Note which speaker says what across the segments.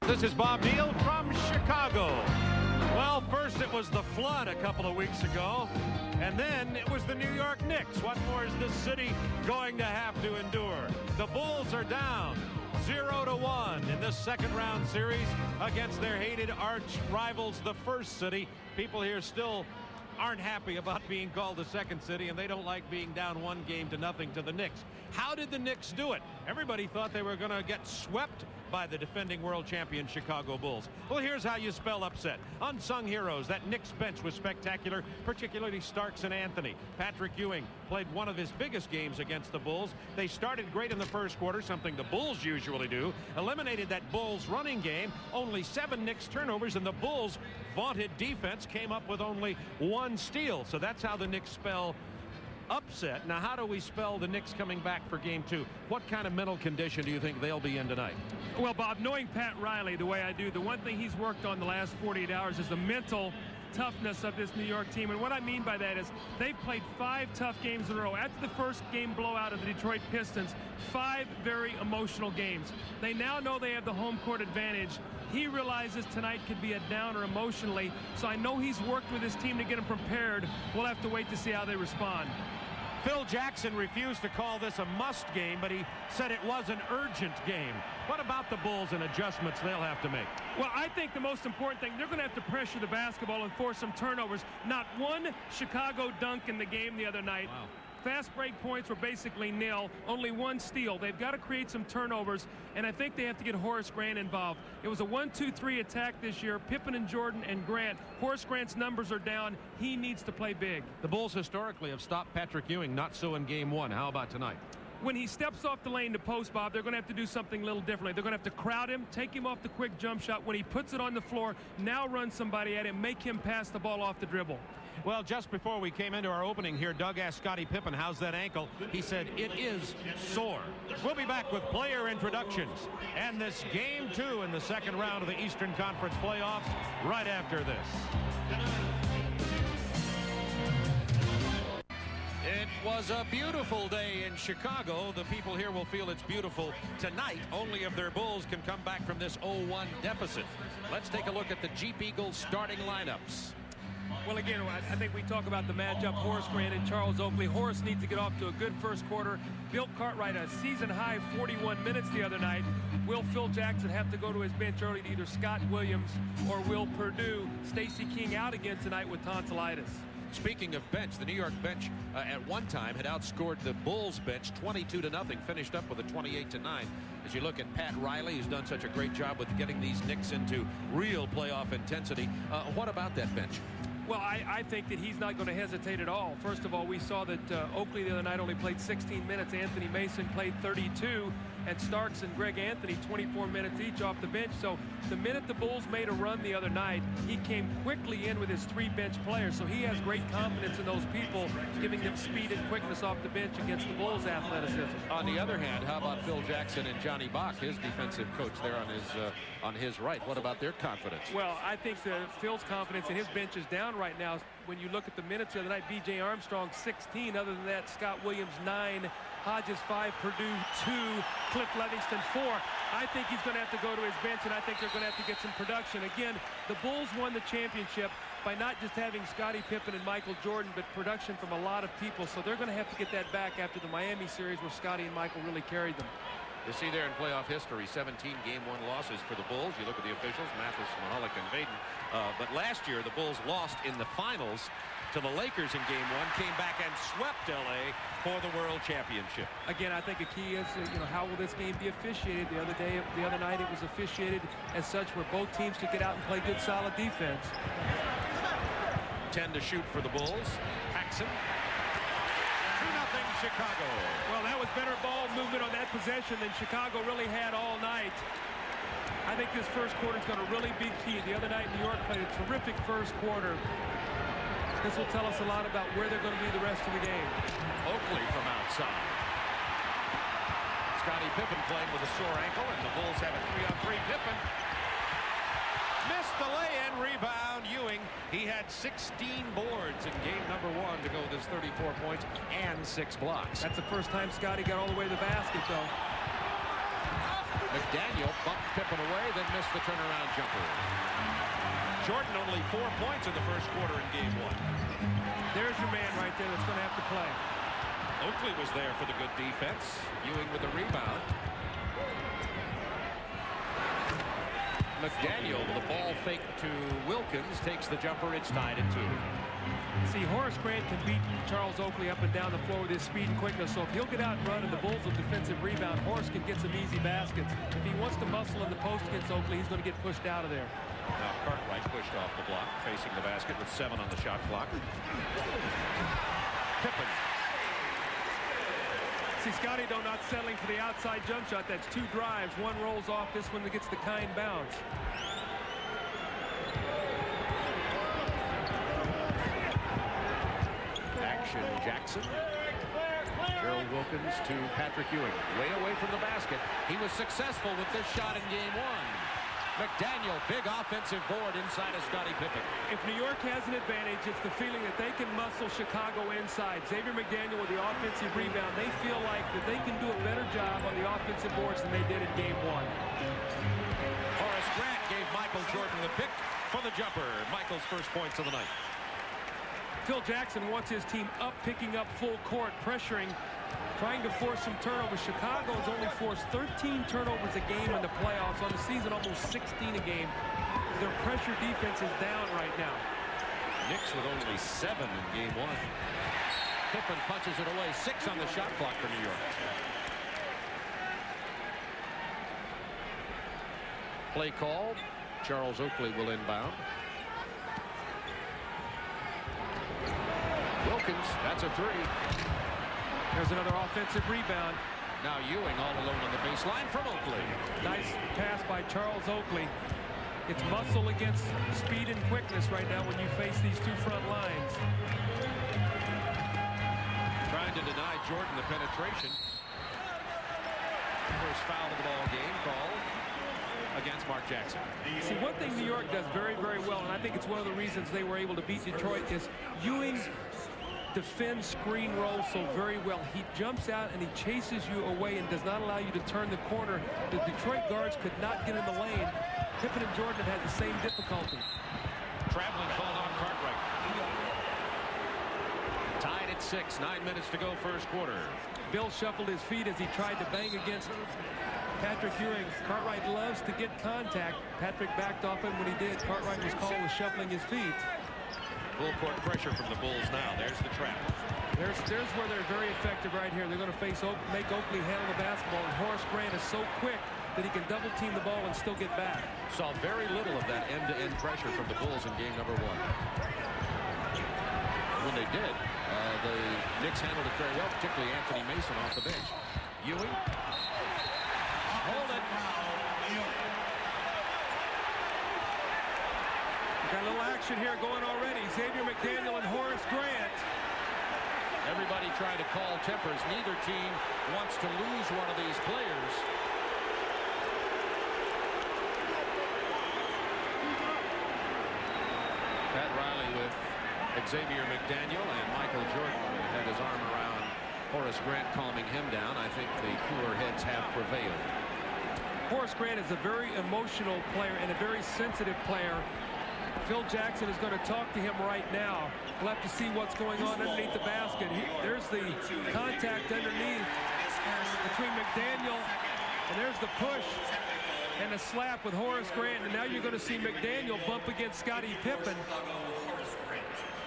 Speaker 1: This is Bob Neal from Chicago. Well, first it was the flood a couple of weeks ago, and then it was the New York Knicks. What more is this city going to have to endure? The Bulls are down 0-1 in this second round series against their hated arch rivals, the First City. People here still aren't happy about being called the Second City, and they don't like being down 1-0 to the Knicks. How did the Knicks do it? Everybody thought they were going to get swept by the defending world champion Chicago Bulls. Well, here's how you spell upset. Unsung heroes. That Knicks bench was spectacular, particularly Starks and Anthony. Patrick Ewing played one of his biggest games against the Bulls. They started great in the first quarter, something the Bulls usually do. Eliminated that Bulls running game. Only 7 Knicks turnovers, and the Bulls' vaunted defense came up with only 1 steal. So that's how the Knicks spell upset. Now, how do we spell the Knicks coming back for game 2? What kind of mental condition do you think they'll be in tonight?
Speaker 2: Well, Bob, knowing Pat Riley the way I do, the one thing he's worked on the last 48 hours is the mental toughness of this New York team. And what I mean by that is they've played 5 tough games in a row. After the first game blowout of the Detroit Pistons, 5 very emotional games. They now know they have the home court advantage. He realizes tonight could be a downer emotionally, so I know he's worked with his team to get them prepared. We'll have to wait to see how they respond.
Speaker 1: Phil Jackson refused to call this a must game, but he said it was an urgent game. What about the Bulls and adjustments they'll have to make?
Speaker 2: Well, I think the most important thing, they're going to have to pressure the basketball and force some turnovers. Not one Chicago dunk in the game the other night.
Speaker 1: Wow.
Speaker 2: Fast break points were basically nil. Only 1 steal. They've got to create some turnovers, and I think they have to get Horace Grant involved. It was a 1-2-3 attack this year. Pippen and Jordan and Grant. Horace Grant's numbers are down. He needs to play big.
Speaker 1: The Bulls historically have stopped Patrick Ewing, not so in game 1. How about tonight?
Speaker 2: When he steps off the lane to post, Bob, they're going to have to do something a little differently. They're going to have to crowd him, take him off the quick jump shot. When he puts it on the floor, now run somebody at him, make him pass the ball off the dribble.
Speaker 1: Well, just before we came into our opening here, Doug asked Scottie Pippen, how's that ankle? He said, it is sore. We'll be back with player introductions and this game 2 in the second round of the Eastern Conference playoffs right after this. It was a beautiful day in Chicago. The people here will feel it's beautiful tonight, only if their Bulls can come back from this 0-1 deficit. Let's take a look at the Jeep Eagles starting lineups.
Speaker 2: Well, again, I think we talk about the matchup, Horace Grant and Charles Oakley. Horace needs to get off to a good first quarter. Bill Cartwright, a season-high 41 minutes the other night. Will Phil Jackson have to go to his bench early to either Scott Williams or Will Perdue? Stacey King out again tonight with tonsillitis.
Speaker 1: Speaking of bench, the New York bench at one time had outscored the Bulls bench 22-0, finished up with a 28-9. As you look at Pat Riley, who's done such a great job with getting these Knicks into real playoff intensity. What about that bench?
Speaker 2: Well, I think that he's not going to hesitate at all. First of all, we saw that Oakley the other night only played 16 minutes. Anthony Mason played 32. And Starks and Greg Anthony 24 minutes each off the bench. So the minute the Bulls made a run the other night, he came quickly in with his 3 bench players. So he has great confidence in those people, giving them speed and quickness off the bench against the Bulls' athleticism.
Speaker 1: On the other hand, how about Phil Jackson and Johnny Bach, his defensive coach there on his right? What about their confidence?
Speaker 2: Well, I think that Phil's confidence in his bench is down right now. When you look at the minutes the other night, B.J. Armstrong 16. Other than that, Scott Williams 9. Hodges 5, Perdue 2, Cliff Livingston 4. I think he's going to have to go to his bench, and I think they're going to have to get some production. Again, the Bulls won the championship by not just having Scottie Pippen and Michael Jordan, but production from a lot of people. So they're going to have to get that back after the Miami series where Scottie and Michael really carried them.
Speaker 1: You see there in playoff history, 17 game 1 losses for the Bulls. You look at the officials, Mathis, Mahalik, and Vaden. But last year, the Bulls lost in the finals to the Lakers in game 1, came back and swept L.A. for the World Championship.
Speaker 2: Again, I think a key is, how will this game be officiated? The other night, it was officiated as such where both teams could get out and play good, solid defense.
Speaker 1: 10 to shoot for the Bulls. Paxson. 2-0 Chicago.
Speaker 2: Well, that was better ball movement on that possession than Chicago really had all night. I think this first quarter is going to really be key. The other night, New York played a terrific first quarter. This will tell us a lot about where they're going to be the rest of the game.
Speaker 1: Oakley from outside. Scottie Pippen playing with a sore ankle, and the Bulls have a 3-on-3. Pippen missed the lay-in. Rebound, Ewing. He had 16 boards in game number 1 to go with his 34 points and 6 blocks.
Speaker 2: That's the first time Scottie got all the way to the basket, though.
Speaker 3: McDaniel bumped Pippen away, then missed the turnaround jumper.
Speaker 1: Jordan only 4 points in the first quarter in game 1.
Speaker 2: There's your man right there that's going to have to play.
Speaker 3: Oakley was there for the good defense. Ewing with the rebound. McDaniel with the ball fake to Wilkins, takes the jumper. It's tied at 2.
Speaker 2: See, Horace Grant can beat Charles Oakley up and down the floor with his speed and quickness. So if he'll get out and run and the Bulls will defensive rebound, Horace can get some easy baskets. If he wants to muscle in the post against Oakley, he's going to get pushed out of there.
Speaker 3: Now Cartwright pushed off the block, facing the basket with 7 on the shot clock. Pippen.
Speaker 2: See, Scotty though not settling for the outside jump shot. That's 2 drives. One rolls off. This one gets the kind bounce.
Speaker 3: Action Jackson. Gerald Wilkins to Patrick Ewing. Way away from the basket. He was successful with this shot in game 1. McDaniel, big offensive board inside of Scottie Pippen.
Speaker 2: If New York has an advantage, it's the feeling that they can muscle Chicago inside. Xavier McDaniel with the offensive rebound. They feel like that they can do a better job on the offensive boards than they did in game 1.
Speaker 3: Horace Grant gave Michael Jordan the pick for the jumper. Michael's first points of the night.
Speaker 2: Phil Jackson wants his team up, picking up full court, pressuring, trying to force some turnovers. Chicago has only forced 13 turnovers a game in the playoffs. On the season, almost 16 a game. Their pressure defense is down right now.
Speaker 3: Knicks with only 7 in game 1. Pippen punches it away. 6 on the shot clock for New York. Play called. Charles Oakley will inbound. Wilkins, that's a 3.
Speaker 2: There's another offensive rebound.
Speaker 3: Now Ewing all alone on the baseline from Oakley.
Speaker 2: Nice pass by Charles Oakley. It's muscle against speed and quickness right now when you face these 2 front lines.
Speaker 3: Trying to deny Jordan the penetration. First foul of the ball game called against Mark Jackson.
Speaker 2: See, one thing New York does very, very well, and I think it's one of the reasons they were able to beat Detroit, is Ewing defends screen roll so very well. He jumps out and he chases you away and does not allow you to turn the corner. The Detroit guards could not get in the lane. Pippen and Jordan have had the same difficulty.
Speaker 3: Traveling called on Cartwright. Tied at 6, 9 minutes to go first quarter.
Speaker 2: Bill shuffled his feet as he tried to bang against Patrick Ewing. Cartwright loves to get contact. Patrick backed off him when he did. Cartwright was called with shuffling his feet.
Speaker 3: Full court pressure from the Bulls now. There's the trap.
Speaker 2: There's where they're very effective right here. They're going to make Oakley handle the basketball, and Horace Grant is so quick that he can double team the ball and still get back.
Speaker 3: Saw very little of that end-to-end pressure from the Bulls in game number 1. When they did, the Knicks handled it very well, particularly Anthony Mason off the bench. Ewing. Hold it.
Speaker 2: Got a little action here going already. Xavier McDaniel and Horace Grant.
Speaker 3: Everybody trying to call tempers. Neither team wants to lose one of these players. Pat Riley with Xavier McDaniel, and Michael Jordan had his arm around Horace Grant, calming him down. I think the cooler heads have prevailed.
Speaker 2: Horace Grant is a very emotional player and a very sensitive player. Phil Jackson is going to talk to him right now. We'll have to see what's going on underneath the basket. There's the contact underneath between McDaniel, and there's the push and the slap with Horace Grant. And now you're going to see McDaniel bump against Scottie Pippen.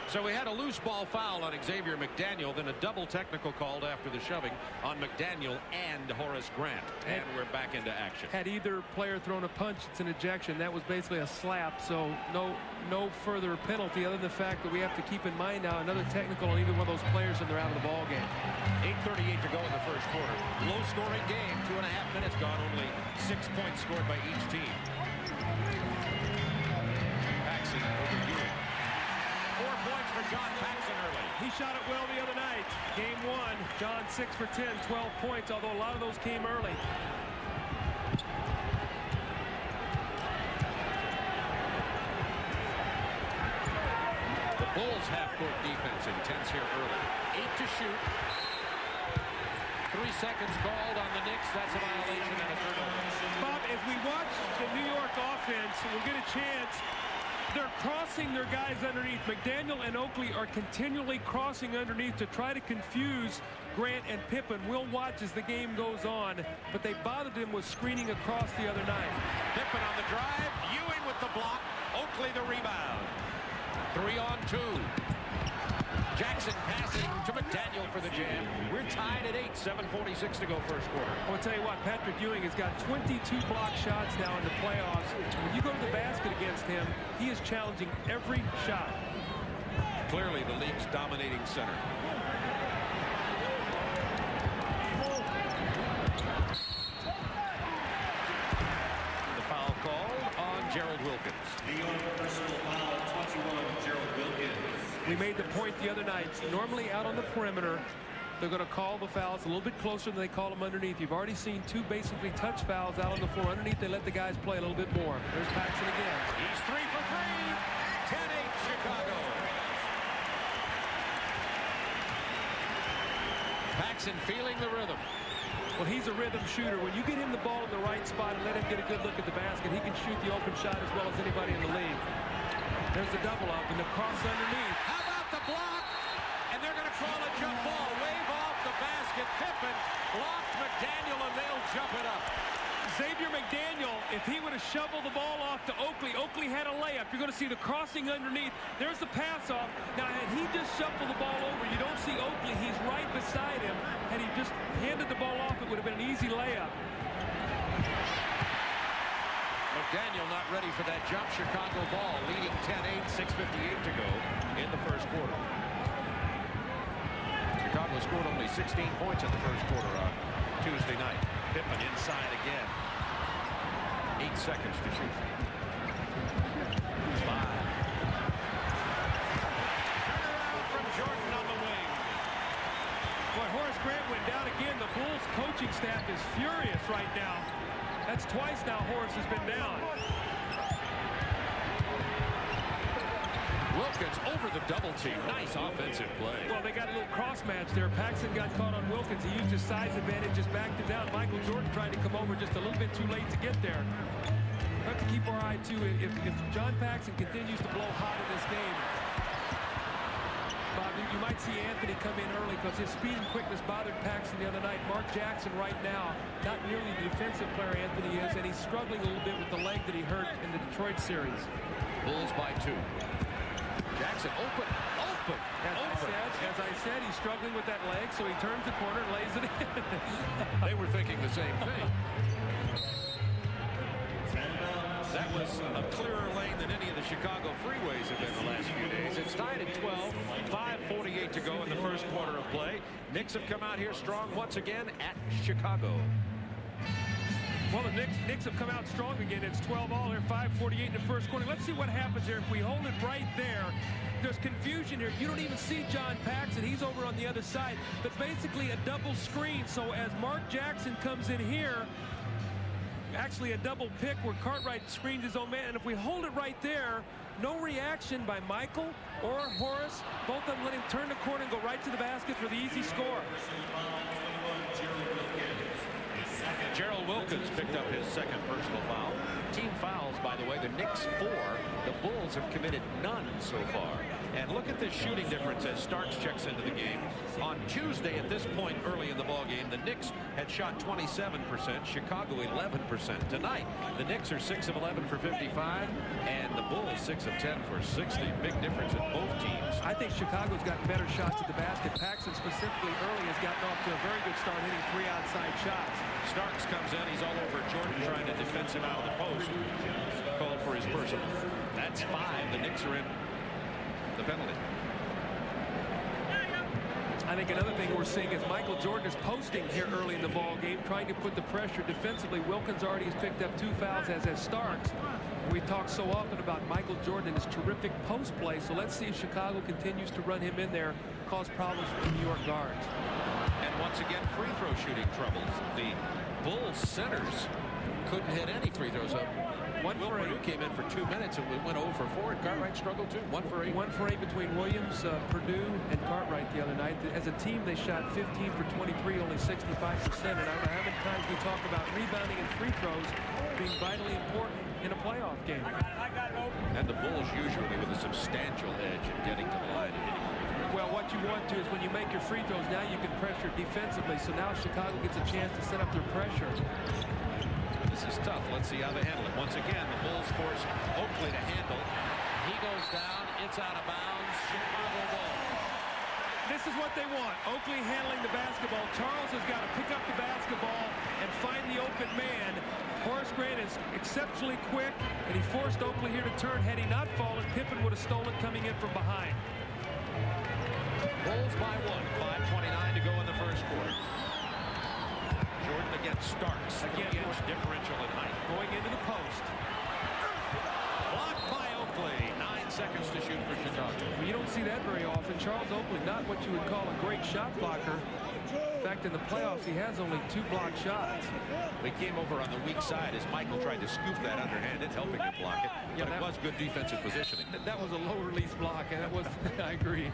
Speaker 3: So we had a loose ball foul on Xavier McDaniel, then a double technical called after the shoving on McDaniel and Horace Grant. And we're back into action.
Speaker 2: Had either player thrown a punch, it's an ejection. That was basically a slap, so no further penalty other than the fact that we have to keep in mind now another technical on either one of those players and they're out of the ball game.
Speaker 3: 8:38 to go in the first quarter. Low scoring game, 2.5 minutes gone, only 6 points scored by each team. Paxson over Ewing. 4 points for John Paxson early.
Speaker 2: He shot it well the other night. Game 1, John 6 for 10, 12 points, although a lot of those came early.
Speaker 3: The Bulls half-court defense intense here early. 8 to shoot. 3 seconds called on the Knicks. That's a violation and a turnover.
Speaker 2: Bob, as we watch the New York offense, we'll get a chance. They're crossing their guys underneath. McDaniel and Oakley are continually crossing underneath to try to confuse Grant and Pippen. We'll watch as the game goes on, but they bothered him with screening across the other night.
Speaker 3: Pippen on the drive. Ewing with the block. Oakley the rebound. 3-on-2. Jackson passing to McDaniel for the jam. We're tied at 8. 7:46 to go first quarter.
Speaker 2: I'll tell you what, Patrick Ewing has got 22 block shots now in the playoffs. When you go to the basket against him, he is challenging every shot.
Speaker 3: Clearly the league's dominating center. The foul called on Gerald Wilkins.
Speaker 2: We made the point the other night. Normally out on the perimeter, they're going to call the fouls a little bit closer than they call them underneath. You've already seen 2 basically touch fouls out on the floor. Underneath, they let the guys play a little bit more. There's Paxson again.
Speaker 3: He's 3 for 3. 10-8 Chicago. Paxson feeling the rhythm.
Speaker 2: Well, he's a rhythm shooter. When you get him the ball in the right spot and let him get a good look at the basket, he can shoot the open shot as well as anybody in the league. There's the double up and the cross underneath.
Speaker 3: How about the block? And they're going to call a jump ball. Wave off the basket. Pippen blocked McDaniel, and they'll jump it up.
Speaker 2: Xavier McDaniel, if he would have shoveled the ball off to Oakley, Oakley had a layup. You're going to see the crossing underneath. There's the pass off. Now, had he just shuffled the ball over, you don't see Oakley. He's right beside him. Had he just handed the ball off, it would have been an easy layup.
Speaker 3: McDaniel not ready for that jump. Chicago ball leading 10-8, 6:58 to go in the first quarter. Chicago scored only 16 points in the first quarter on Tuesday night. Pippen inside again. 8 seconds to shoot. 5. Turnaround from Jordan on the wing.
Speaker 2: Boy, Horace Grant went down again. The Bulls coaching staff is furious right now. That's twice now Horace has been down.
Speaker 3: Wilkins over the double team. Nice offensive play.
Speaker 2: Well, they got a little cross match there. Paxson got caught on Wilkins. He used his size advantage, just backed it down. Michael Jordan tried to come over just a little bit too late to get there. We have to keep our eye, too. If John Paxson continues to blow hot in this game, Bob, you might see Anthony come in early because his speed and quickness bothered Paxson the other night. Mark Jackson right now, not nearly the defensive player Anthony is, and he's struggling a little bit with the leg that he hurt in the Detroit series.
Speaker 3: Bulls by 2. Jackson open.
Speaker 2: As I said, he's struggling with that leg, so he turns the corner and lays it in.
Speaker 3: They were thinking the same thing. That was a clearer lane than any of the Chicago freeways have been the last few days. It's tied at 12. 5:48 to go in the first quarter of play. Knicks have come out here strong once again at Chicago.
Speaker 2: Well, the Knicks have come out strong again. It's 12-all here, 5:48 in the first quarter. Let's see what happens here. If we hold it right there, there's confusion here. You don't even see John Paxson. He's over on the other side. But basically a double screen. So as Mark Jackson comes in here, actually a double pick where Cartwright screens his own man. And if we hold it right there, no reaction by Michael or Horace. Both of them let him turn the corner and go right to the basket for the easy score.
Speaker 3: Gerald Wilkins picked up his second personal foul. Team fouls, by the way, the Knicks 4. The Bulls have committed none so far. And look at this shooting difference as Starks checks into the game. On Tuesday, at this point early in the ballgame, the Knicks had shot 27%, Chicago 11%. Tonight, the Knicks are 6 of 11 for 55, and the Bulls 6 of 10 for 60. Big difference in both teams.
Speaker 2: I think Chicago's gotten better shots at the basket. Paxson specifically early has gotten off to a very good start hitting 3 outside shots.
Speaker 3: Starks comes in. He's all over Jordan trying to defense him out of the post. Called for his personal. That's 5. The Knicks are in the penalty.
Speaker 2: I think another thing we're seeing is Michael Jordan is posting here early in the ball game, trying to put the pressure defensively. Wilkins already has picked up 2 fouls, as has Starks. We talk so often about Michael Jordan and his terrific post play, so let's see if Chicago continues to run him in there, cause problems for the New York guards.
Speaker 3: And once again, free throw shooting troubles. The Bulls centers couldn't hit any free throws up
Speaker 2: 1 for 8.
Speaker 3: Came in for 2 minutes and we went 0 for 4. And Cartwright struggled too. 1 for 8.
Speaker 2: 1 for 8 between Williams, Purdue, and Cartwright the other night. As a team, they shot 15 for 23, only 65%. And I don't know how many times we talk about rebounding and free throws being vitally important in a playoff game.
Speaker 3: And the Bulls usually with a substantial edge in getting to the line and hitting free throws.
Speaker 2: Well, what you want to is when you make your free throws, now you can pressure defensively. So now Chicago gets a chance to set up their pressure.
Speaker 3: This is tough. Let's see how they handle it. Once again, the Bulls force Oakley to handle. He goes down. It's out of bounds. Chicago Bulls.
Speaker 2: This is what they want. Oakley handling the basketball. Charles has got to pick up the basketball and find the open man. Horace Grant is exceptionally quick, and he forced Oakley here to turn. Had he not fallen, Pippen would have stolen coming in from behind.
Speaker 3: Bulls by 1. 5:29 to go in the first quarter. Jordan against Starks.
Speaker 2: Again,
Speaker 3: differential in height.
Speaker 2: Going into the post.
Speaker 3: Blocked by Oakley. 9 seconds to shoot for Chicago.
Speaker 2: Well, you don't see that very often. Charles Oakley, not what you would call a great shot blocker. In fact, in the playoffs, he has only 2 blocked shots.
Speaker 3: We came over on the weak side as Michael tried to scoop that underhanded, helping him block it.
Speaker 2: Yeah,
Speaker 3: but it was good defensive positioning.
Speaker 2: That was a low-release block, and that was, I agree.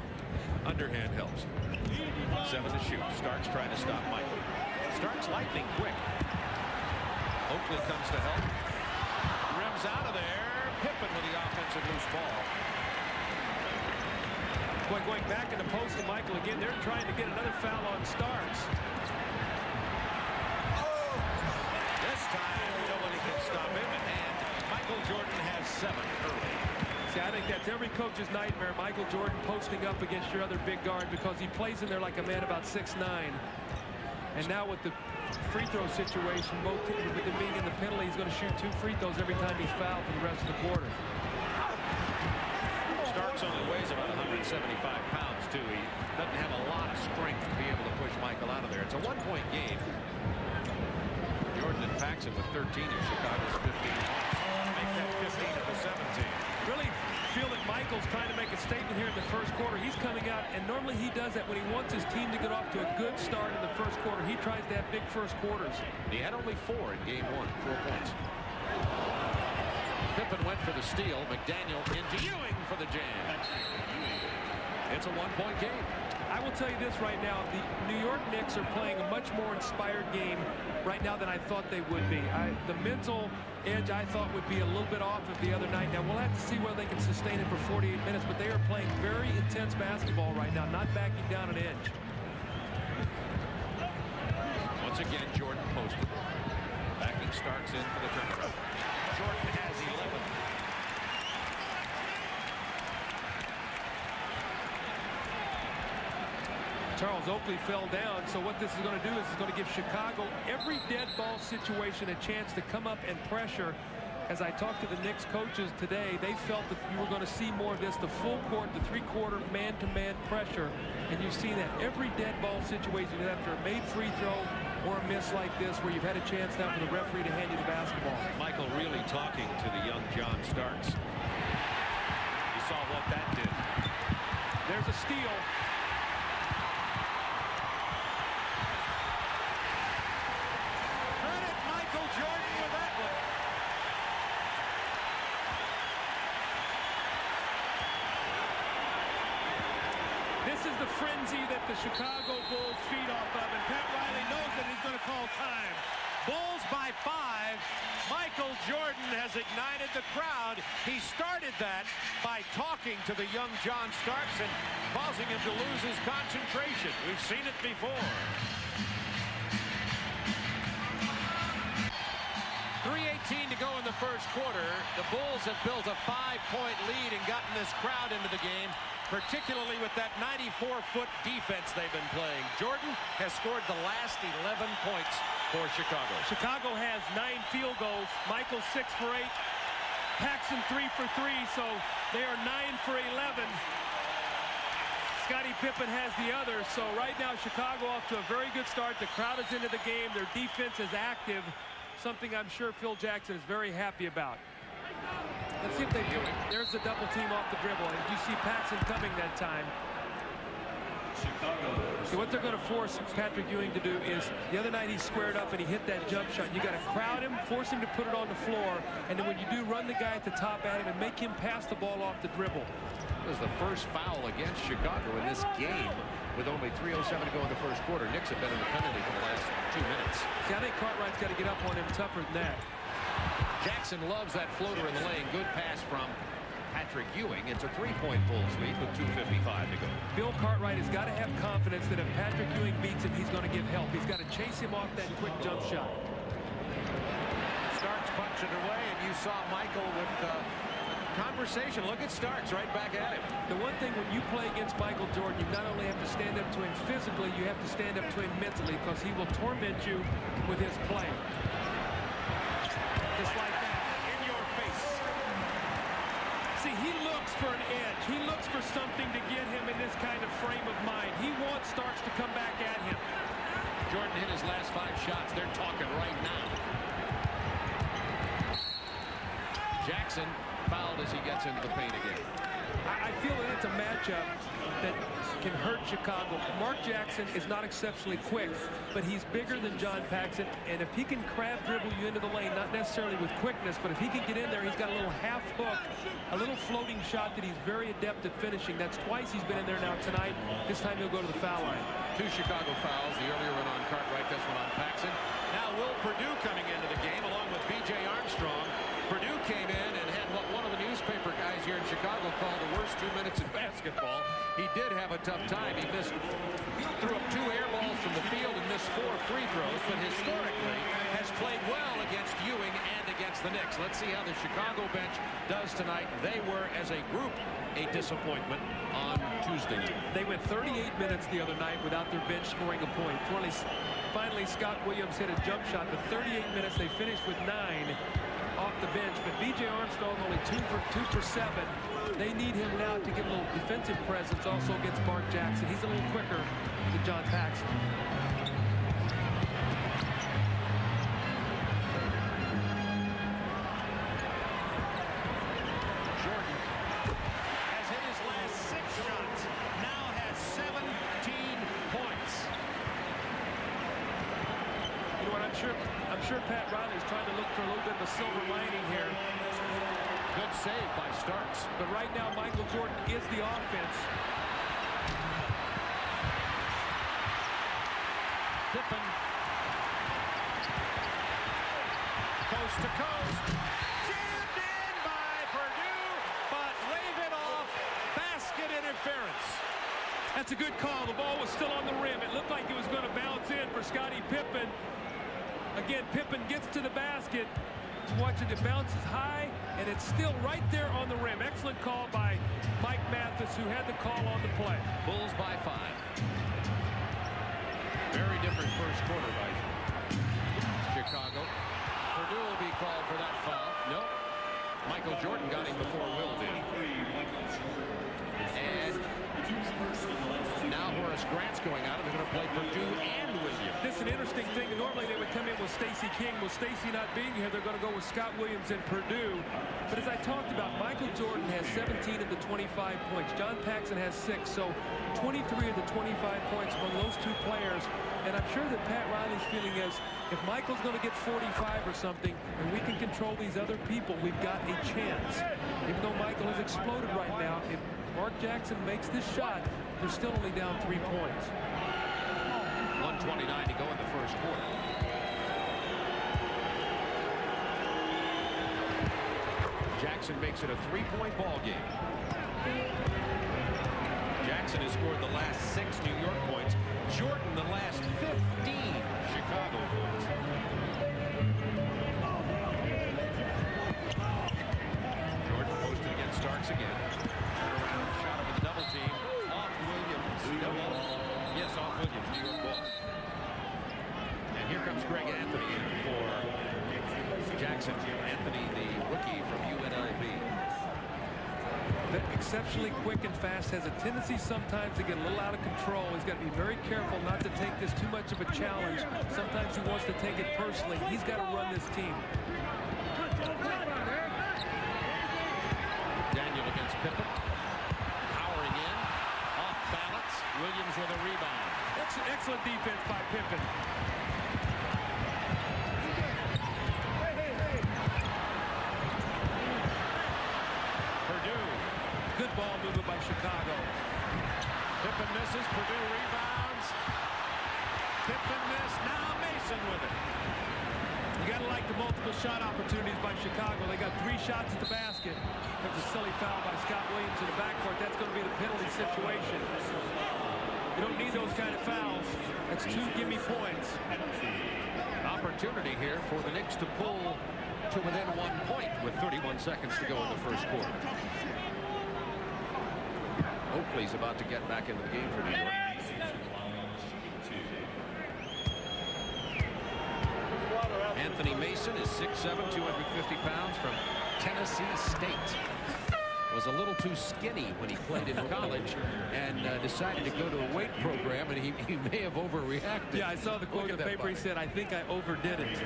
Speaker 3: Underhand helps. 7 to shoot. Starks trying to stop Michael. Starks lightning quick. Oakley comes to help. Rims out of there. Pippen with the offensive loose ball.
Speaker 2: Boy, going back in the post to Michael again, they're trying to get another foul on Starks.
Speaker 3: This time, nobody can stop him, and Michael Jordan has 7 early.
Speaker 2: See, I think that's every coach's nightmare, Michael Jordan posting up against your other big guard, because he plays in there like a man about 6'9". And now with the free throw situation, both with him being in the penalty, he's going to shoot 2 free throws every time he's fouled for the rest of the quarter.
Speaker 3: Starks only weighs about 175 pounds, too. He doesn't have a lot of strength to be able to push Michael out of there. It's a 1-point game. Jordan and Paxson with 13 and Chicago's 15. Make that 15 of the 17.
Speaker 2: Really feel that Michael's trying to make a statement here in the first quarter. He's coming out, and normally he does that when he wants his team to get off to a good start in the first quarter. He tries to have big first quarters.
Speaker 3: He had only 4 in game 1, 4 points. Pippen went for the steal. McDaniel into Ewing for the jam. It's a 1-point game.
Speaker 2: I will tell you this right now. The New York Knicks are playing a much more inspired game right now than I thought they would be. The mental edge I thought would be a little bit off of the other night. Now, we'll have to see whether they can sustain it for 48 minutes, but they are playing very intense basketball right now, not backing down an edge.
Speaker 3: Once again, Jordan posted. Backing Starks in for the turnaround. Jordan has 11.
Speaker 2: Charles Oakley fell down, so what this is going to do is it's going to give Chicago every dead ball situation a chance to come up and pressure. As I talked to the Knicks coaches today, they felt that you were going to see more of this, the full court, the 3-quarter man-to-man pressure, and you've seen that every dead ball situation after a made free throw or a miss like this where you've had a chance now for the referee to hand you the basketball.
Speaker 3: Michael really talking to the young John Starks. You saw what that did.
Speaker 2: There's a steal.
Speaker 3: Credit Michael Jordan with that one.
Speaker 2: This is the frenzy that the Chicago Bulls feed off of, and Pat Riley knows that he's going to call time.
Speaker 1: Bulls by 5. Michael Jordan has ignited the crowd. He started that by talking to the young John Starks and causing him to lose his concentration. We've seen it before.
Speaker 3: 3:18 to go in the first quarter. The Bulls have built a 5-point lead and gotten this crowd into the game, particularly with that 94-foot defense they've been playing. Jordan has scored the last 11 points for Chicago.
Speaker 2: Chicago has 9 field goals. Michael 6 for 8. Paxson 3 for 3, so they are 9 for 11. Scottie Pippen has the other, so right now Chicago off to a very good start. The crowd is into the game. Their defense is active, something I'm sure Phil Jackson is very happy about. Let's see if they do it. There's the double team off the dribble, and you see Paxson coming that time. So what they're going to force Patrick Ewing to do is, the other night he squared up and he hit that jump shot. You got to crowd him, force him to put it on the floor, and then when you do, run the guy at the top at him and make him pass the ball off the dribble.
Speaker 3: It was the first foul against Chicago in this game with only 3:07 to go in the first quarter. Knicks have been in the penalty for the last 2 minutes.
Speaker 2: See, I think Cartwright's got to get up on him tougher than that.
Speaker 3: Jackson loves that floater in the lane. Good pass from Patrick Ewing. It's a 3-point Bulls lead with 2:55 to go.
Speaker 2: Bill Cartwright has got to have confidence that if Patrick Ewing beats him, he's going to give help. He's got to chase him off that quick jump shot.
Speaker 3: Starks punched it away, and you saw Michael with conversation. Look at Starks right back at him.
Speaker 2: The one thing when you play against Michael Jordan, you not only have to stand up to him physically, you have to stand up to him mentally, because he will torment you with his play. Just like that.
Speaker 3: In your face.
Speaker 2: See, he looks for an edge. He looks for something to get him in this kind of frame of mind. He wants Starks to come back at him.
Speaker 3: Jordan hit his last 5 shots. They're talking right now. Jackson fouled as he gets into the paint again.
Speaker 2: I feel that it's a matchup that can hurt Chicago. Mark Jackson is not exceptionally quick, but he's bigger than John Paxson, and if he can crab dribble you into the lane, not necessarily with quickness, but if he can get in there, he's got a little half hook, a little floating shot that he's very adept at finishing. That's twice he's been in there now tonight. This time he'll go to the foul line.
Speaker 3: 2 Chicago fouls. The earlier one on Cartwright, this one on Paxson. Now Will Perdue coming into the game along with B.J. Armstrong. Perdue came in and had what one of the newspaper guys here in Chicago called the worst 2 minutes in basketball. He did have a tough time. He threw up 2 air balls from the field and missed 4 free throws, but historically has played well against Ewing and against the Knicks. Let's see how the Chicago bench does tonight. They were, as a group, a disappointment on Tuesday night.
Speaker 2: They went 38 minutes the other night without their bench scoring a point. Finally, Scott Williams hit a jump shot, but 38 minutes they finished with 9 off the bench, but B.J. Armstrong only 2 for 7. They need him now to get a little defensive presence also against Mark Jackson. He's a little quicker than John Paxson.
Speaker 3: Jordan has hit his last 6 shots, now has 17 points.
Speaker 2: You know what, I'm sure Pat Riley's trying to look for a little bit of a silver lining here.
Speaker 3: Good save by Starks.
Speaker 2: But right now, Michael Jordan is the offense.
Speaker 3: Pippen. Coast to coast. Jammed in by Perdue, but wave it off. Basket interference.
Speaker 2: That's a good call. The ball was still on the rim. It looked like it was going to bounce in for Scottie Pippen. Again, Pippen gets to the basket. Watch it, it bounces high, and it's still right there on the rim. Excellent call by Mike Mathis, who had the call on the play.
Speaker 3: Bulls by 5. Very different first quarter by Chicago. Perdue will be called for that foul. Nope. Michael Jordan got him before Will did. And now Horace Grant's going out, and they're going to play Perdue and Williams.
Speaker 2: This is an interesting thing. Normally they would come in with Stacey King. With Stacey not being here, they're going to go with Scott Williams and Perdue. But as I talked about, Michael Jordan has 17 of the 25 points. John Paxson has 6. So 23 of the 25 points among those 2 players. And I'm sure that Pat Riley's feeling is, if Michael's going to get 45 or something, and we can control these other people, we've got a chance. Even though Michael has exploded right now, if Mark Jackson makes this shot, they're still only down 3 points.
Speaker 3: 1:29 to go in the first quarter. Jackson makes it a 3-point ball game. Jackson has scored the last 6 New York points. Jordan the last 15 Chicago points. Jordan posted against Starks again. Turn around, shot him with a double team. Off Williams. Yes, off Williams, New York ball. And here comes Greg Anthony in for Jackson. Anthony, the rookie from UNLV.
Speaker 2: Exceptionally quick and fast, has a tendency sometimes to get a little out of control. He's got to be very careful not to take this too much of a challenge. Sometimes he wants to take it personally. He's got to run this team.
Speaker 3: Daniel against Pippen. Powering in. Off balance. Williams with a
Speaker 2: Chicago.
Speaker 3: Pippen misses. Purdue rebounds. Pippen missed. Now Mason with it.
Speaker 2: You got to like the multiple shot opportunities by Chicago. They got 3 shots at the basket. There's a silly foul by Scott Williams in the backcourt. That's going to be the penalty situation. You don't need those kind of fouls. That's 2 gimme points.
Speaker 3: Opportunity here for the Knicks to pull to within 1 point with 31 seconds to go in the first quarter. Oakley's about to get back into the game for New York. Anthony Mason is 6'7", 250 pounds from Tennessee State. Was a little too skinny when he played in college and decided to go to a weight program, and he may have overreacted.
Speaker 2: Yeah, I saw the quote in the paper. He said, "I think I overdid it."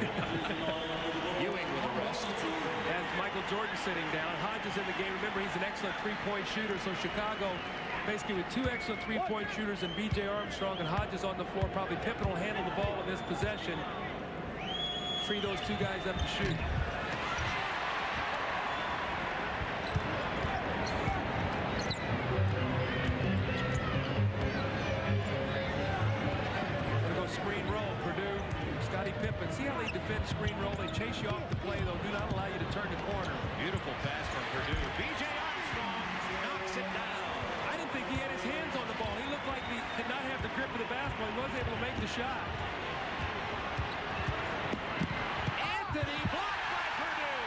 Speaker 3: Ewing with the rest.
Speaker 2: As Michael Jordan sitting down, Hodges in the game. Remember, he's an excellent three-point shooter, so Chicago basically with 2 excellent three-point shooters and B.J. Armstrong and Hodges on the floor. Probably Pippen will handle the ball in this possession. Free those 2 guys up to shoot. Pippen. See how they defend screen roll? They chase you off the play, though. Do not allow you to turn the corner.
Speaker 3: Beautiful pass from Purdue. B.J. Armstrong knocks it down.
Speaker 2: I didn't think he had his hands on the ball. He looked like he did not have the grip of the basketball. He wasn't able to make the shot.
Speaker 3: Anthony blocked by Purdue.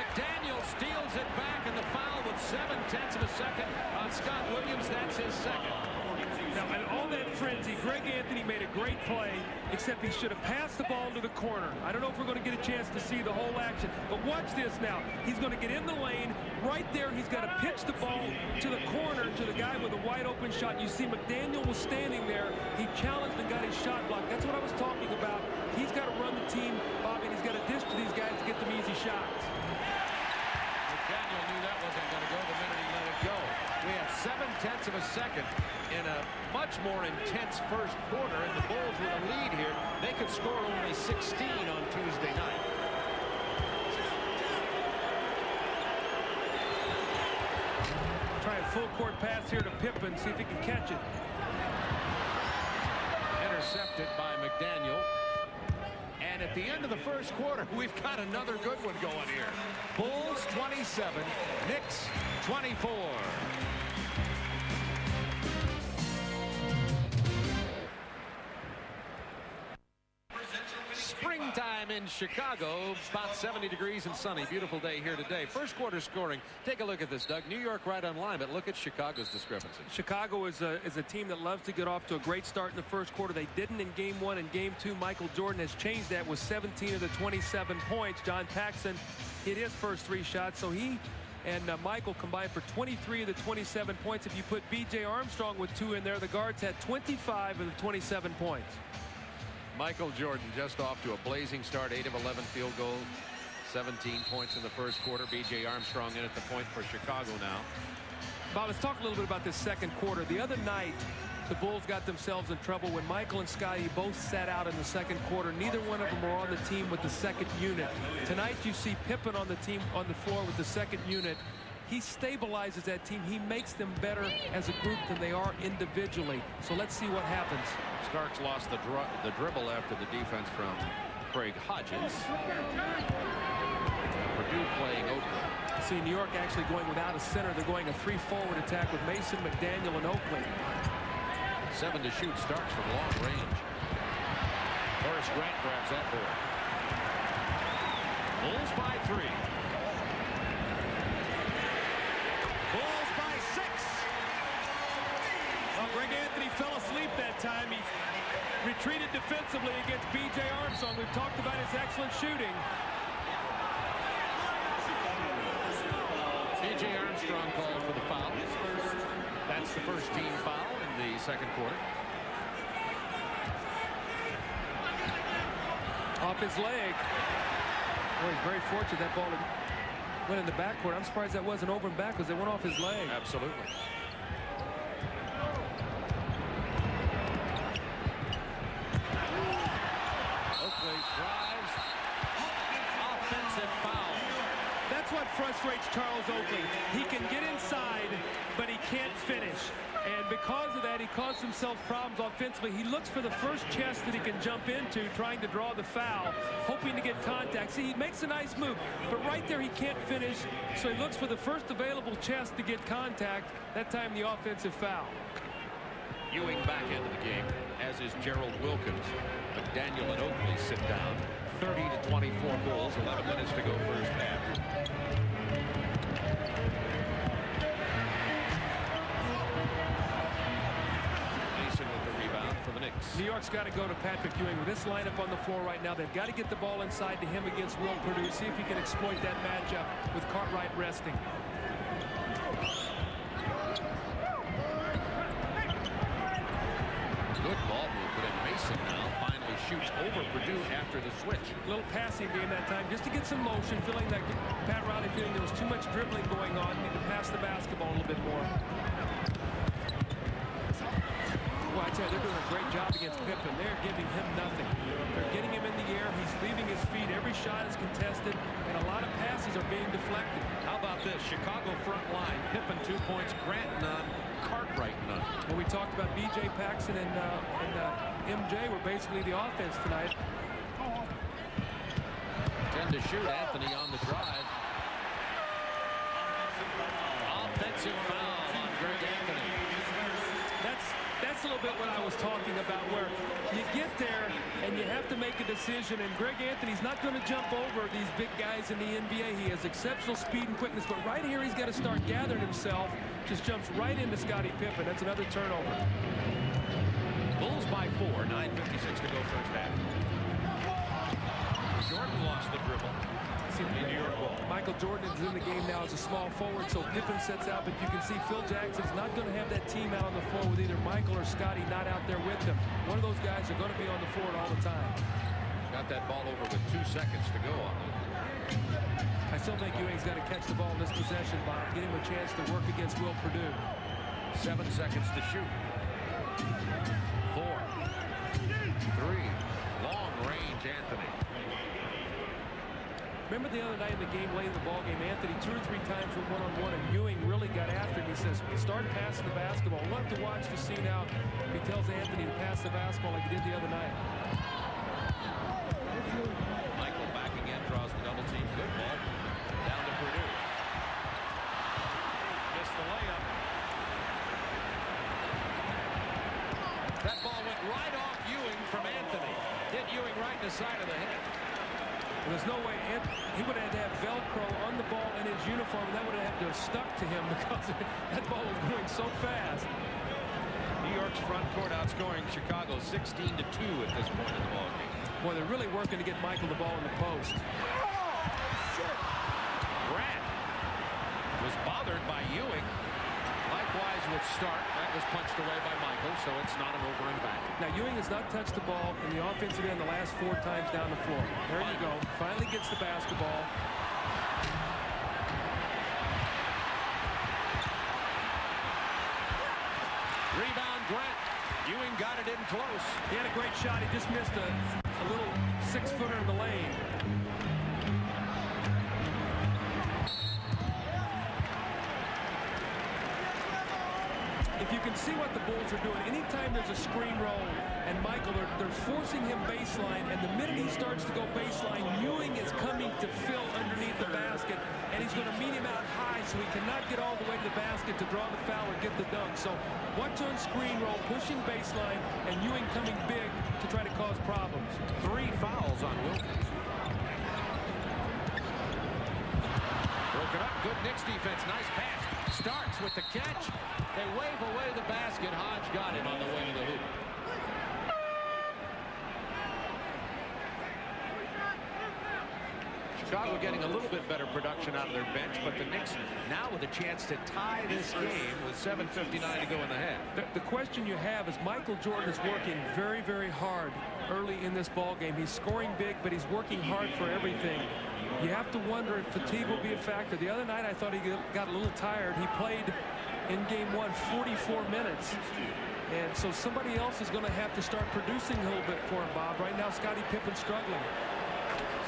Speaker 3: McDaniel steals it back, and the foul with 7/10 of a second on Scott Williams. That's his second.
Speaker 2: Now, in all that frenzy, Greg Anthony made a great play, except he should have passed the ball to the corner. I don't know if we're going to get a chance to see the whole action, but watch this now. He's going to get in the lane. Right there, he's got to pitch the ball to the corner to the guy with a wide-open shot. You see McDaniel was standing there. He challenged and got his shot blocked. That's what I was talking about. He's got to run the team, Bobby, and he's got to dish to these guys to get them easy shots.
Speaker 3: McDaniel knew that wasn't going to go the minute he let it go. We have 7/10 of a second in a much more intense first quarter, and the Bulls with a lead here. They could score only 16 on Tuesday night.
Speaker 2: Try a full court pass here to Pippen, see if he can catch it.
Speaker 3: Intercepted by McDaniel. And at the end of the first quarter, we've got another good one going here. Bulls 27, Knicks 24. Springtime in Chicago, about 70 degrees and sunny. Beautiful day here today. First quarter scoring. Take a look at this, Doug. New York right on line, but look at Chicago's discrepancy.
Speaker 2: Chicago is a team that loves to get off to a great start in the first quarter. They didn't in game 1 and game 2. Michael Jordan has changed that with 17 of the 27 points. John Paxson hit his first 3 shots, so he and Michael combined for 23 of the 27 points. If you put B.J. Armstrong with 2 in there, the guards had 25 of the 27 points.
Speaker 3: Michael Jordan just off to a blazing start, 8 of 11 field goals, 17 points in the first quarter. B.J. Armstrong in at the point for Chicago now.
Speaker 2: Bob, let's talk a little bit about this second quarter. The other night, the Bulls got themselves in trouble when Michael and Scotty both sat out in the second quarter. Neither one of them were on the team with the second unit. Tonight, you see Pippen on the team on the floor with the second unit. He stabilizes that team. He makes them better as a group than they are individually. So let's see what happens.
Speaker 3: Starks lost the dribble after the defense from Craig Hodges. Purdue playing Oakland.
Speaker 2: See, New York actually going without a center. They're going a 3-forward attack with Mason, McDaniel, and Oakley.
Speaker 3: 7 to shoot. Starks from long range. Horace Grant grabs that board. Bulls by 3. Bulls by 6.
Speaker 2: Well, Greg Anthony fell asleep that time. He retreated defensively against B.J. Armstrong. We've talked about his excellent shooting.
Speaker 3: B.J. Armstrong called for the foul. That's the first team foul in the second quarter.
Speaker 2: Off his leg. Boy, he's very fortunate that ball went in the backcourt. I'm surprised that wasn't over and back because it went off his leg.
Speaker 3: Absolutely. Oakley drives. Offensive foul.
Speaker 2: That's what frustrates Charles Oakley. He can get inside, but he can't finish. And because of that, he caused himself problems offensively. He looks for the first chest that he can jump into, trying to draw the foul, hoping to get contact. See, he makes a nice move, but right there he can't finish, so he looks for the first available chest to get contact, that time the offensive foul.
Speaker 3: Ewing back into the game, as is Gerald Wilkins. McDaniel and Oakley sit down. 30-24 Bulls, 11 minutes to go first half. Mason with the rebound for the Knicks.
Speaker 2: New York's got to go to Patrick Ewing. With this lineup on the floor right now, they've got to get the ball inside to him against Will Perdue. See if he can exploit that matchup with Cartwright resting.
Speaker 3: Good ball movement, and Mason now finally shoots over Perdue after the switch.
Speaker 2: A little passing game that time just to get some motion, feeling like Pat Riley feeling there was too much dribbling going on. Need to pass the basketball a little bit more. Well, I tell you, they're doing a great job against Pippen. They're giving him nothing. They're getting him in the air. He's leaving his feet. Every shot is contested, and a lot of passes are being deflected.
Speaker 3: How about this? Chicago front line. Pippen 2 points, Grant none, Cartwright none.
Speaker 2: Well, we talked about B.J. Paxson and MJ were basically the offense tonight.
Speaker 3: 10 to shoot. Anthony on the drive. Offensive foul on Greg Anthony.
Speaker 2: That's a little bit what I was talking about, where you get there and you have to make a decision, and Greg Anthony's not going to jump over these big guys in the NBA. He has exceptional speed and quickness, but right here he's got to start gathering himself. Just jumps right into Scottie Pippen. That's another turnover.
Speaker 3: Bulls by 4, 9:56 to go first half. Jordan lost the dribble. The New York ball.
Speaker 2: Michael Jordan is in the game now as a small forward, so Pippen sets out, but you can see Phil Jackson's not going to have that team out on the floor with either Michael or Scottie not out there with them. One of those guys are going to be on the floor all the time.
Speaker 3: Got that ball over with 2 seconds to go on it.
Speaker 2: I still think Ewing's got to catch the ball in this possession, Bob. Get him a chance to work against Will Perdue.
Speaker 3: 7 seconds to shoot. 4, 3, long range Anthony.
Speaker 2: Remember the other night in the game, late in the ball game, Anthony 2 or 3 times were one-on-one, and Ewing really got after him. He says, start passing the basketball. We'll have to watch to see now if he tells Anthony to pass the basketball like he did the other night.
Speaker 3: Michael backing in, draws the double team. Good ball. Down to Perdue. Missed the layup. That ball went right off Ewing from Anthony. Hit Ewing right in the side of the head.
Speaker 2: There's no way he would have had to have Velcro on the ball in his uniform, and that would have had to have stuck to him because that ball was going so fast.
Speaker 3: New York's front court outscoring Chicago 16-2 at this point in the ball game.
Speaker 2: Boy, they're really working to get Michael the ball in the post.
Speaker 3: Grant was bothered by Ewing. Likewise with Stark. That was punched away by Michael, so it's not an over and back.
Speaker 2: Now, Ewing has not touched the ball in the offensive end the last 4 times down the floor. There you go. Finally gets the basketball.
Speaker 3: Rebound, Grant. Ewing got it in close.
Speaker 2: He had a great shot. He just missed a little 6-footer in the lane. If you can see what the Bulls are doing, anytime there's a screen roll and Michael, they're forcing him baseline, and the minute he starts to go baseline, Ewing is coming to fill underneath the basket, and he's going to meet him out high, so he cannot get all the way to the basket to draw the foul or get the dunk. So watch on screen roll, pushing baseline, and Ewing coming big to try to cause problems.
Speaker 3: 3 fouls on Wilkins. Broken up, good Knicks defense, nice pass. Starks with the catch. They wave away the basket. Hodge got him on the way to the hoop. Chicago getting a little bit better production out of their bench, but the Knicks now with a chance to tie this game with 7:59 to go in the half.
Speaker 2: The question you have is Michael Jordan is working very, very hard early in this ball game. He's scoring big, but he's working hard for everything. You have to wonder if fatigue will be a factor. The other night I thought he got a little tired. He played in game 1 44 minutes. And so somebody else is going to have to start producing a little bit for him, Bob. Right now, Scottie Pippen struggling.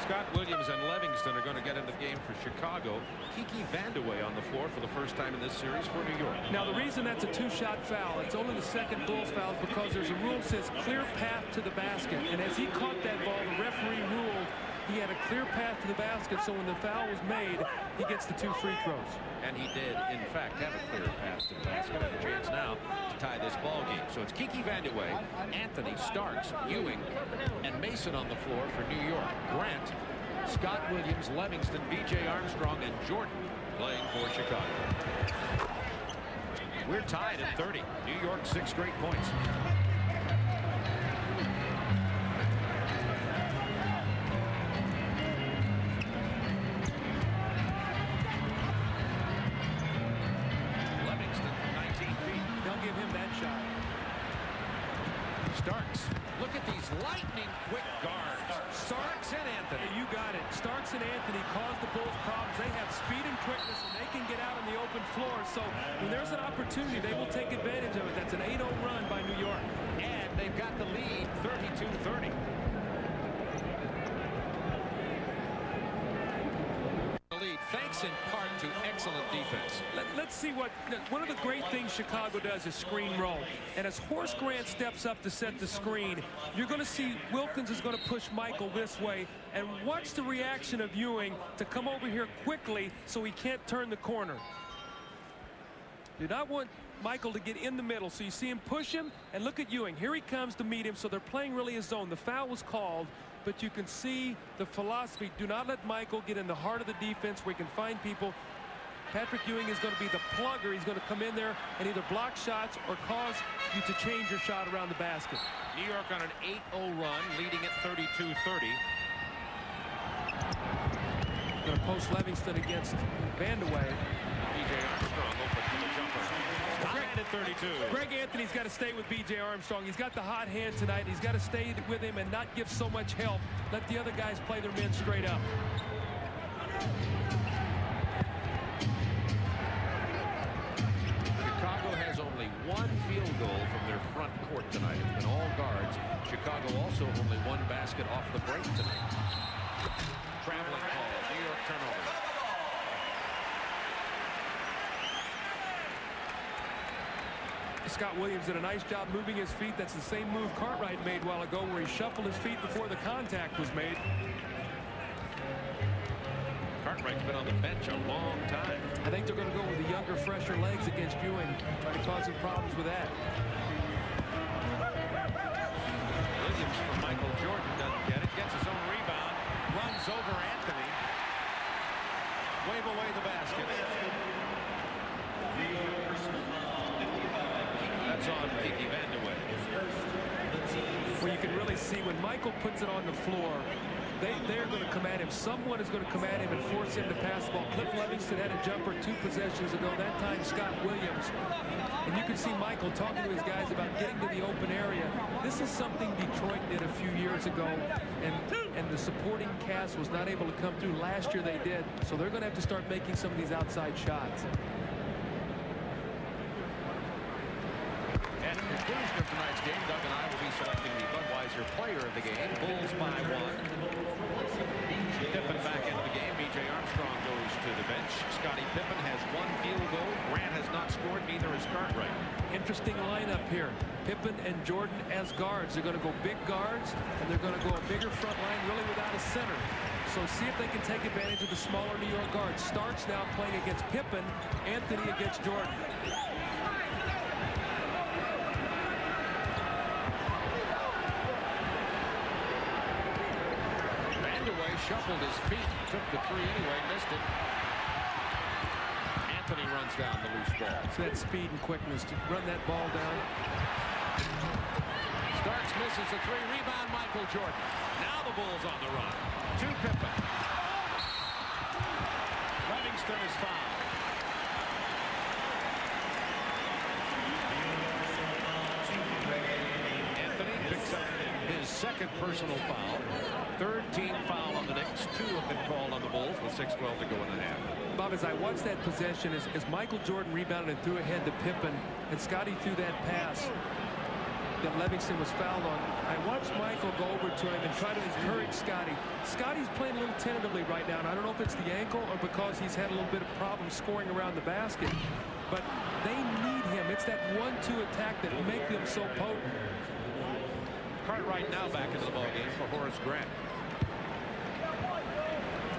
Speaker 3: Scott Williams and Livingston are going to get in the game for Chicago. Kiki Vandeweghe on the floor for the first time in this series for New York.
Speaker 2: Now the reason that's a two-shot foul, it's only the second Bulls foul, is because there's a rule that says clear path to the basket. And as he caught that ball, the referee ruled he had a clear path to the basket, so when the foul was made, he gets the 2 free throws.
Speaker 3: And he did, in fact, have a clear path to the basket and a chance now to tie this ball game. So it's Kiki Vandeweghe, Anthony, Starks, Ewing, and Mason on the floor for New York. Grant, Scott Williams, Livingston, B.J. Armstrong, and Jordan playing for Chicago. We're tied at 30. New York 6 straight points. Starks. Look at these lightning quick guards. Starks and Anthony.
Speaker 2: You got it. Starks and Anthony cause the Bulls problems. They have speed and quickness, and they can get out on the open floor. So when there's an opportunity, they will take advantage of it. That's an 8-0 run by New York.
Speaker 3: And they've got the lead 32-30. Thanks in part to excellent defense.
Speaker 2: Let's see what one of the great things Chicago does is screen roll. And as Horace Grant steps up to set the screen, you're going to see Wilkins is going to push Michael this way. And watch the reaction of Ewing to come over here quickly so he can't turn the corner. Do not want Michael to get in the middle. So you see him push him, and look at Ewing. Here he comes to meet him, so they're playing really a zone. The foul was called, but you can see the philosophy. Do not let Michael get in the heart of the defense where he can find people. Patrick Ewing is going to be the plugger. He's going to come in there and either block shots or cause you to change your shot around the basket.
Speaker 3: New York on an 8-0 run, leading at 32-30.
Speaker 2: Going to post Livingston against Vandeweghe.
Speaker 3: B.J. Armstrong open for the jumper. Tied at 32.
Speaker 2: Greg Anthony's got to stay with B.J. Armstrong. He's got the hot hand tonight. He's got to stay with him and not give so much help. Let the other guys play their men straight up.
Speaker 3: Chicago has only one field goal from their front court tonight. It's been all guards. Chicago also only one basket off the break tonight. Traveling call. New York turnover.
Speaker 2: Scott Williams did a nice job moving his feet. That's the same move Cartwright made a while ago where he shuffled his feet before the contact was made.
Speaker 3: Cartwright's been on the bench a long time.
Speaker 2: I think they're going to go with the younger, fresher legs against Ewing, trying to cause some problems with that.
Speaker 3: Williams from Michael Jordan doesn't get it. Gets his own rebound. Runs over Anthony. Wave away the basket. That's on Kiki Vandeweghe.
Speaker 2: Well, you can really see when Michael puts it on the floor, they're going to come at him. Someone is going to come at him and force him to pass the ball. Cliff Livingston had a jumper 2 possessions ago. That time Scott Williams. And you can see Michael talking to his guys about getting to the open area. This is something Detroit did a few years ago, and the supporting cast was not able to come through. Last year they did, so they're going to have to start making some of these outside shots.
Speaker 3: At the conclusion of tonight's game, Doug and I will be selecting the Budweiser player of the game. Bulls by 1. Pippen back into the game. B.J. Armstrong goes to the bench. Scottie Pippen has 1 field goal. Grant has not scored. Neither has Cartwright.
Speaker 2: Interesting lineup here. Pippen and Jordan as guards. They're going to go big guards, and they're going to go a bigger front line, really without a center. So see if they can take advantage of the smaller New York guards. Starks now playing against Pippen. Anthony against Jordan.
Speaker 3: Shuffled his feet, took the 3 anyway, missed it. Anthony runs down the loose ball.
Speaker 2: So that speed and quickness to run that ball down.
Speaker 3: Starks misses the 3, rebound Michael Jordan. Now the Bulls on the run. To Pippen. Livingston is fouled. Anthony picks up his 2nd personal foul. 3rd team foul on the Knicks. 2 have been called on the Bulls with 6:12 to go in the half.
Speaker 2: Bob, as I watched that possession, as Michael Jordan rebounded and threw ahead to Pippen, and Scottie threw that pass, that Livingston was fouled on. I watched Michael go over to him and try to encourage Scotty. Scotty's playing a little tentatively right now, and I don't know if it's the ankle or because he's had a little bit of problem scoring around the basket. But they need him. It's that 1-2 attack that make them so potent.
Speaker 3: Cartwright now back into the ballgame for Horace Grant.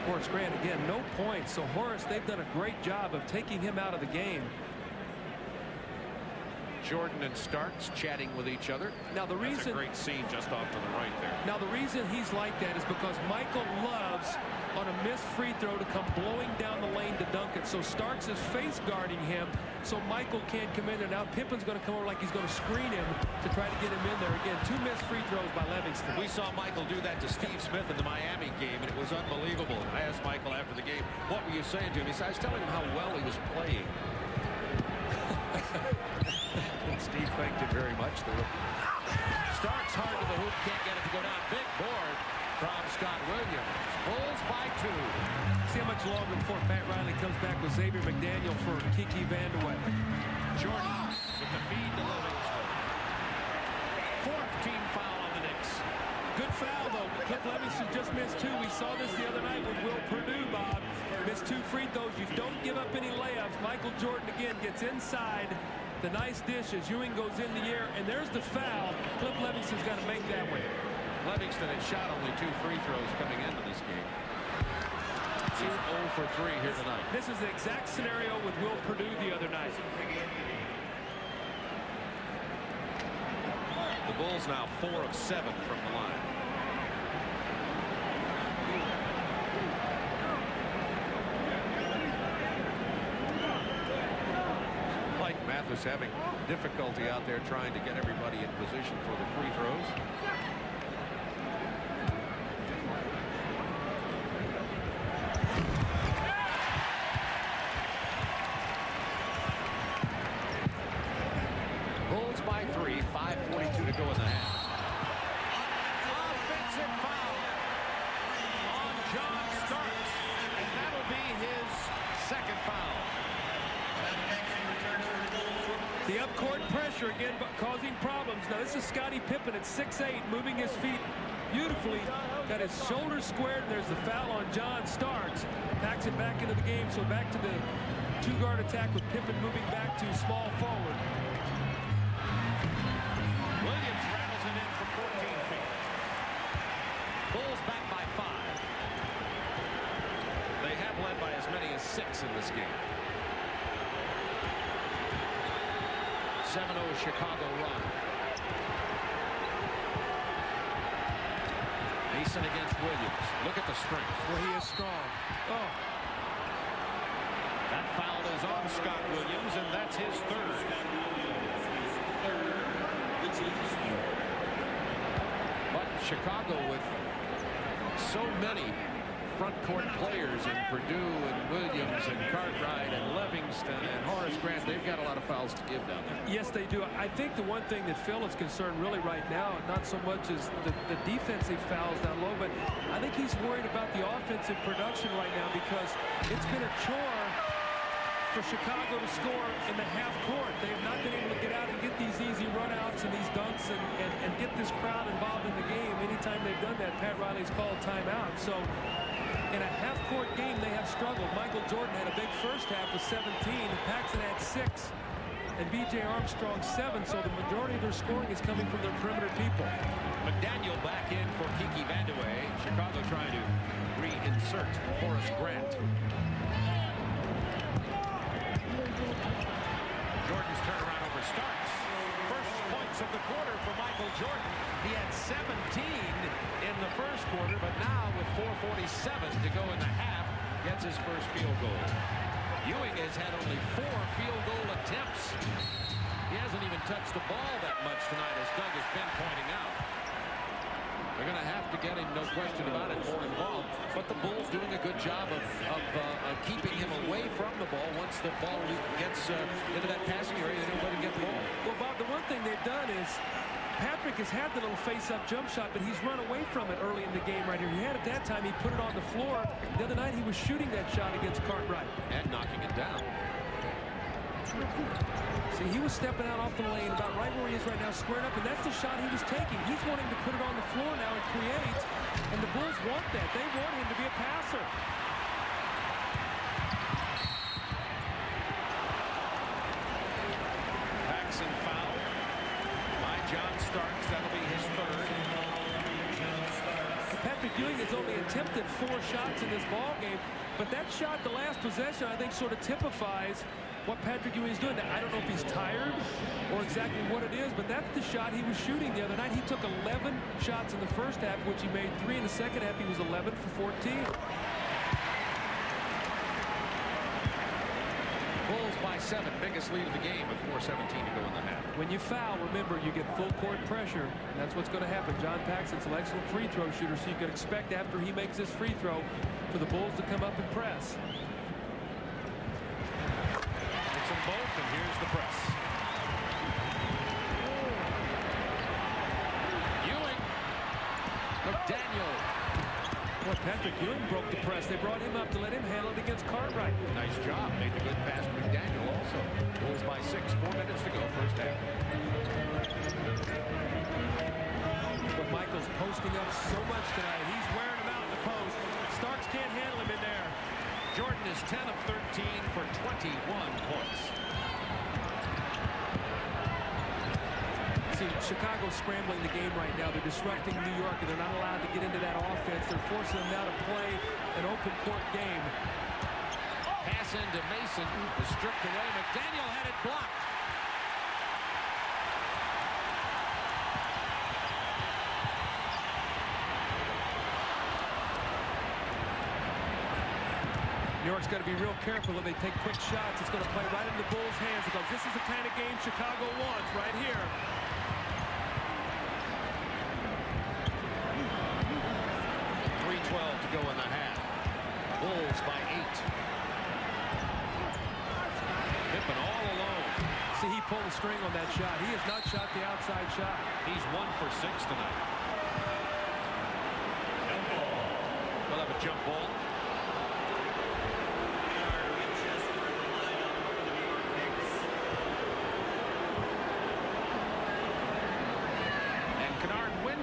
Speaker 2: Horace Grant, again, no points. So Horace, they've done a great job of taking him out of the game.
Speaker 3: Jordan and Starks chatting with each other.
Speaker 2: Now the reason,
Speaker 1: that's a great scene just off to the right there.
Speaker 2: Now the reason he's like that is because Michael loves on a missed free throw to come blowing down the lane to dunk it. So Starks is face guarding him, so Michael can't come in. And now Pippen's going to come over like he's going to screen him to try to get him in there. Again, 2 missed free throws by Livingston.
Speaker 3: We saw Michael do that to Steve Smith in the Miami game, and it was unbelievable. I asked Michael after the game, what were you saying to him? He said, I was telling him how well he was playing. Steve thanked him very much. Starks hard to the hoop, can't get it to go down. Big board from Scott Williams. Bulls by 2.
Speaker 2: See how much longer before Pat Riley comes back with Xavier McDaniel for Kiki Vandeweghe.
Speaker 3: Jordan with the feed to Livingston. 4th team foul on the Knicks.
Speaker 2: Good foul, though. Cliff Livingston just missed 2. We saw this the other night with Will Perdue, Bob. Missed 2 free throws. You don't give up any layups. Michael Jordan again gets inside. The nice dish as Ewing goes in the air, and there's the foul. Cliff Livingston's got to make that one.
Speaker 3: Livingston had shot only 2 free throws coming into this game. 2 0 for 3 here tonight.
Speaker 2: This is the exact scenario with Will Perdue the other night.
Speaker 3: The Bulls now 4 of 7 from the line. Mathis having difficulty out there trying to get everybody in position for the free throws. Bulls by 3, 5:42 to go in the half. Offensive foul on John Starks, and that'll be his 2nd foul.
Speaker 2: The upcourt pressure again causing problems. Now this is Scottie Pippen at 6'8", moving his feet beautifully. Got his shoulders squared, and there's the foul on John Starks. Packs it back into the game, so back to the 2-guard attack with Pippen moving back to small forward.
Speaker 3: Williams rattles it in from 14 feet. Bulls back by 5. They have led by as many as 6 in this game. 7-0 Chicago run. Mason against Williams. Look at the strength.
Speaker 2: Well, he is strong. Oh.
Speaker 3: That foul is on Scott Williams, and that's his 3rd. But Chicago with so many front court players in Perdue and Williams and Cartwright and Livingston and Horace Grant, they've got a lot of fouls to give down there.
Speaker 2: Yes, they do. I think the one thing that Phil is concerned really right now, not so much as the defensive fouls down low, but I think he's worried about the offensive production right now because it's been a chore for Chicago to score in the half court. They've not been able to get out and get these easy runouts and these dunks and get this crowd involved in the game. Anytime they've done that, Pat Riley's called timeout. So in a half-court game, they have struggled. Michael Jordan had a big first half with 17, and Paxson had 6, and B.J. Armstrong 7, so the majority of their scoring is coming from their perimeter people.
Speaker 3: McDaniel back in for Kiki Vandeweghe. Chicago trying to reinsert Horace Grant. Jordan's turnaround over Starks. First points of the quarter for Michael Jordan. He had 17 in the first quarter, but now with 4:47 to go in the half, gets his first field goal. Ewing has had only 4 field goal attempts. He hasn't even touched the ball that much tonight, as Doug has been pointing out. They're going to have to get him, no question about it, more involved. But the Bulls doing a good job of keeping him away from the ball. Once the ball gets into that passing area, they don't let him get the ball.
Speaker 2: Well, Bob, the one thing they've done is Patrick has had the little face-up jump shot, but he's run away from it early in the game right here. He had it that time. He put it on the floor. The other night, he was shooting that shot against Cartwright.
Speaker 3: And knocking it down.
Speaker 2: See, he was stepping out off the lane about right where he is right now, squared up, and that's the shot he was taking. He's wanting to put it on the floor now and create, and the Bulls want that. They want him to be a passer.
Speaker 3: Paxson foul by John Starks. That'll be his third.
Speaker 2: Patrick Ewing has only attempted 4 shots in this ball game, but that shot, the last possession, I think sort of typifies what Patrick Ewing is doing. Now, I don't know if he's tired or exactly what it is, but that's the shot he was shooting the other night. He took 11 shots in the first half, which he made 3 in the second half. He was 11 for 14.
Speaker 3: Bulls by 7, biggest lead of the game with 4:17 to go in the half.
Speaker 2: When you foul, remember, you get full court pressure. And that's what's going to happen. John Paxson's an excellent free throw shooter, so you can expect after he makes his free throw for the Bulls to come up and press.
Speaker 3: It's them both, and here's the press. Ewing. McDaniel.
Speaker 2: Boy, Patrick Ewing broke the press. They brought him up to let him handle it against Cartwright.
Speaker 3: Nice job. Made the good pass to McDaniel also. Bulls by 6, 4 minutes to go first half.
Speaker 2: But Michael's posting up so much tonight. He's wearing him out in the post. Starks can't handle him in there.
Speaker 3: Jordan is 10 of 13 for 21 points.
Speaker 2: See, Chicago's scrambling the game right now. They're disrupting New York, and they're not allowed to get into that offense. They're forcing them now to play an open court game.
Speaker 3: Pass into Mason, was stripped away. McDaniel had it blocked.
Speaker 2: New York's got to be real careful when they take quick shots. It's going to play right into the Bulls' hands because this is the kind of game Chicago wants right here.
Speaker 3: 3:12 to go in the half. Bulls by 8. Pippen all alone.
Speaker 2: See, he pulled the string on that shot. He has not shot the outside shot.
Speaker 3: He's 1 for 6 tonight. We'll have a jump ball.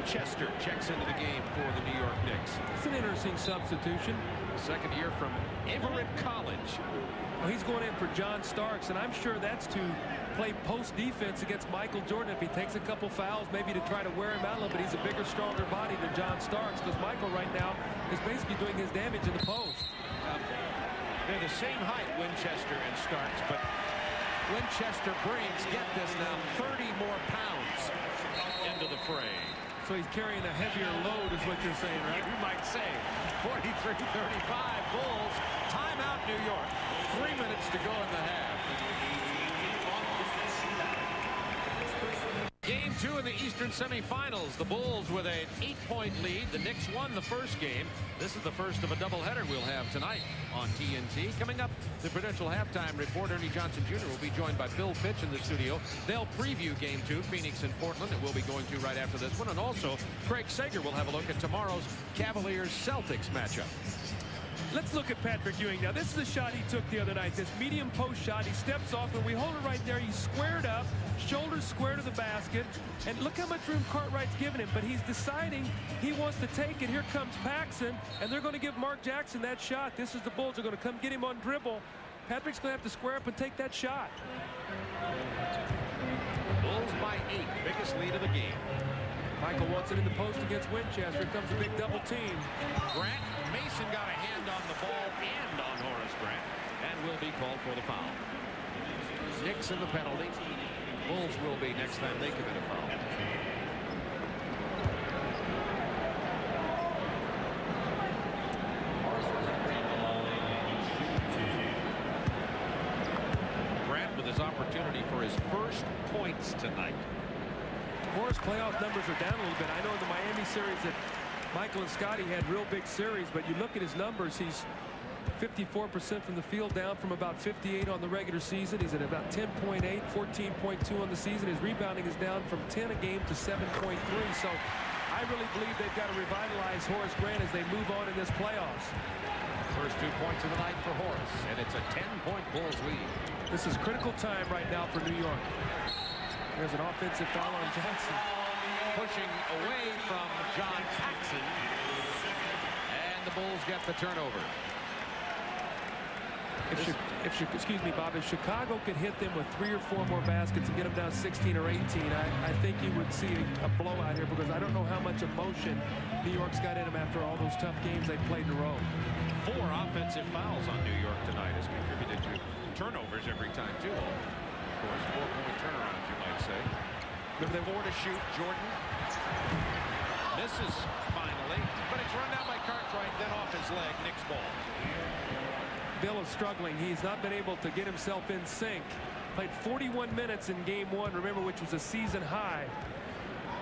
Speaker 3: Chester checks into the game for the New York Knicks.
Speaker 2: It's an interesting substitution.
Speaker 3: Second year from Everett College.
Speaker 2: Well, he's going in for John Starks, and I'm sure that's to play post defense against Michael Jordan. If he takes a couple fouls, maybe to try to wear him out a little bit. He's a bigger, stronger body than John Starks, because Michael right now is basically doing his damage in the post.
Speaker 3: They're the same height, Winchester and Starks, but Winchester brings, get this now, 30 more pounds into the fray.
Speaker 2: So he's carrying a heavier load is what you're saying, right?
Speaker 3: You might say. 43-35 Bulls. Timeout New York. 3 minutes to go in the half. Game 2 in the Eastern Semifinals. The Bulls with an 8-point lead. The Knicks won the first game. This is the first of a doubleheader we'll have tonight on TNT. Coming up, the Prudential halftime report. Ernie Johnson Jr. will be joined by Bill Fitch in the studio. They'll preview Game 2, Phoenix and Portland, that we'll be going to right after this one. And also, Craig Sager will have a look at tomorrow's Cavaliers-Celtics matchup.
Speaker 2: Let's look at Patrick Ewing now. This is the shot he took the other night. This medium post shot. He steps off, and we hold it right there. He's squared up, shoulders square to the basket. And look how much room Cartwright's given him. But he's deciding he wants to take it. Here comes Paxson, and they're going to give Mark Jackson that shot. This is the Bulls. They're going to come get him on dribble. Patrick's going to have to square up and take that shot.
Speaker 3: Bulls by 8. Biggest lead of the game.
Speaker 2: Michael wants it in the post against Winchester. Here comes a big double team.
Speaker 3: Grant, Mason got a hand on the ball and on Horace Grant, and will be called for the foul. Knicks in the penalty. Bulls will be next time they commit a foul. Grant with his opportunity for his first points tonight.
Speaker 2: Horace playoff numbers are down a little bit. I know in the Miami series that Michael and Scotty had real big series, but you look at his numbers, he's 54% from the field, down from about 58 on the regular season. He's at about 10.8, 14.2 on the season. His rebounding is down from 10 a game to 7.3. So I really believe they've got to revitalize Horace Grant as they move on in this playoffs.
Speaker 3: First 2 points of the night for Horace, and it's a 10-point Bulls lead.
Speaker 2: This is critical time right now for New York. There's an offensive foul on Jackson.
Speaker 3: Pushing away from John Paxson, and the Bulls get the turnover.
Speaker 2: Excuse me, Bob, if Chicago could hit them with 3 or 4 more baskets and get them down 16 or 18, I think you would see a blowout here, because I don't know how much emotion New York's got in them after all those tough games they played in a row.
Speaker 3: 4 offensive fouls on New York tonight has contributed to turnovers every time, too. Of course, 4-point turnaround, you might say. With 4 to shoot, Jordan misses finally, but it's run down by Cartwright, then off his leg. Knicks ball.
Speaker 2: Bill is struggling. He's not been able to get himself in sync. Played 41 minutes in game 1, remember, which was a season high.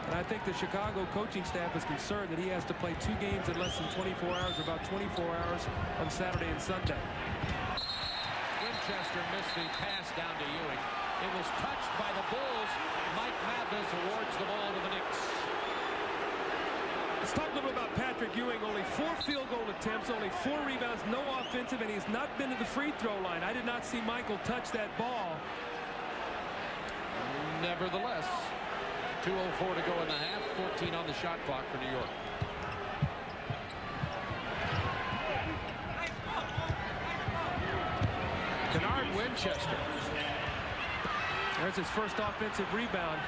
Speaker 2: And I think the Chicago coaching staff is concerned that he has to play 2 games in less than 24 hours, or about 24 hours on Saturday and Sunday.
Speaker 3: Winchester missed the pass down to Ewing. It was touched by the Bulls. Mike Mathis awards the ball to the Knicks.
Speaker 2: Let's talk a little about Patrick Ewing. Only 4 field goal attempts, only 4 rebounds, no offensive, and he's not been to the free throw line. I did not see Michael touch that ball.
Speaker 3: Nevertheless, 2:04 to go in the half, 14 on the shot clock for New York. Kennard Winchester.
Speaker 2: There's his first offensive rebound.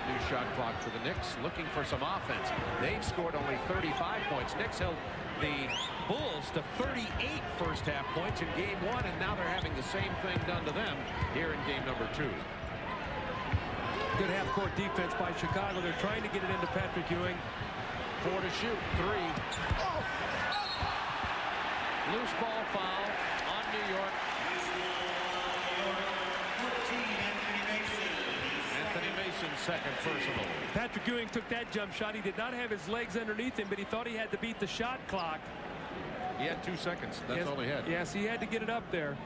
Speaker 3: New shot clock for the Knicks, looking for some offense. They've scored only 35 points. Knicks held the Bulls to 38 first half points in game 1, and now they're having the same thing done to them here in game number 2.
Speaker 2: Good half-court defense by Chicago. They're trying to get it into Patrick Ewing.
Speaker 3: 4 to shoot, 3. Loose ball foul on New York. Anthony Mason's second personal.
Speaker 2: Patrick Ewing took that jump shot. He did not have his legs underneath him, but he thought he had to beat the shot clock.
Speaker 3: He had 2 seconds. That's all he had.
Speaker 2: Yes, he had to get it up there.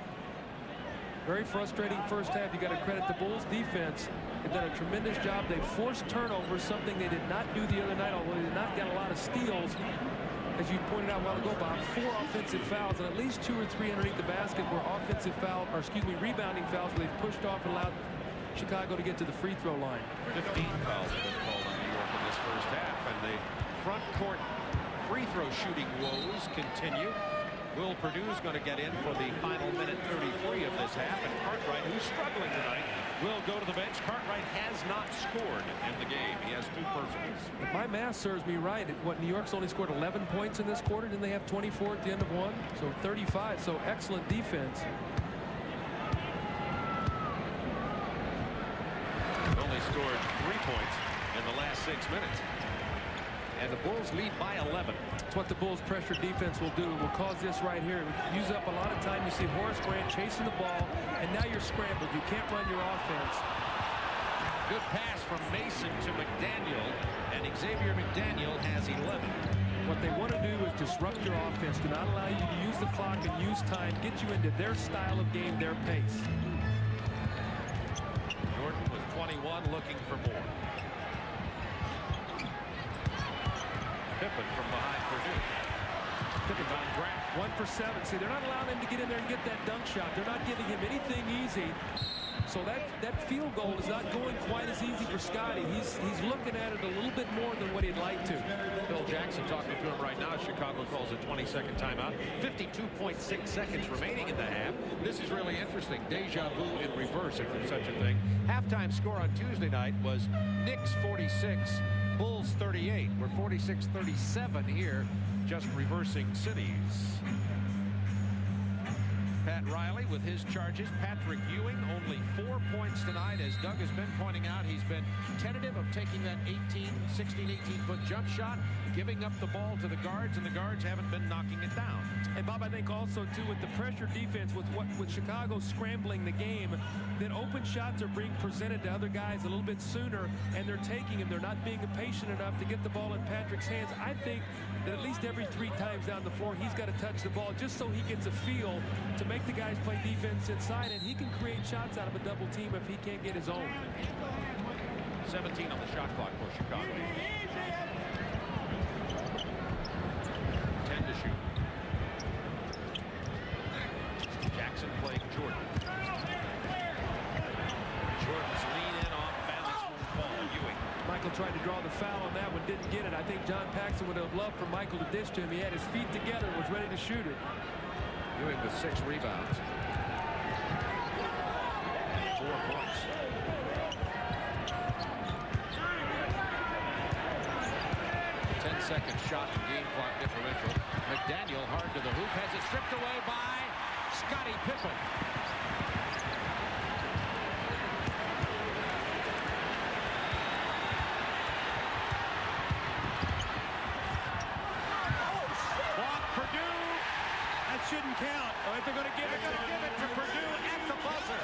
Speaker 2: Very frustrating first half. You got to credit the Bulls defense. They've done a tremendous job. They forced turnovers, something they did not do the other night, although they did not get a lot of steals. As you pointed out a while ago, Bob, 4 offensive fouls, and at least 2 or 3 underneath the basket were offensive foul, or excuse me, rebounding fouls where they've pushed off and allowed Chicago to get to the free throw line.
Speaker 3: 15 fouls have been called on New York in this first half, and the front court free throw shooting woes continue. Will Purdue's going to get in for the final minute 33 of this half, and Cartwright, who's struggling tonight, will go to the bench. Cartwright has not scored in the game. He has 2 personals.
Speaker 2: If my math serves me right, New York's only scored 11 points in this quarter. Didn't they have 24 at the end of 1? So 35. So excellent defense.
Speaker 3: Only scored 3 points in the last 6 minutes. And the Bulls lead by 11.
Speaker 2: That's what the Bulls' pressure defense will do. It will cause this right here. Use up a lot of time. You see Horace Grant chasing the ball, and now you're scrambled. You can't run your offense.
Speaker 3: Good pass from Mason to McDaniel, and Xavier McDaniel has 11.
Speaker 2: What they want to do is disrupt your offense. Do not allow you to use the clock and use time. Get you into their style of game, their pace.
Speaker 3: Jordan with 21, looking for more. Pippen from behind Purdue.
Speaker 2: Pippen on Grant. 1 for 7. See, they're not allowing him to get in there and get that dunk shot. They're not giving him anything easy. So that field goal is not going quite as easy for Scotty. He's looking at it a little bit more than what he'd like to.
Speaker 3: Phil Jackson talking to him right now. Chicago calls a 20-second timeout. 52.6 seconds remaining in the half. This is really interesting. Deja vu in reverse, if there's such a thing. Halftime score on Tuesday night was Knicks 46, Bulls 38. We're 46-37 here, just reversing cities. Pat Riley with his charges. Patrick Ewing only 4 points tonight. As Doug has been pointing out, he's been tentative of taking that 16, 18-foot jump shot, giving up the ball to the guards, and the guards haven't been knocking it down.
Speaker 2: And Bob, I think also too with the pressure defense, with Chicago scrambling the game, then open shots are being presented to other guys a little bit sooner, and they're taking them. They're not being patient enough to get the ball in Patrick's hands. I think that at least every 3 times down the floor, he's got to touch the ball just so he gets a feel to make the guys play defense inside, and he can create shots out of a double team if he can't get his own.
Speaker 3: 17 on the shot clock for Chicago. 10 to shoot.
Speaker 2: tried to draw the foul on that one, didn't get it. I think John Paxson would have loved for Michael to dish to him. He had his feet together, was ready to shoot it.
Speaker 3: Ewing with 6 rebounds. 4 points. A 10-second shot and game clock differential. McDaniel hard to the hoop, has it stripped away by Scottie Pippen.
Speaker 2: Shouldn't count. Oh, if they're going to give it
Speaker 3: to Purdue at the buzzer.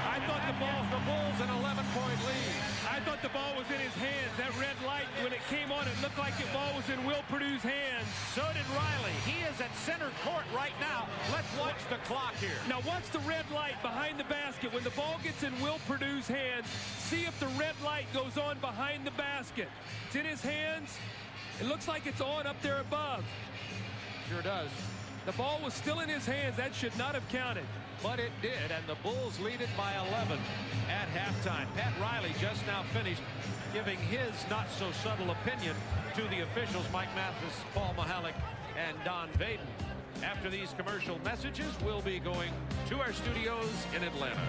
Speaker 3: I thought the Bulls an 11-point lead.
Speaker 2: I thought the ball was in his hands. That red light, when it came on, it looked like the ball was in Will Purdue's hands.
Speaker 3: So did Riley. He is at center court right now. Let's watch the clock here.
Speaker 2: Now watch the red light behind the basket. When the ball gets in Will Purdue's hands, see if the red light goes on behind the basket. It's in his hands. It looks like it's on up there above.
Speaker 3: Sure does.
Speaker 2: The ball was still in his hands. That should not have counted.
Speaker 3: But it did, and the Bulls lead it by 11 at halftime. Pat Riley just now finished giving his not-so-subtle opinion to the officials, Mike Mathis, Paul Mahalik, and Don Vaden. After these commercial messages, we'll be going to our studios in Atlanta.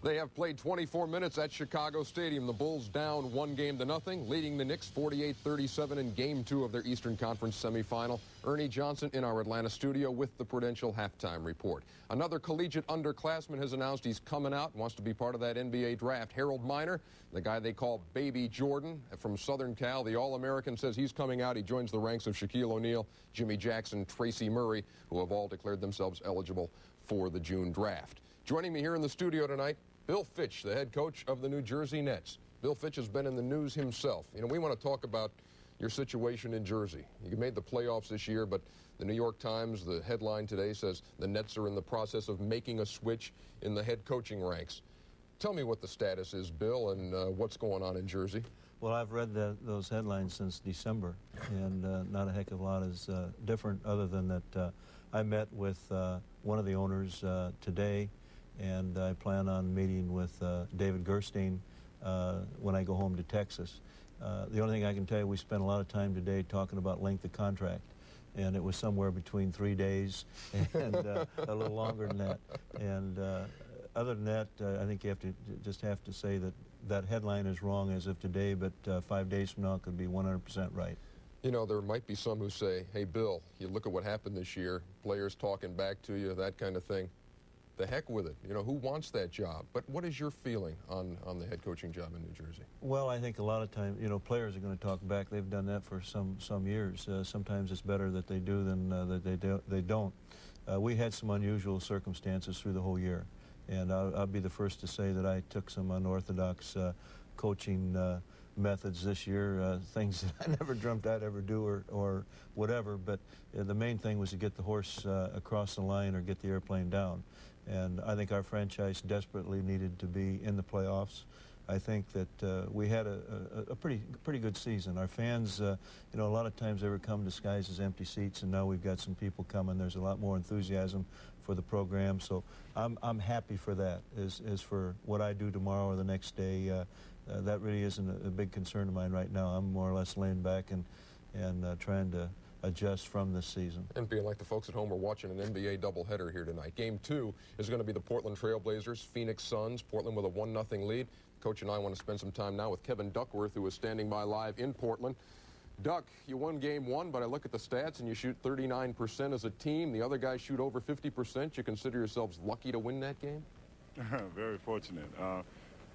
Speaker 4: They have played 24 minutes at Chicago Stadium. The Bulls down 1-0, leading the Knicks 48-37 in Game 2 of their Eastern Conference Semifinal. Ernie Johnson in our Atlanta studio with the Prudential Halftime Report. Another collegiate underclassman has announced he's coming out and wants to be part of that NBA draft. Harold Miner, the guy they call Baby Jordan from Southern Cal, the All-American, says he's coming out. He joins the ranks of Shaquille O'Neal, Jimmy Jackson, Tracy Murray, who have all declared themselves eligible for the June draft. Joining me here in the studio tonight, Bill Fitch, the head coach of the New Jersey Nets. Bill Fitch has been in the news himself. You know, we want to talk about your situation in Jersey. You made the playoffs this year, but the New York Times, the headline today says the Nets are in the process of making a switch in the head coaching ranks. Tell me what the status is, Bill, and what's going on in Jersey.
Speaker 5: Well, I've read those headlines since December, and not a heck of a lot is different other than that I met with one of the owners today, and I plan on meeting with David Gerstein when I go home to Texas. The only thing I can tell you, we spent a lot of time today talking about length of contract, and it was somewhere between 3 days and a little longer than that. And other than that, I think you have to say that that headline is wrong as of today, but 5 days from now it could be 100% right.
Speaker 4: You know, there might be some who say, hey, Bill, you look at what happened this year, players talking back to you, that kind of thing. The heck with it. You know, who wants that job? But what is your feeling on the head coaching job in New Jersey?
Speaker 5: Well, I think a lot of times, you know, players are going to talk back. They've done that for some years. Sometimes it's better that they do than that they don't. We had some unusual circumstances through the whole year, and I'll be the first to say that I took some unorthodox coaching methods this year, things that I never dreamt I'd ever do or whatever, but the main thing was to get the horse across the line or get the airplane down. And I think our franchise desperately needed to be in the playoffs. I think that we had a pretty good season. Our fans, you know, a lot of times they would come disguised as empty seats, and now we've got some people coming. There's a lot more enthusiasm for the program, so I'm happy for that. As for what I do tomorrow or the next day, that really isn't a big concern of mine right now. I'm more or less laying back and trying to adjust from this season.
Speaker 4: And being like the folks at home are watching an NBA doubleheader here tonight. Game 2 is going to be the Portland Trailblazers, Phoenix Suns. Portland with a 1-0 lead. Coach and I want to spend some time now with Kevin Duckworth, who is standing by live in Portland. Duck, you won Game 1, but I look at the stats and you shoot 39% as a team. The other guys shoot over 50%. You consider yourselves lucky to win that game?
Speaker 6: Very fortunate.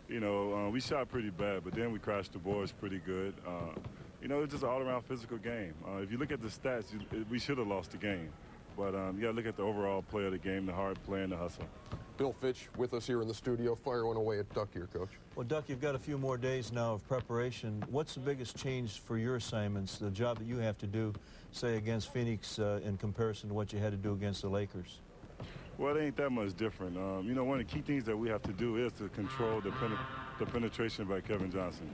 Speaker 6: You know, we shot pretty bad, but then we crashed the boards pretty good. You know, it's just an all-around physical game. If you look at the stats, we should have lost the game. But you got to look at the overall play of the game, the hard play and the hustle.
Speaker 4: Bill Fitch with us here in the studio, firing away at Duck here, Coach.
Speaker 5: Well, Duck, you've got a few more days now of preparation. What's the biggest change for your assignments, the job that you have to do, say, against Phoenix in comparison to what you had to do against the Lakers?
Speaker 6: Well, it ain't that much different. You know, one of the key things that we have to do is to control the penetration by Kevin Johnson.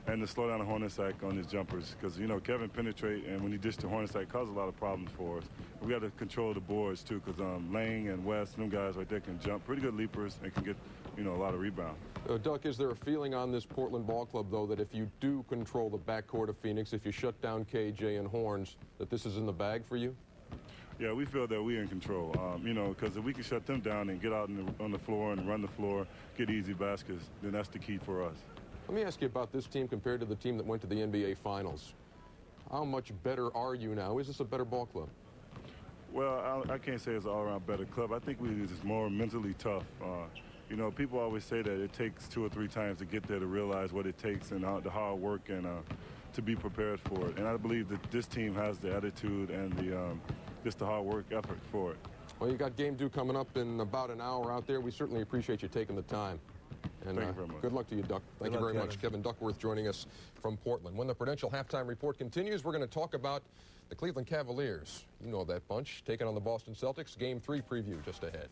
Speaker 6: And to slow down the Hornacek on his jumpers, because, you know, Kevin penetrate, and when he dished to Hornacek, caused a lot of problems for us. We got to control the boards, too, because Lang and West, them guys right there can jump, pretty good leapers, and can get, you know, a lot of rebound.
Speaker 4: Duck, is there a feeling on this Portland ball club, though, that if you do control the backcourt of Phoenix, if you shut down KJ and Horns, that this is in the bag for you?
Speaker 6: Yeah, we feel that we're in control, you know, because if we can shut them down and get out on the floor and run the floor, get easy baskets, then that's the key for us.
Speaker 4: Let me ask you about this team compared to the team that went to the NBA Finals. How much better are you now? Is this a better ball club?
Speaker 6: Well, I can't say it's an all-around better club. I think we're just more mentally tough. You know, people always say that it takes 2 or 3 times to get there to realize what it takes and the hard work and to be prepared for it. And I believe that this team has the attitude and just the hard work effort for it.
Speaker 4: Well, you got game 2 coming up in about an hour out there. We certainly appreciate you taking the time. And
Speaker 6: thank you very much.
Speaker 4: Good luck to you, Duck. Thank you very much. Kevin Duckworth joining us from Portland. When the Prudential Halftime Report continues, we're going to talk about the Cleveland Cavaliers. You know that bunch, taking on the Boston Celtics. Game 3 preview just ahead.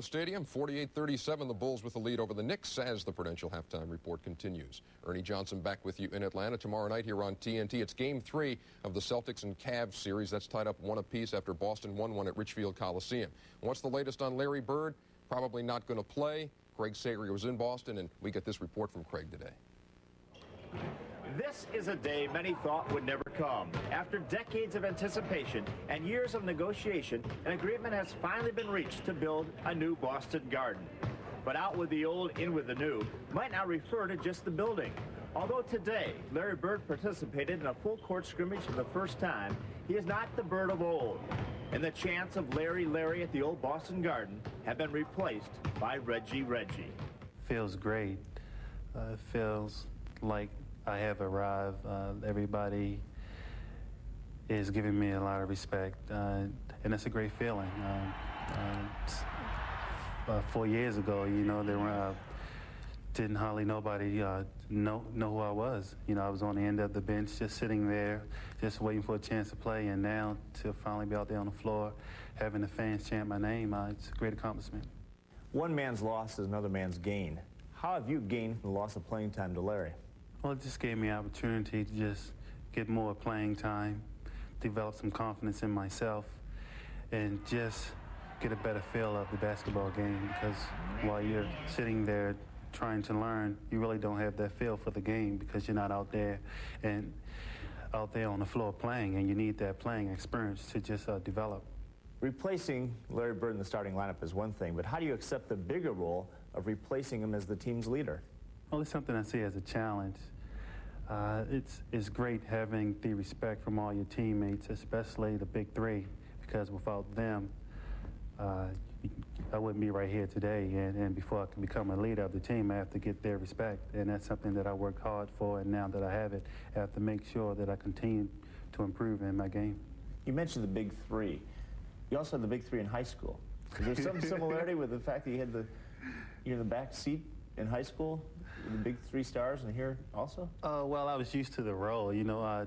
Speaker 4: Stadium, 48-37, the Bulls with the lead over the Knicks as the Prudential Halftime Report continues. Ernie Johnson back with you in Atlanta tomorrow night here on TNT. It's Game 3 of the Celtics and Cavs series. That's tied up 1 apiece after Boston won 1 at Richfield Coliseum. What's the latest on Larry Bird? Probably not going to play. Craig Sager was in Boston, and we get this report from Craig today.
Speaker 7: This is a day many thought would never come. After decades of anticipation and years of negotiation, an agreement has finally been reached to build a new Boston Garden. But out with the old, in with the new might not refer to just the building. Although today, Larry Bird participated in a full court scrimmage for the first time, he is not the Bird of old. And the chants of Larry, Larry at the old Boston Garden have been replaced by Reggie, Reggie.
Speaker 8: Feels great. It feels like I have arrived. Everybody is giving me a lot of respect, and it's a great feeling. 4 years ago, you know, there didn't hardly nobody know who I was. You know, I was on the end of the bench, just sitting there, just waiting for a chance to play, and now to finally be out there on the floor, having the fans chant my name, it's a great accomplishment.
Speaker 7: One man's loss is another man's gain. How have you gained from the loss of playing time to Larry?
Speaker 8: Well, it just gave me an opportunity to just get more playing time, develop some confidence in myself, and just get a better feel of the basketball game, because while you're sitting there trying to learn, you really don't have that feel for the game because you're not out there on the floor playing, and you need that playing experience to just develop.
Speaker 7: Replacing Larry Bird in the starting lineup is one thing, but how do you accept the bigger role of replacing him as the team's leader?
Speaker 8: Well, it's something I see as a challenge. It's great having the respect from all your teammates, especially the big 3, because without them, I wouldn't be right here today. And before I can become a leader of the team, I have to get their respect. And that's something that I worked hard for, and now that I have it, I have to make sure that I continue to improve in my game.
Speaker 7: You mentioned the big 3. You also had the big 3 in high school. Is there some similarity with the fact that you had you're in the back seat in high school? The big 3 stars and here also?
Speaker 8: Well, I was used to the role. You know,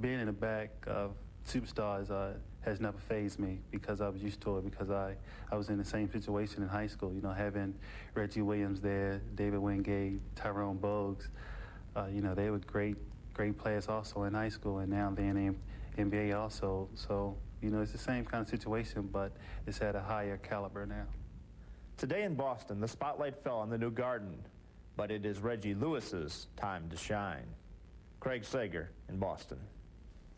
Speaker 8: being in the back of superstars has never fazed me because I was used to it, because I was in the same situation in high school. You know, having Reggie Williams there, David Wingate, Tyrone Bogues, you know, they were great players also in high school, and now they're in the NBA also. So, you know, it's the same kind of situation, but it's at a higher caliber now.
Speaker 7: Today in Boston, the spotlight fell on the new Garden, but it is Reggie Lewis's time to shine. Craig Sager in Boston.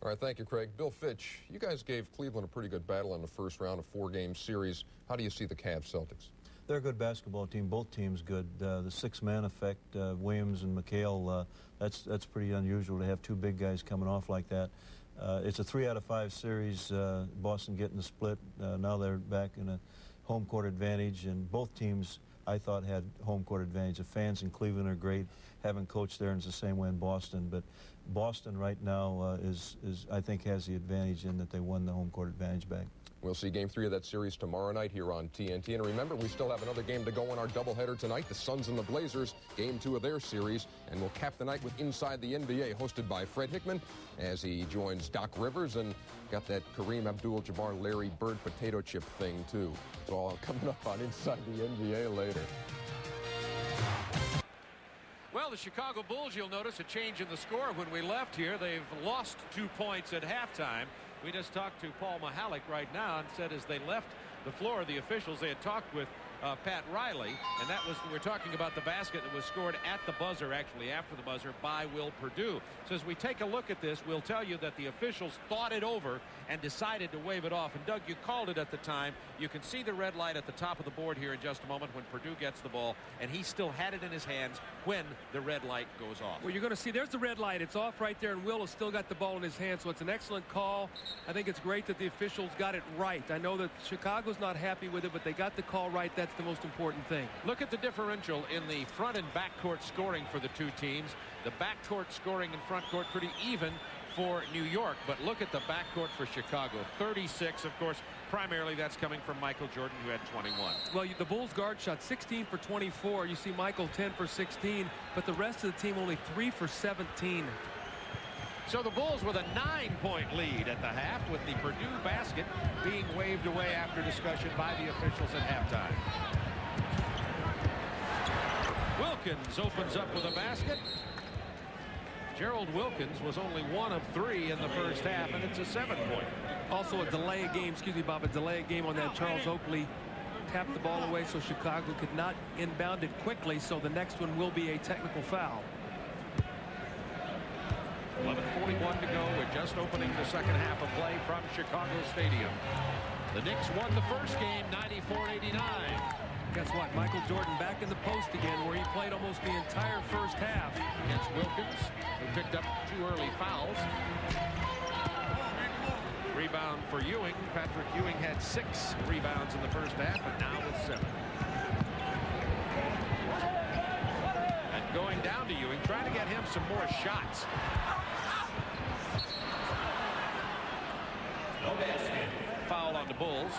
Speaker 4: All right, thank you, Craig. Bill Fitch, you guys gave Cleveland a pretty good battle in the first round of 4-game series. How do you see the Cavs Celtics?
Speaker 5: They're a good basketball team. Both teams good. The 6-man effect, Williams and McHale, that's pretty unusual to have 2 big guys coming off like that. It's a 3 out of 5 series. Boston getting the split. Now they're back in a home court advantage, and both teams, I thought, had home court advantage. The fans in Cleveland are great. Having coached there, and it's the same way in Boston. But Boston right now I think, has the advantage in that they won the home court advantage back.
Speaker 4: We'll see Game 3 of that series tomorrow night here on TNT. And remember, we still have another game to go in our doubleheader tonight. The Suns and the Blazers, Game 2 of their series. And we'll cap the night with Inside the NBA, hosted by Fred Hickman, as he joins Doc Rivers, and got that Kareem Abdul-Jabbar, Larry Bird potato chip thing, too. It's all coming up on Inside the NBA later.
Speaker 3: Well, the Chicago Bulls, you'll notice a change in the score when we left here. They've lost 2 points at halftime. We just talked to Paul Mahalik right now and said as they left the floor, the officials, they had talked with Pat Riley, and that was, we're talking about the basket that was scored at the buzzer, actually after the buzzer, by Will Perdue. So as we take a look at this, we'll tell you that the officials thought it over and decided to wave it off. And Doug, you called it at the time. You can see the red light at the top of the board here in just a moment when Perdue gets the ball, and he still had it in his hands when the red light goes off.
Speaker 2: Well, you're going to see there's the red light. It's off right there, and Will has still got the ball in his hands, so it's an excellent call. I think it's great that the officials got it right. I know that Chicago's not happy with it, but they got the call right. That's the most important thing.
Speaker 3: Look at the differential in the front and backcourt scoring for the two teams. The backcourt scoring and front court pretty even for New York, but look at the backcourt for Chicago. 36, of course, primarily that's coming from Michael Jordan, who had 21.
Speaker 2: Well, the Bulls guard shot 16 for 24. You see Michael 10 for 16, but the rest of the team only 3 for 17.
Speaker 3: So the Bulls with a 9-point lead at the half, with the Purdue basket being waved away after discussion by the officials at halftime. Wilkins opens up with a basket. Gerald Wilkins was only 1 of 3 in the first half, and it's a 7-point.
Speaker 2: Also a delay of game, excuse me, Bob, a delay of game on that. Charles Oakley tapped the ball away so Chicago could not inbound it quickly, so the next one will be a technical foul.
Speaker 3: 11:41 to go. We're just opening the second half of play from Chicago Stadium. The Knicks won the first game 94-89.
Speaker 2: Guess what? Michael Jordan back in the post again, where he played almost the entire first half.
Speaker 3: Against Wilkins, who picked up 2 early fouls. Rebound for Ewing. Patrick Ewing had 6 rebounds in the first half, and now with 7. And going down to Ewing, trying to get him some more shots. Foul on the Bulls.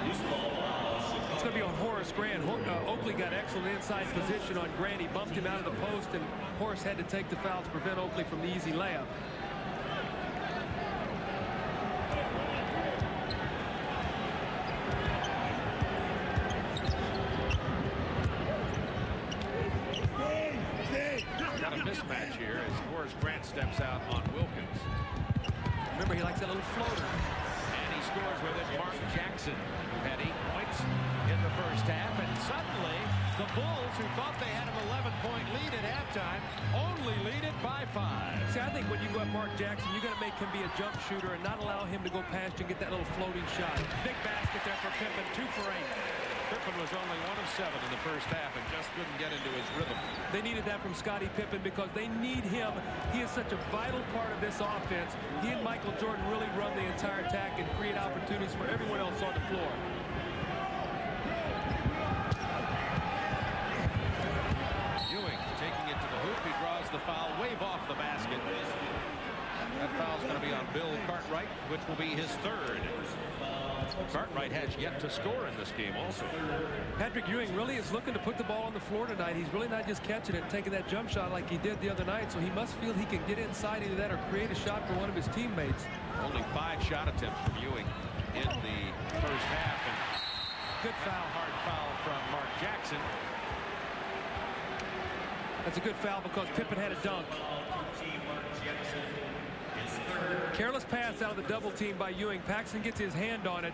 Speaker 2: It's going to be on Horace Grant. Oakley got excellent inside position on Grant. He bumped him out of the post, and Horace had to take the foul to prevent Oakley from the easy layup.
Speaker 3: Got a mismatch here as Horace Grant steps out on Wilkins.
Speaker 2: Remember, he likes that little floater.
Speaker 3: And he scores with it. Mark Jackson, who had 8 points in the first half, and suddenly the Bulls, who thought they had an 11-point lead at halftime, only lead it by 5.
Speaker 2: See, I think when you go at Mark Jackson, you got to make him be a jump shooter and not allow him to go past you and get that little floating shot. Big basket there for Pippen, 2 for 8.
Speaker 3: Pippen was only 1 of 7 in the first half and just couldn't get into his rhythm.
Speaker 2: They needed that from Scottie Pippen because they need him. He is such a vital part of this offense. He and Michael Jordan really run the entire attack and create opportunities for everyone else on the floor.
Speaker 3: Ewing taking it to the hoop. He draws the foul. Wave off the basket. That foul's going to be on Bill Cartwright, which will be his 3rd. Cartwright has yet to score in this game also.
Speaker 2: Patrick Ewing really is looking to put the ball on the floor tonight. He's really not just catching it and taking that jump shot like he did the other night, so he must feel he can get inside either that or create a shot for one of his teammates.
Speaker 3: Only 5 shot attempts from Ewing in the first half. And
Speaker 2: good foul.
Speaker 3: Hard foul from Mark Jackson.
Speaker 2: That's a good foul because Pippen had a dunk. Careless pass out of the double team by Ewing. Paxson gets his hand on it,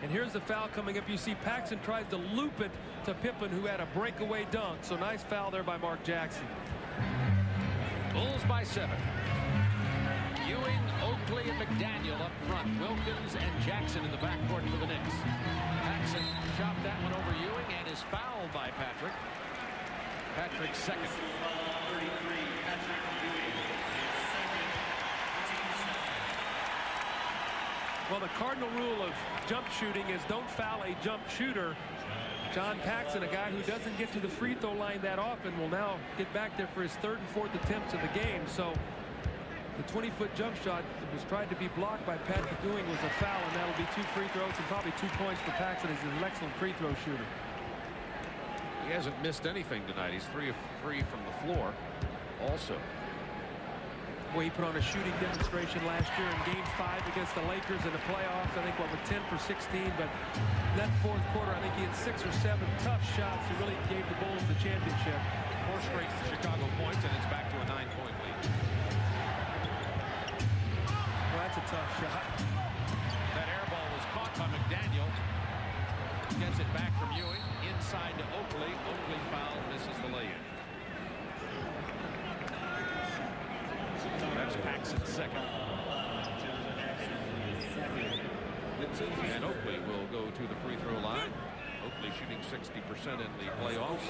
Speaker 2: and here's the foul coming up. You see Paxson tries to loop it to Pippen, who had a breakaway dunk. So nice foul there by Mark Jackson.
Speaker 3: Bulls by 7. Ewing, Oakley, and McDaniel up front. Wilkins and Jackson in the backcourt for the Knicks. Paxson chopped that one over Ewing and is fouled by Patrick. Patrick's 2nd.
Speaker 2: Well, the cardinal rule of jump shooting is don't foul a jump shooter. John Paxson, a guy who doesn't get to the free throw line that often, will now get back there for his 3rd and 4th attempts of the game. So the 20-foot jump shot that was tried to be blocked by Patrick Ewing was a foul, and that'll be 2 free throws and probably 2 points for Paxson as an excellent free throw shooter.
Speaker 3: He hasn't missed anything tonight. He's 3 of 3 from the floor also.
Speaker 2: Well, he put on a shooting demonstration last year in Game 5 against the Lakers in the playoffs. I think, with 10 for 16, but that 4th quarter, I think he had 6 or 7 tough shots that really gave the Bulls the championship.
Speaker 3: 4 straight Chicago points, and it's back to a 9-point lead.
Speaker 2: Well, that's a tough shot.
Speaker 3: is Paxson second. And Oakley will go to the free throw line. Oakley shooting 60% in the playoffs.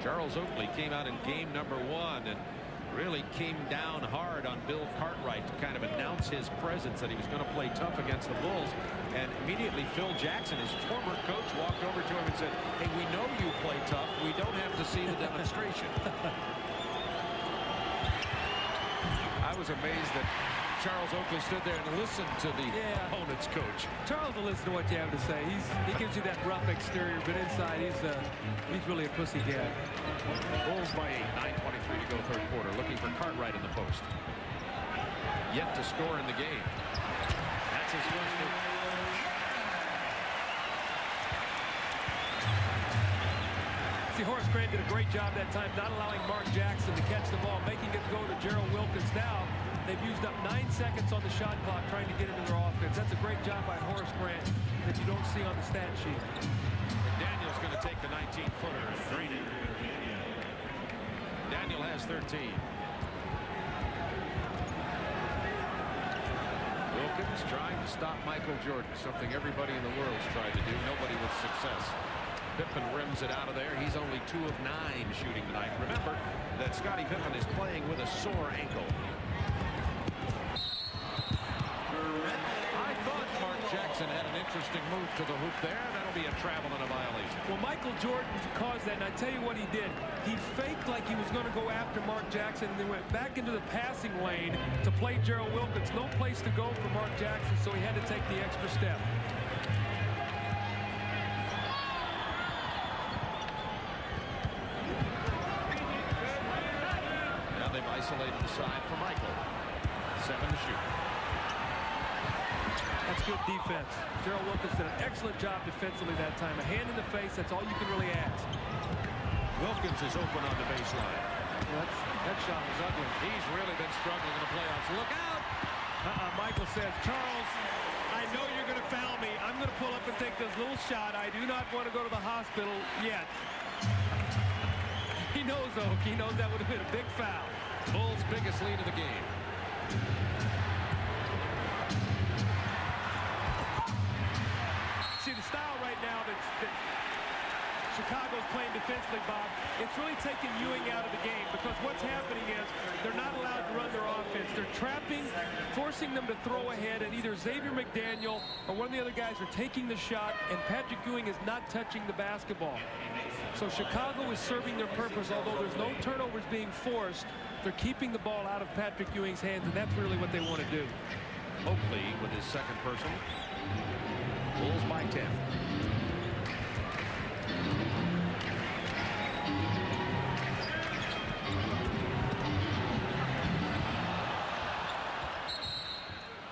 Speaker 3: Charles Oakley came out in game number 1 and really came down hard on Bill Cartwright to kind of announce his presence, that he was going to play tough against the Bulls. And immediately Phil Jackson, his former coach, walked over to him and said, "Hey, we know you play tough. We don't have to see the demonstration." I was amazed that Charles Oakley stood there and listened to the opponent's coach.
Speaker 2: Charles will listen to what you have to say. He gives you that rough exterior, but inside he's really a pussy cat.
Speaker 3: Bulls by 8, 9:23 to go third quarter. Looking for Cartwright in the post. Yet to score in the game. That's his first move.
Speaker 2: See, Horace Grant did a great job that time not allowing Mark Jackson to catch the ball, making it go to Gerald Wilkins. Now they've used up 9 seconds on the shot clock trying to get into their offense. That's a great job by Horace Grant that you don't see on the stat sheet.
Speaker 3: Daniel's going to take the 19-footer and drain it. Daniel has 13. Wilkins trying to stop Michael Jordan, something everybody in the world's tried to do, nobody with success. Pippen rims it out of there. He's only 2 of 9 shooting tonight. Remember that Scottie Pippen is playing with a sore ankle. I thought Mark Jackson had an interesting move to the hoop there. That'll be a travel and a violation.
Speaker 2: Well, Michael Jordan caused that, and I tell you what he did. He faked like he was going to go after Mark Jackson, and then went back into the passing lane to play Gerald Wilkins. No place to go for Mark Jackson, so he had to take the extra step.
Speaker 3: Now they've isolated the side for Michael. 7 to shoot.
Speaker 2: That's good defense. Gerald Wilkins did an excellent job defensively that time. A hand in the face, that's all you can really ask.
Speaker 3: Wilkins is open on the baseline.
Speaker 2: Well, that shot was ugly.
Speaker 3: He's really been struggling in the playoffs. Look out!
Speaker 2: Michael says, "Charles, I know you're going to foul me. I'm going to pull up and take this little shot. I do not want to go to the hospital yet." He knows, though. He knows that would have been a big foul.
Speaker 3: Bulls' biggest lead of the game.
Speaker 2: See, the style right now that Chicago's playing defensively, Bob, it's really taking Ewing out of the game, because what's happening is they're not allowed to run their offense. They're trapping, forcing them to throw ahead, and either Xavier McDaniel or one of the other guys are taking the shot, and Patrick Ewing is not touching the basketball. So Chicago is serving their purpose. Although there's no turnovers being forced, they're keeping the ball out of Patrick Ewing's hands, and that's really what they want to do.
Speaker 3: Oakley with his second personal. Bulls by 10.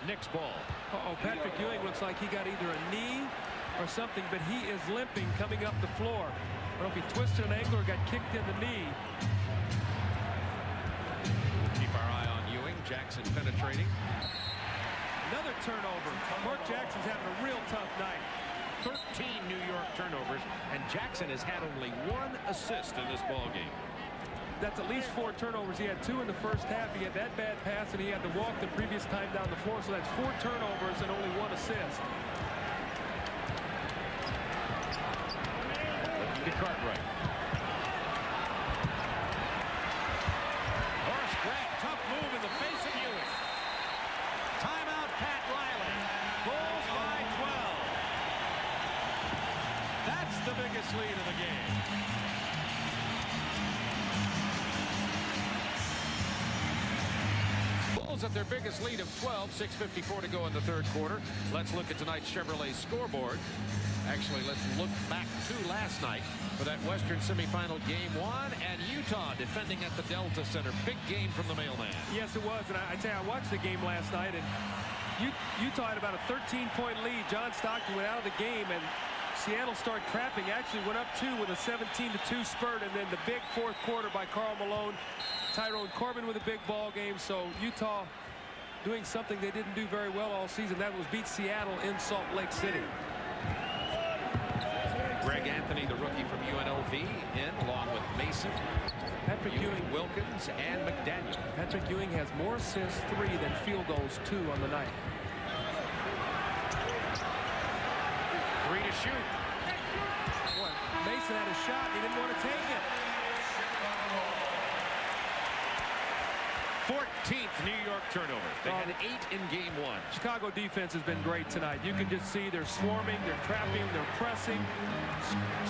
Speaker 3: Knicks ball.
Speaker 2: Patrick Ewing looks like he got either a knee or something, but he is limping coming up the floor. I don't know if he twisted an ankle or got kicked in the knee.
Speaker 3: Keep our eye on Ewing. Jackson penetrating.
Speaker 2: Another turnover. Mark Jackson's having a real tough night.
Speaker 3: 13 New York turnovers, and Jackson has had only 1 assist in this ball game.
Speaker 2: That's at least 4 turnovers. He had 2 in the first half. He had that bad pass, and he had to walk the previous time down the floor. So that's 4 turnovers and only 1 assist.
Speaker 3: Looking to Cartwright. Horace Grant, tough move in the face of Ewing. Timeout, Pat Riley. Bulls by 12. That's the biggest lead of the game. Bulls at their biggest lead of 12, 6:54 to go in the third quarter. Let's look at tonight's Chevrolet scoreboard. Actually, let's look back to last night for that Western semifinal game 1, and Utah defending at the Delta Center. Big game from the mailman.
Speaker 2: Yes, it was, and I tell you, I watched the game last night, and Utah had about a 13-point lead. John Stockton went out of the game, and Seattle started crapping. Actually went up 2 with a 17-2 spurt, and then the big fourth quarter by Karl Malone. Tyrone Corbin with a big ball game. So Utah doing something they didn't do very well all season. That was beat Seattle in Salt Lake City.
Speaker 3: Greg Anthony, the rookie from UNLV, in along with Mason,
Speaker 2: Patrick Ewing,
Speaker 3: Wilkins, and McDaniel.
Speaker 2: Patrick Ewing has more assists, 3, than field goals, 2 on the night.
Speaker 3: 3 to shoot.
Speaker 2: Boy, Mason had a shot. He didn't want to take it.
Speaker 3: 14th New York turnover. They had 8 in game 1.
Speaker 2: Chicago defense has been great tonight. You can just see they're swarming, they're trapping, they're pressing,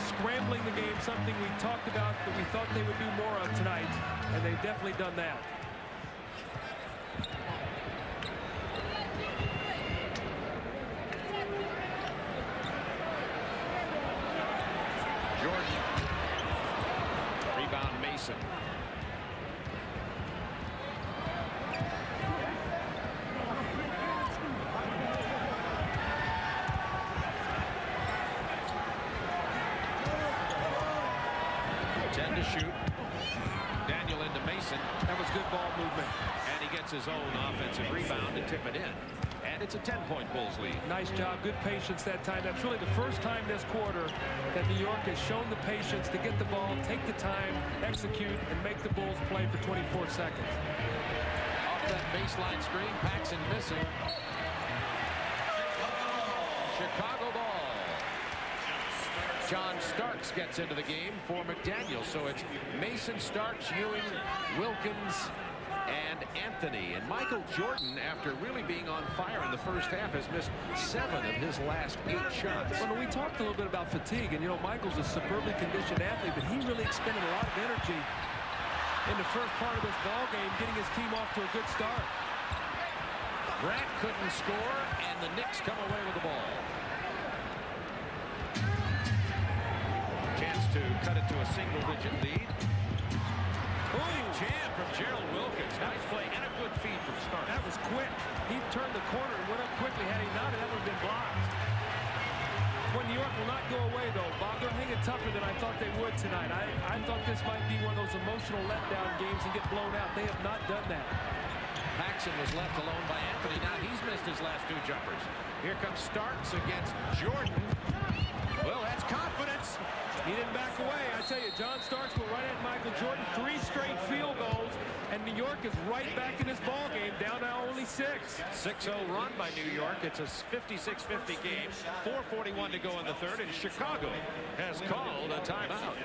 Speaker 2: scrambling the game, something we talked about that we thought they would do more of tonight, and they've definitely done that.
Speaker 3: Jordan. Rebound Mason. To shoot. Daniel into Mason.
Speaker 2: That was good ball movement.
Speaker 3: And he gets his own offensive rebound to tip it in. And it's a 10-point Bulls lead.
Speaker 2: Nice job. Good patience that time. That's really the first time this quarter that New York has shown the patience to get the ball, take the time, execute, and make the Bulls play for 24 seconds.
Speaker 3: Off that baseline screen, Paxson missing. Chicago ball. John Starks gets into the game for McDaniel. So it's Mason, Starks, Ewing, Wilkins, and Anthony. And Michael Jordan, after really being on fire in the first half, has missed 7 of his last 8 shots.
Speaker 2: Well, we talked a little bit about fatigue, and Michael's a superbly conditioned athlete, but he really expended a lot of energy in the first part of this ball game, getting his team off to a good start.
Speaker 3: Grant couldn't score, and the Knicks come away with the ball. Chance to cut it to a single-digit lead. Big jam from Gerald Wilkins. Nice play and a good feed from Starks.
Speaker 2: That was quick. He turned the corner and went up quickly. Had he not, that would have been blocked. Well, New York will not go away, though, Bob. They're hanging tougher than I thought they would tonight. I thought this might be one of those emotional letdown games and get blown out. They have not done that.
Speaker 3: Paxson was left alone by Anthony. Now he's missed his last 2 jumpers. Here comes Starks against Jordan. Well, that's confidence.
Speaker 2: He didn't back away. I tell you, John Starks went right at Michael Jordan. 3 straight field goals, and New York is right back in this ball game, down now only 6.
Speaker 3: 6-0 run by New York. It's a 56-50 game. 4:41 to go in the third, and Chicago has called a timeout.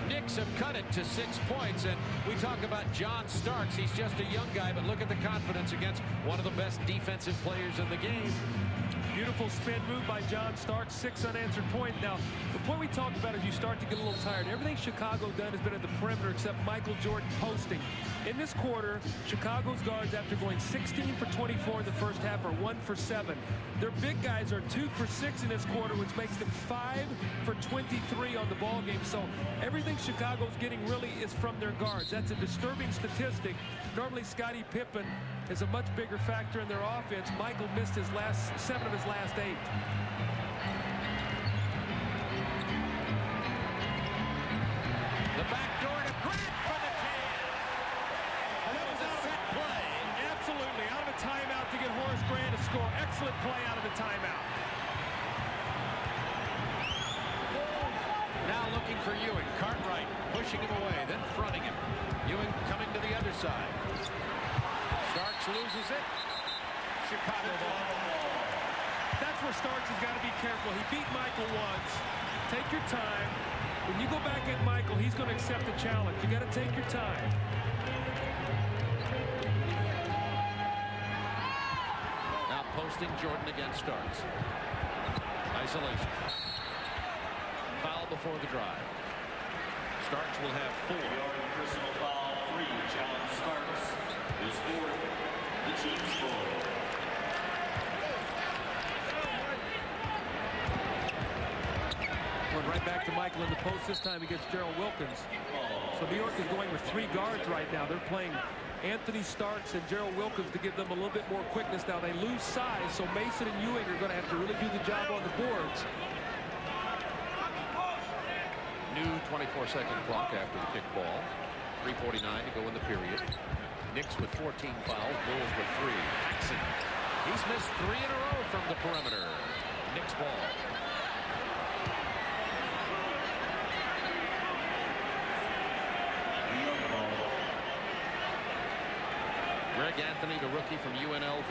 Speaker 3: Knicks have cut it to 6 points, and we talk about John Starks. He's just a young guy, but look at the confidence against one of the best defensive players in the game.
Speaker 2: Beautiful spin move by John Starks, 6 unanswered points. Now, the point we talked about is you start to get a little tired. Everything Chicago done has been at the perimeter except Michael Jordan posting. In this quarter, Chicago's guards, after going 16 for 24 in the first half, are 1 for 7. Their big guys are 2 for 6 in this quarter, which makes them 5 for 23 on the ball game. So everything Chicago's getting really is from their guards. That's a disturbing statistic. Normally, Scottie Pippen is a much bigger factor in their offense. Michael missed his last 7 of his last 8.
Speaker 3: The back door to Grant for the jam.
Speaker 2: And that was out of that play. Absolutely, out of a timeout to get Horace Grant to score. Excellent play out of the timeout.
Speaker 3: Now looking for Ewing. Cartwright pushing him away, then fronting him. Ewing coming to the other side. Starks loses it. Chicago ball.
Speaker 2: That's where Starks has got to be careful. He beat Michael once. Take your time. When you go back at Michael, he's going to accept the challenge. You got to take your time.
Speaker 3: Now posting Jordan against Starks. Isolation. Foul before the drive. Starks will have 4.
Speaker 9: Personal foul 3. John Starks is 4th. The team score.
Speaker 2: Going right back to Michael in the post this time against Gerald Wilkins. So New York is going with 3 guards right now. They're playing Anthony Starks and Gerald Wilkins to give them a little bit more quickness. Now they lose size, so Mason and Ewing are going to have to really do the job on the boards.
Speaker 3: New 24-second clock after the kick ball. 3:49 to go in the period. Knicks with 14 fouls, Bulls with 3. Jackson, he's missed 3 in a row from the perimeter. Knicks ball. Greg Anthony, the rookie from UNLV.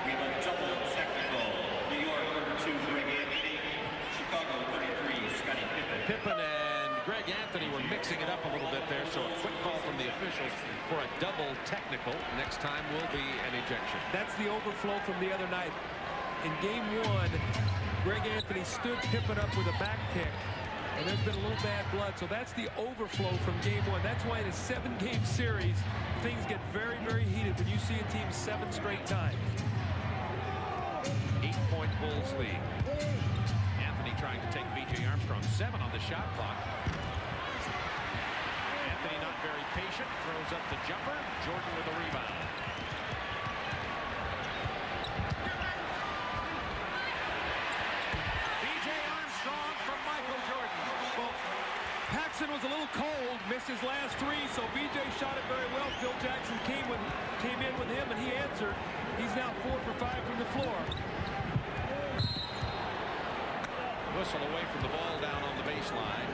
Speaker 9: We have a double technical. New York, number 2, Greg Anthony. Chicago, 33, Scottie Pippen.
Speaker 3: Pippen and Greg Anthony were mixing it up a little bit there, so a quick call from the officials for a double technical. Next time will be an ejection.
Speaker 2: That's the overflow from the other night. In game 1, Greg Anthony stood Pippen up with a back pick, and there's been a little bad blood, so that's the overflow from game 1. That's why in a 7-game series, things get very, very heated when you see a team 7 straight times.
Speaker 3: 8-point Bulls lead. Anthony trying to take B.J. Armstrong. 7 on the shot clock. Anthony not very patient. Throws up the jumper. Jordan with a rebound. B.J. Armstrong from Michael Jordan.
Speaker 2: Well, Paxson was a little cold, missed his last 3, so B.J. shot it very well. Phil Jackson came in with him, and he answered. He's now 4 for 5 from the floor.
Speaker 3: Whistle away from the ball down on the baseline.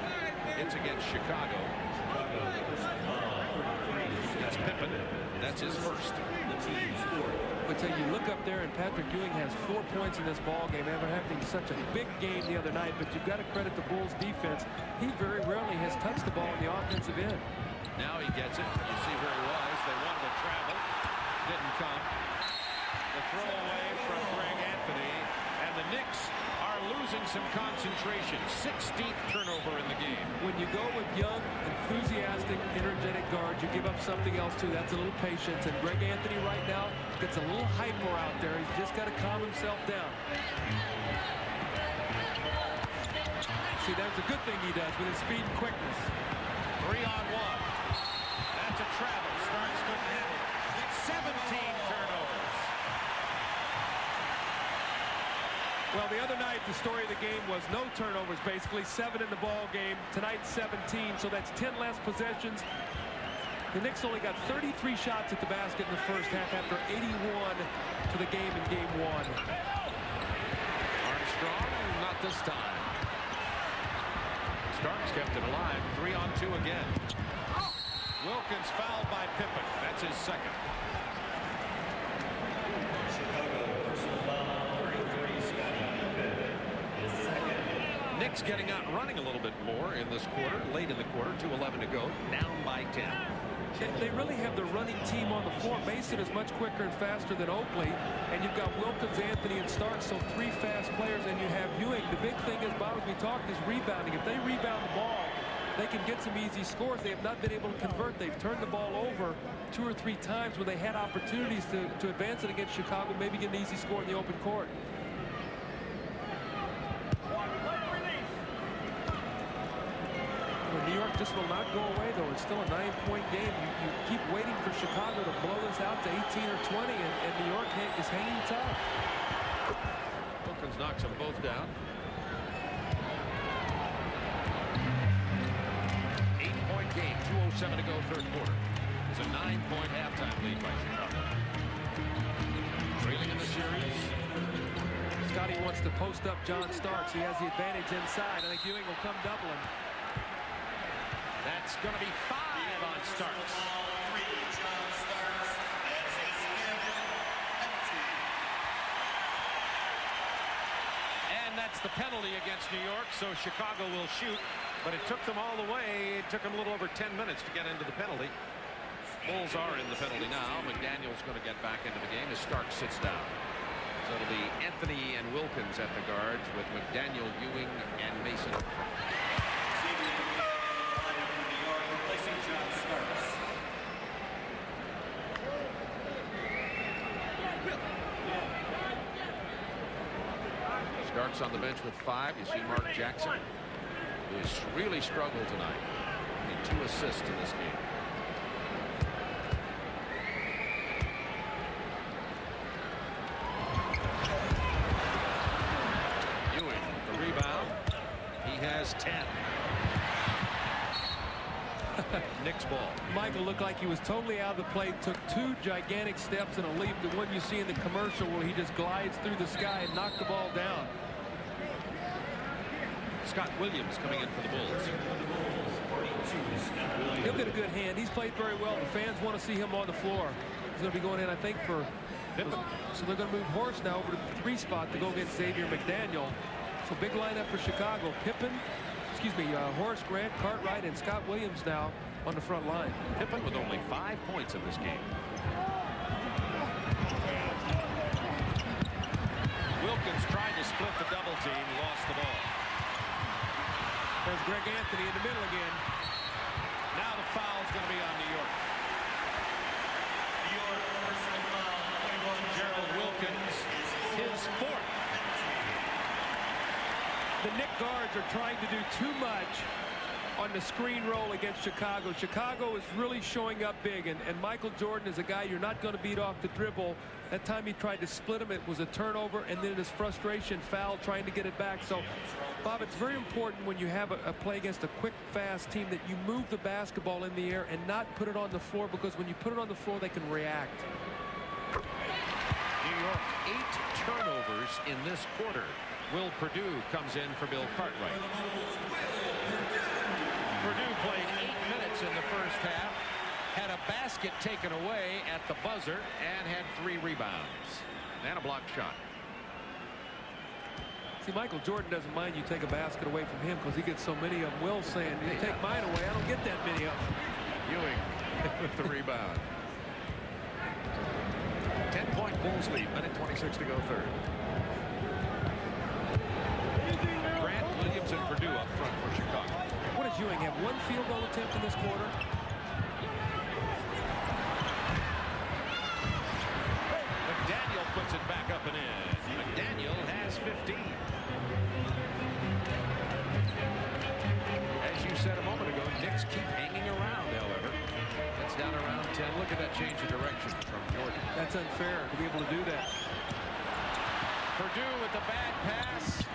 Speaker 3: It's against Chicago. That's Pippen. That's his first.
Speaker 2: But you look up there, and Patrick Ewing has 4 points in this ball game after having such a big game the other night. But you've got to credit the Bulls defense. He very rarely has touched the ball in the offensive end.
Speaker 3: Now he gets it. You see where he was. They wanted to travel. Didn't come. The throw away from Greg Anthony, and the Knicks are losing some concentration. 16th turnover in the game.
Speaker 2: When you go with young, enthusiastic, energetic guards, you give up something else too. That's a little patience. And Greg Anthony right now gets a little hyper out there. He's just got to calm himself down. See, that's a good thing he does with his speed and quickness.
Speaker 3: 3-on-1. That's a travel. Starks couldn't handle it. 17 turnovers.
Speaker 2: Well, the other night, the story of the game was no turnovers, basically. 7 in the ball game. Tonight, 17, so that's 10 less possessions. The Knicks only got 33 shots at the basket in the first half after 81 to the game in game 1.
Speaker 3: Armstrong, not this time. Starks kept it alive. 3-on-2 again. Wilkins fouled by Pippen. That's his second. Knicks getting out running a little bit more in this quarter, late in the quarter, 2:11 to go, down by 10.
Speaker 2: They really have the running team on the floor. Mason is much quicker and faster than Oakley, and you've got Wilkins, Anthony, and Starks, so 3 fast players, and you have Ewing. The big thing is, Bob, as we talked, is rebounding. If they rebound the ball, they can get some easy scores. They have not been able to convert. They've turned the ball over 2 or 3 times when they had opportunities to advance it against Chicago, maybe get an easy score in the open court. New York just will not go away, though. It's still a 9-point game. You keep waiting for Chicago to blow this out to 18 or 20, and New York is hanging tough.
Speaker 3: Wilkins knocks them both down. 8-point game, 2:07 to go, third quarter. It's a 9-point halftime lead by Chicago. Trailing in the series.
Speaker 2: Scotty wants to post up John Starks. He has the advantage inside. I think Ewing will come doubling.
Speaker 3: That's going to be 5 on Starks. And that's the penalty against New York, so Chicago will shoot, but it took them all the way. It took them a little over 10 minutes to get into the penalty. Bulls are in the penalty now. McDaniel's going to get back into the game as Starks sits down. So it'll be Anthony and Wilkins at the guards with McDaniel, Ewing, and Mason. Starks on the bench with 5. You see Mark Jackson, who has really struggled tonight. Only 2 assists in this game. Ewing with the rebound. He has 10. Knicks ball.
Speaker 2: Michael looked like he was totally out of the play, took 2 gigantic steps in a leap, the one you see in the commercial where he just glides through the sky and knocked the ball down.
Speaker 3: Scott Williams coming in for the Bulls.
Speaker 2: He'll get a good hand. He's played very well. The fans want to see him on the floor. He's going to be going in, I think, for Pippen. So they're going to move Horst now over to the 3 spot to go against Xavier McDaniel. So big lineup for Chicago. Horace Grant, Cartwright, and Scott Williams now on the front line.
Speaker 3: Pippen with only 5 points in this game. Wilkins tried to split the double team, lost the ball.
Speaker 2: There's Greg Anthony in the middle again.
Speaker 3: Now the foul's going to be on New York.
Speaker 9: New York personal foul, 21,
Speaker 3: Gerald Wilkins, his 4th.
Speaker 2: The Knick guards are trying to do too much on the screen roll against Chicago. Chicago is really showing up big, and Michael Jordan is a guy you're not going to beat off the dribble. That time he tried to split him, it was a turnover, and then in his frustration, foul trying to get it back. So, Bob, it's very important when you have a play against a quick, fast team that you move the basketball in the air and not put it on the floor, because when you put it on the floor, they can react.
Speaker 3: New York, 8 turnovers in this quarter. Will Perdue comes in for Bill Cartwright. Perdue played 8 minutes in the first half, had a basket taken away at the buzzer, and had 3 rebounds and a block shot.
Speaker 2: See, Michael Jordan doesn't mind you take a basket away from him because he gets so many of them. Will's saying, you take mine away, I don't get that many of them.
Speaker 3: Ewing with the rebound. 10-point Bulls lead, minute 26 to go third. Grant, Williams, and Perdue up front for Chicago.
Speaker 2: What does Ewing have? 1 field goal attempt in this quarter?
Speaker 3: McDaniel puts it back up and in. McDaniel has 15. As you said a moment ago, Knicks keep hanging around, however. It's down around 10. Look at that change of direction from Jordan.
Speaker 2: That's unfair to be able to do that.
Speaker 3: Perdue with the bad pass.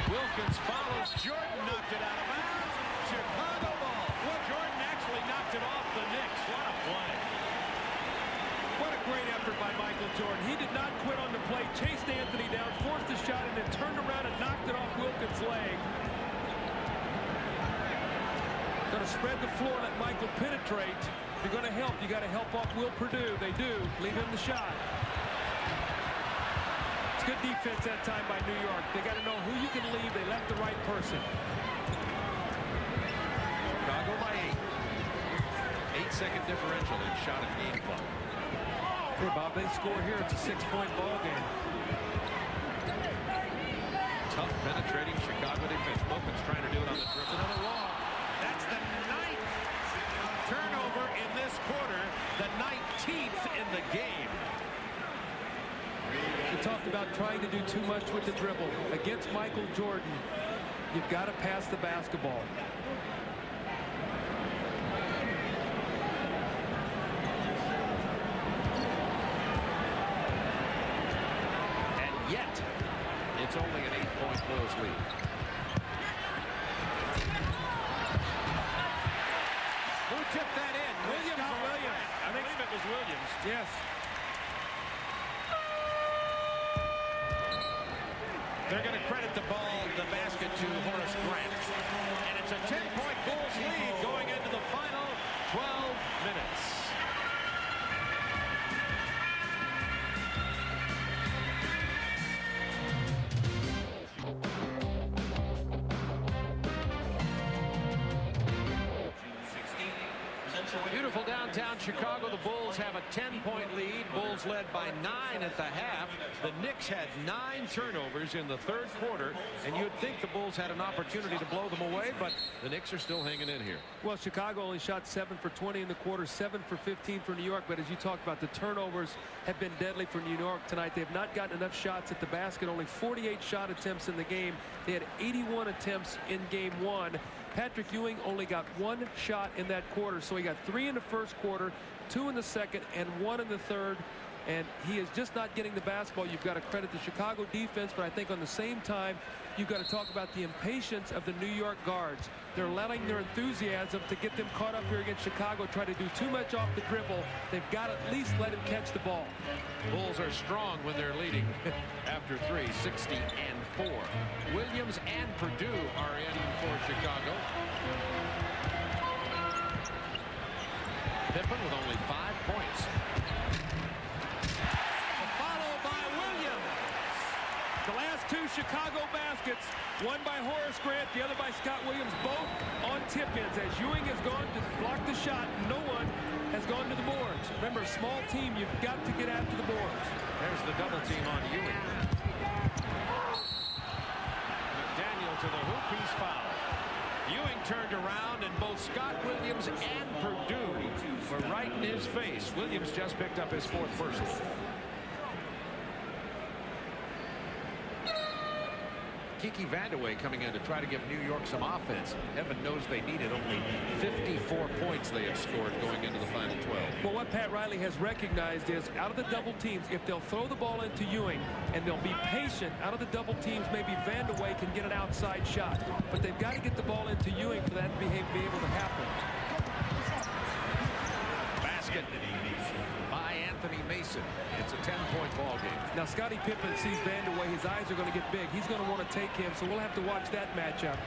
Speaker 3: Wilkins follows. Jordan knocked it out of bounds. Chicago ball. Well, Jordan actually knocked it off the Knicks. What a play.
Speaker 2: What a great effort by Michael Jordan. He did not quit on the play, chased Anthony down, forced a shot, and then turned around and knocked it off Wilkins' leg. Going to spread the floor, let Michael penetrate. If you're going to help, you got to help off Will Perdue. They do. Leave him the shot. It's good defense that time by New York. They got to know who you can leave. They left the right person.
Speaker 3: Chicago by 8. 8-second differential in shot and game clock.
Speaker 2: Hey, Bob, they score here. It's a 6-point ball game.
Speaker 3: Tough penetrating Chicago defense. Wilkins trying to do it on the dribble. Another walk. That's the 9th turnover in this quarter. The 19th in the game.
Speaker 2: We talked about trying to do too much with the dribble. Against Michael Jordan, you've got to pass the basketball.
Speaker 3: Yet, it's only an 8-point Bulls lead. Who tipped that in?
Speaker 2: Williams.
Speaker 3: I believe it was Williams.
Speaker 2: Yes.
Speaker 3: They're going to credit the basket to Horace Grant. And it's a 10-point Bulls lead going into the final 12 minutes. Beautiful downtown Chicago. The Bulls have a 10-point lead. Bulls led by 9 at the half. The Knicks had 9 turnovers in the third quarter, and you'd think the Bulls had an opportunity to blow them away, but the Knicks are still hanging in here.
Speaker 2: Well, Chicago only shot 7 for 20 in the quarter, 7 for 15 for New York, but as you talked about, the turnovers have been deadly for New York tonight. They have not gotten enough shots at the basket, only 48 shot attempts in the game. They had 81 attempts in game 1. Patrick Ewing only got 1 shot in that quarter, so he got 3 in the first quarter, 2 in the second, and 1 in the third. and he is just not getting the basketball. You've got to credit the Chicago defense, but I think on the same time, you've got to talk about the impatience of the New York guards. They're letting their enthusiasm to get them caught up here against Chicago try to do too much off the dribble. They've got to at least let him catch the ball.
Speaker 3: Bulls are strong when they're leading after 3, 60-4. Williams and Purdue are in for Chicago. Pippen with only 5 points.
Speaker 2: Followed by Williams. The last 2 Chicago baskets, one by Horace Grant, the other by Scott Williams, both on tip-ins. As Ewing has gone to block the shot, no one has gone to the boards. Remember, a small team, you've got to get after the boards.
Speaker 3: There's the double team on Ewing. McDaniel to the hoop, he's fouled. Ewing turned around, and both Scott Williams and Purdue were right in his face. Williams just picked up his 4th personal. Kiki Vandeweghe coming in to try to give New York some offense. Heaven knows they needed only 54 points they have scored going into the final 12.
Speaker 2: Well, what Pat Riley has recognized is out of the double teams, if they'll throw the ball into Ewing and they'll be patient out of the double teams, maybe Vandeweghe can get an outside shot. But they've got to get the ball into Ewing for that to be able to happen.
Speaker 3: Basket by Anthony Mason. It's a 10-point ball game.
Speaker 2: Now, Scottie Pippen sees Vandeweghe. His eyes are going to get big. He's going to want to take him, so we'll have to watch that matchup.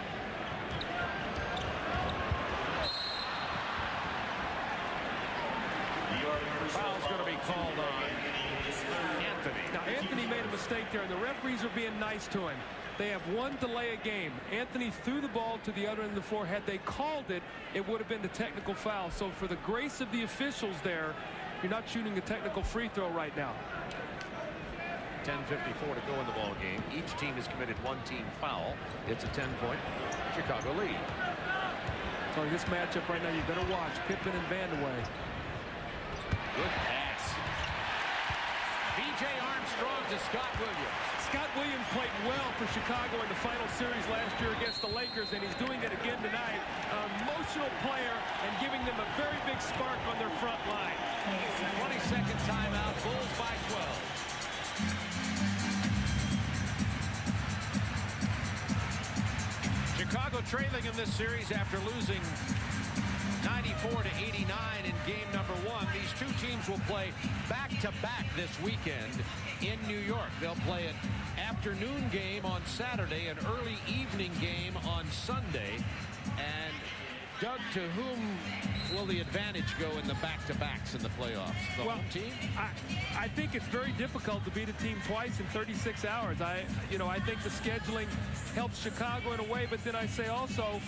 Speaker 3: Foul's going to be called on Anthony.
Speaker 2: Now, Anthony made a mistake there, and the referees are being nice to him. They have one delay a game. Anthony threw the ball to the other end of the floor. Had they called it, it would have been the technical foul. So for the grace of the officials there, you're not shooting a technical free throw right now.
Speaker 3: 10:54 to go in the ball game. Each team has committed one team foul. It's a 10-point Chicago lead.
Speaker 2: So this matchup right now, you better watch Pippen and Vandeweghe.
Speaker 3: Good pass. B.J. Armstrong to Scott Williams.
Speaker 2: Scott Williams played well for Chicago in the final series last year against the Lakers, and he's doing it again tonight. An emotional player and giving them a very big spark on their front line.
Speaker 3: 22nd timeout. Bulls by 12. Chicago trailing in this series after losing 94-89 in game number 1. These two teams will play back-to-back this weekend in New York. They'll play an afternoon game on Saturday, an early evening game on Sunday. And Doug, to whom will the advantage go in the back-to-backs in the playoffs? The home team?
Speaker 2: I think it's very difficult to beat a team twice in 36 hours. I think the scheduling helps Chicago in a way, but then I say also,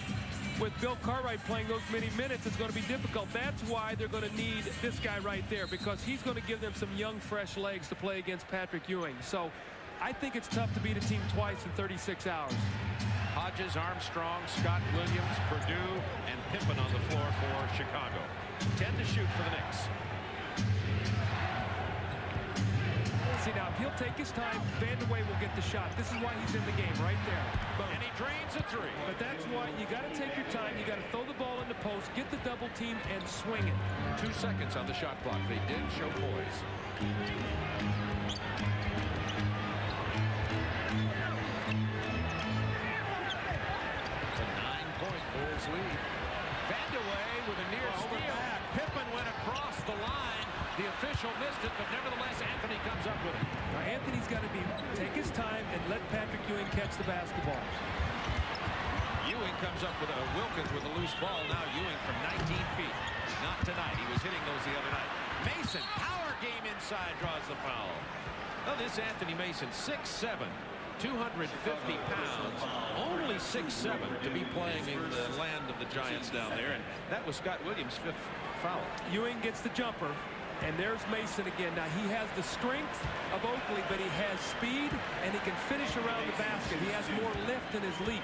Speaker 2: with Bill Cartwright playing those many minutes, it's going to be difficult. That's why they're going to need this guy right there, because he's going to give them some young, fresh legs to play against Patrick Ewing. So I think it's tough to beat a team twice in 36 hours.
Speaker 3: Hodges, Armstrong, Scott Williams, Purdue, and Pippen on the floor for Chicago. 10 to shoot for the Knicks.
Speaker 2: See, now, if he'll take his time, Vandeweghe will get the shot. This is why he's in the game right there. Boom.
Speaker 3: And he drains a 3.
Speaker 2: But that's why you got to take your time. You got to throw the ball in the post, get the double team, and swing it.
Speaker 3: 2 seconds on the shot clock. They did show poise. It's a 9-point Bulls lead. Vandeweghe with a near steal. Pippen went across the line. The official missed it, but nevertheless, Anthony comes up with it.
Speaker 2: Now, Anthony's got to take his time and let Patrick Ewing catch the basketball.
Speaker 3: Ewing comes up with Wilkins with a loose ball. Now Ewing from 19 feet. Not tonight. He was hitting those the other night. Mason, power game inside, draws the foul. Well, this Anthony Mason, 6'7", 250 pounds, only 6'7" to be playing in the land of the Giants down there, and that was Scott Williams' 5th foul.
Speaker 2: Ewing gets the jumper. And there's Mason again. Now, he has the strength of Oakley, but he has speed, and he can finish around the basket. He has more lift in his leap.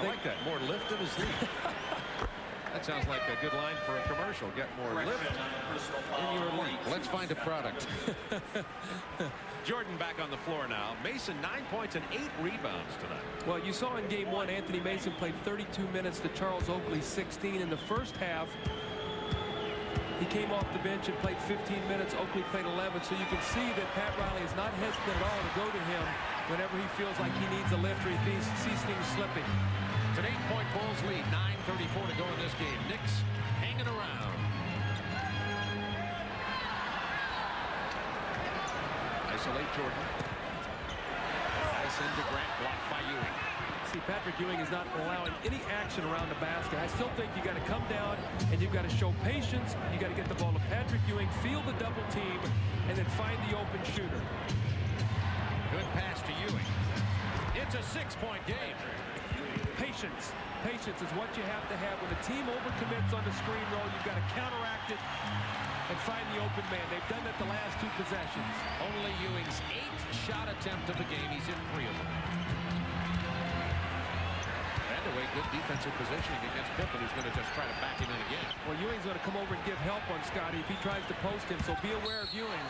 Speaker 3: I like that. More lift in his leap. That sounds like a good line for a commercial. Get more lift in your leap. Let's find a product. Jordan back on the floor now. Mason, 9 points and 8 rebounds tonight.
Speaker 2: Well, you saw in game 1, Anthony Mason played 32 minutes to Charles Oakley 16 in the first half. He came off the bench and played 15 minutes. Oakley played 11. So you can see that Pat Riley is not hesitant at all to go to him whenever he feels like he needs a lift or he sees things slipping.
Speaker 3: It's an 8-point Bulls lead. 9:34 to go in this game. Knicks hanging around. Isolate Jordan. Pass into Grant, blocked by Ewing.
Speaker 2: See, Patrick Ewing is not allowing any action around the basket. I still think you got to come down and you've got to show patience. You got to get the ball to Patrick Ewing, feel the double team, and then find the open shooter.
Speaker 3: Good pass to Ewing. It's a 6-point game.
Speaker 2: Patience. Patience is what you have to have. When the team overcommits on the screen roll, you've got to counteract it and find the open man. They've done that the last 2 possessions.
Speaker 3: Only Ewing's 8th shot attempt of the game. He's hit 3 of them. Away, good defensive positioning against Pippen, who's going to just try to back him in again.
Speaker 2: Well, Ewing's going to come over and give help on Scotty if he tries to post him, so be aware of Ewing.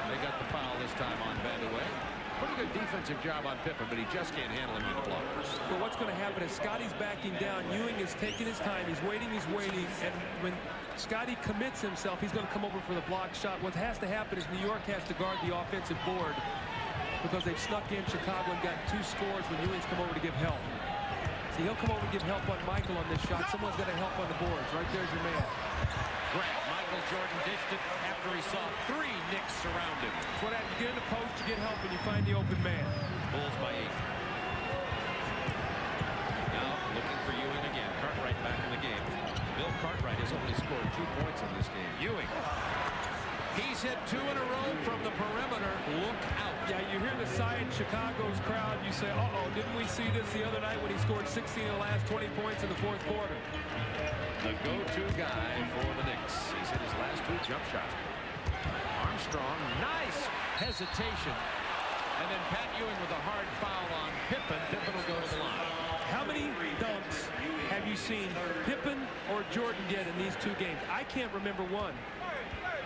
Speaker 3: They got the foul this time on Vandeweghe. Pretty good defensive job on Pippen, but he just can't handle him on the block.
Speaker 2: Well, what's going to happen is Scotty's backing down. Ewing is taking his time. He's waiting, and when Scotty commits himself, he's going to come over for the block shot. What has to happen is New York has to guard the offensive board, because they've snuck in Chicago and got 2 scores when Ewing's come over to give help. See, he'll come over to give help on Michael on this shot. Someone's got to help on the boards. Right there's your man.
Speaker 3: Grant, Michael Jordan dished it after he saw 3 Knicks surround him.
Speaker 2: That's what happens. You get in the post, you get help, and you find the open man.
Speaker 3: Bulls by 8. Now looking for Ewing again. Cartwright back in the game. Bill Cartwright has only scored 2 points in this game. Ewing. He's hit 2 in a row from the perimeter. Look out.
Speaker 2: Yeah, you hear the sigh in Chicago's crowd. You say, uh-oh, didn't we see this the other night when he scored 16 in the last 20 points in the 4th quarter?
Speaker 3: The go-to guy for the Knicks. He's hit his last 2 jump shots. Armstrong, nice hesitation. And then Pat Ewing with a hard foul on Pippen. Pippen will go to the line.
Speaker 2: How many dunks have you seen Pippen or Jordan get in these 2 games? I can't remember one.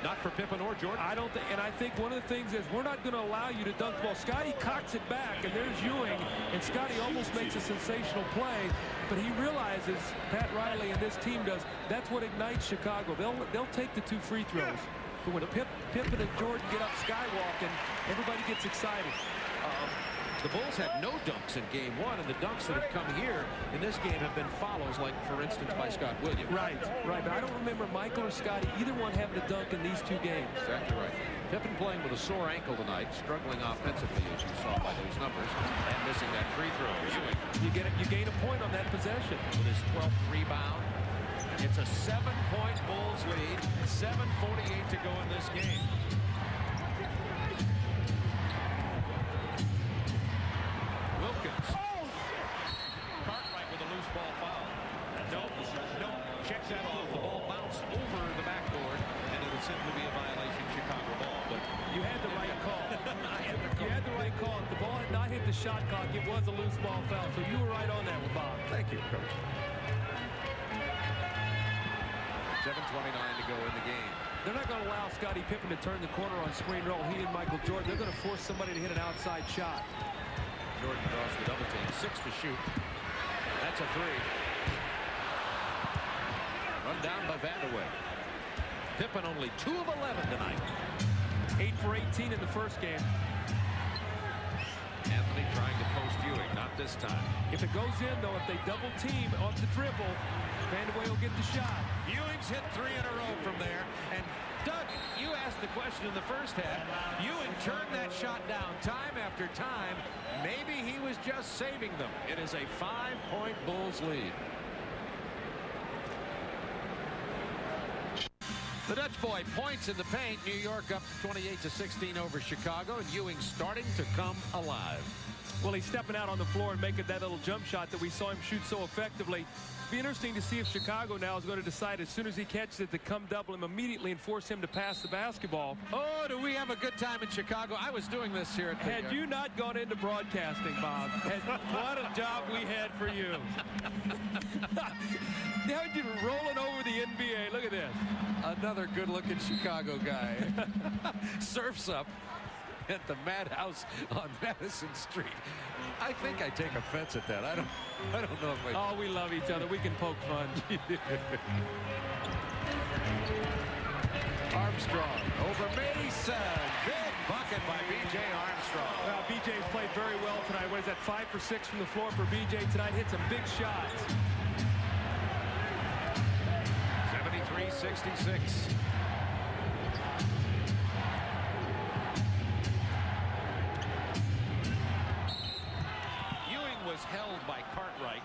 Speaker 3: Not for Pippen or Jordan.
Speaker 2: I don't think, and I think one of the things is we're not going to allow you to dunk the ball. Scotty cocks it back, and there's Ewing, and Scotty almost makes a sensational play, but he realizes, Pat Riley and this team does, that's what ignites Chicago. They'll take the 2 free throws. But when Pippen and Jordan get up skywalking, everybody gets excited.
Speaker 3: The Bulls had no dunks in game 1, and the dunks that have come here in this game have been follows, like, for instance, by Scott Williams.
Speaker 2: Right. But I don't remember Michael or Scotty, either one having a dunk in these 2 games.
Speaker 3: Exactly right. Pippen playing with a sore ankle tonight, struggling offensively, as you saw by those numbers, and missing that free throw. Ewing.
Speaker 2: You gain a point on that possession.
Speaker 3: With his 12th rebound. It's a 7-point Bulls lead. 7:48 to go in this game. Cartwright with a loose ball foul. No, check that off. The ball bounced over the backboard, and it would simply be a violation Chicago ball. But
Speaker 2: you had the right call. You had the right call. If the ball had not hit the shot clock, it was a loose ball foul. So you were right on that one, Bob.
Speaker 3: Thank you, Coach. 7:29 to go in the game.
Speaker 2: They're not going to allow Scottie Pippen to turn the corner on screen roll. He and Michael Jordan, they're going to force somebody to hit an outside shot.
Speaker 3: Jordan draws the double team. 6 to shoot. That's a 3. Run down by Vandeweghe. Pippen only 2 of 11 tonight.
Speaker 2: 8 for 18 in the first game.
Speaker 3: Anthony trying to post Ewing. Not this time.
Speaker 2: If it goes in, though, if they double team off the dribble, Vandeweghe will get the shot.
Speaker 3: Ewing's hit 3 in a row from there. And Doug, you asked the question in the first half. Ewing turned that shot down time after time. Maybe he was just saving them. It is a 5-point Bulls lead. The Dutch boy points in the paint. New York up 28-16 over Chicago, and Ewing starting to come alive.
Speaker 2: Well, he's stepping out on the floor and making that little jump shot that we saw him shoot so effectively. Be interesting to see if Chicago now is going to decide as soon as he catches it to come double him immediately and force him to pass the basketball.
Speaker 3: Oh, do we have a good time in Chicago? I was doing this here at the...
Speaker 2: Had you not gone into broadcasting, Bob, what a job we had for you. Now you're rolling over the NBA. Look at this.
Speaker 3: Another good-looking Chicago guy. Surfs up at the Madhouse on Madison Street. I think I take offense at that. I don't know if I...
Speaker 2: Oh, we love each other. We can poke fun.
Speaker 3: Armstrong over Mason. Big bucket by B.J. Armstrong.
Speaker 2: Well, B.J.'s played very well tonight. What is that, 5 for 6 from the floor for B.J. tonight? Hit some big shots.
Speaker 3: 73-66. Ewing was held by Cartwright.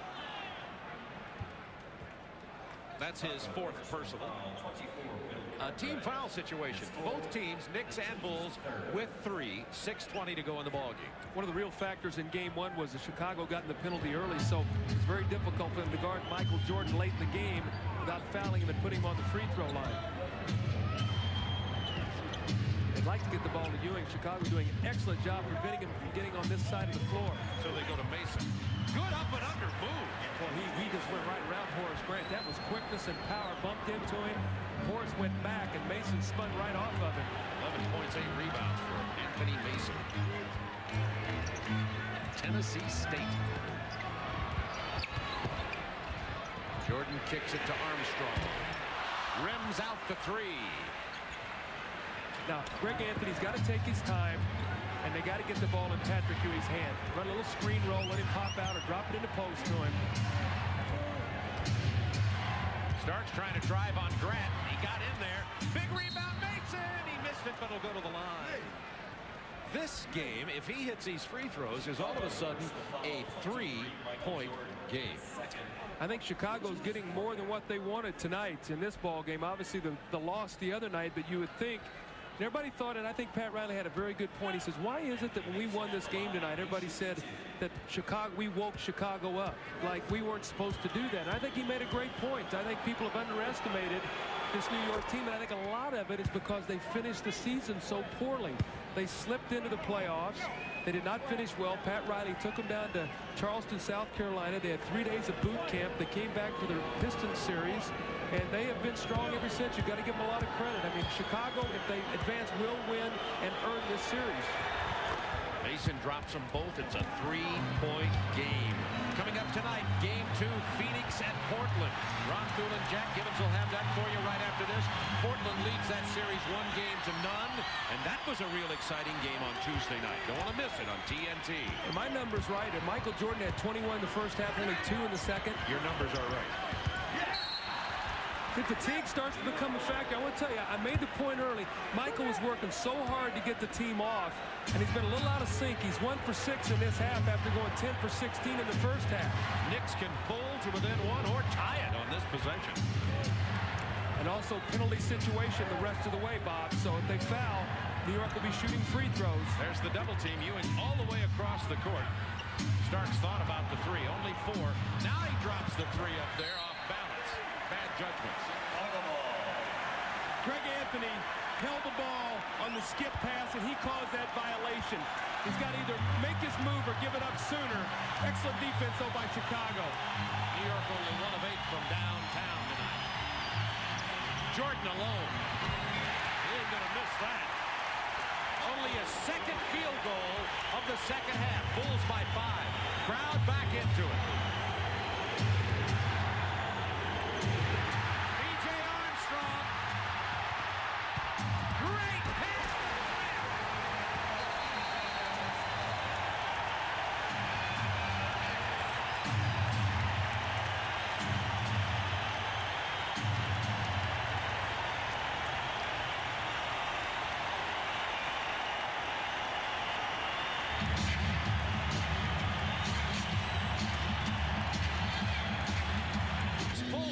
Speaker 3: That's his 4th personal. A team foul situation. Both teams, Knicks and Bulls, with 3. 6:20 to go in the ballgame.
Speaker 2: One of the real factors in game 1 was that Chicago got in the penalty early, so it's very difficult for them to guard Michael Jordan late in the game without fouling him and putting him on the free throw line. They'd like to get the ball to Ewing. Chicago doing an excellent job preventing him from getting on this side of the floor.
Speaker 3: So they go to Mason. Good up and under move.
Speaker 2: Well, he just went right around Horace Grant. That was quickness and power. Bumped into him. Horace went back, and Mason spun right off of him.
Speaker 3: 11 points, 8 rebounds for Anthony Mason. Tennessee State. Jordan kicks it to Armstrong. Rims out the 3.
Speaker 2: Now, Greg Anthony's got to take his time, and they got to get the ball in Patrick Ewing's hand. Run a little screen roll, let him pop out, or drop it in the post to him.
Speaker 3: Starks trying to drive on Grant. He got in there. Big rebound, Mason. He missed it, but it'll go to the line. This game, if he hits these free throws, is all of a sudden a 3-point game.
Speaker 2: I think Chicago's getting more than what they wanted tonight in this ball game. Obviously, the loss the other night, but you would think, and everybody thought, and I think Pat Riley had a very good point. He says, why is it that when we won this game tonight, everybody said that we woke Chicago up, like we weren't supposed to do that? And I think he made a great point. I think people have underestimated this New York team, and I think a lot of it is because they finished the season so poorly. They slipped into the playoffs. They did not finish well. Pat Riley took them down to Charleston, South Carolina. They had 3 days of boot camp. They came back for their Pistons series, and they have been strong ever since. You've got to give them a lot of credit. I mean, Chicago, if they advance, will win and earn this series.
Speaker 3: Mason drops them both. It's a 3-point game. Coming up tonight, Game 2, Phoenix at Portland. Ron Cool and Jack Gibbons will have that for you right after this. Portland leads that series 1-0, and that was a real exciting game on Tuesday night. Don't want to miss it on TNT.
Speaker 2: And my number's right. And Michael Jordan had 21 in the first half, only 2 in the second.
Speaker 3: Your numbers are right.
Speaker 2: The fatigue starts to become a factor. I want to tell you, I made the point early. Michael was working so hard to get the team off, and he's been a little out of sync. He's 1 for 6 in this half after going 10 for 16 in the first half.
Speaker 3: Knicks can pull to within 1 or tie it on this possession.
Speaker 2: And also penalty situation the rest of the way, Bob. So if they foul, New York will be shooting free throws.
Speaker 3: There's the double team. Ewing all the way across the court. Starks thought about the 3, only 4. Now he drops the 3 up there off balance. Bad judgments.
Speaker 2: Greg Anthony held the ball on the skip pass, and he caused that violation. He's got to either make his move or give it up sooner. Excellent defense, though, by Chicago.
Speaker 3: New York only 1 of 8 from downtown tonight. Jordan alone. He ain't going to miss that. Only a second field goal of the second half. Bulls by 5. Crowd back into it. B.J. Armstrong. Great pass.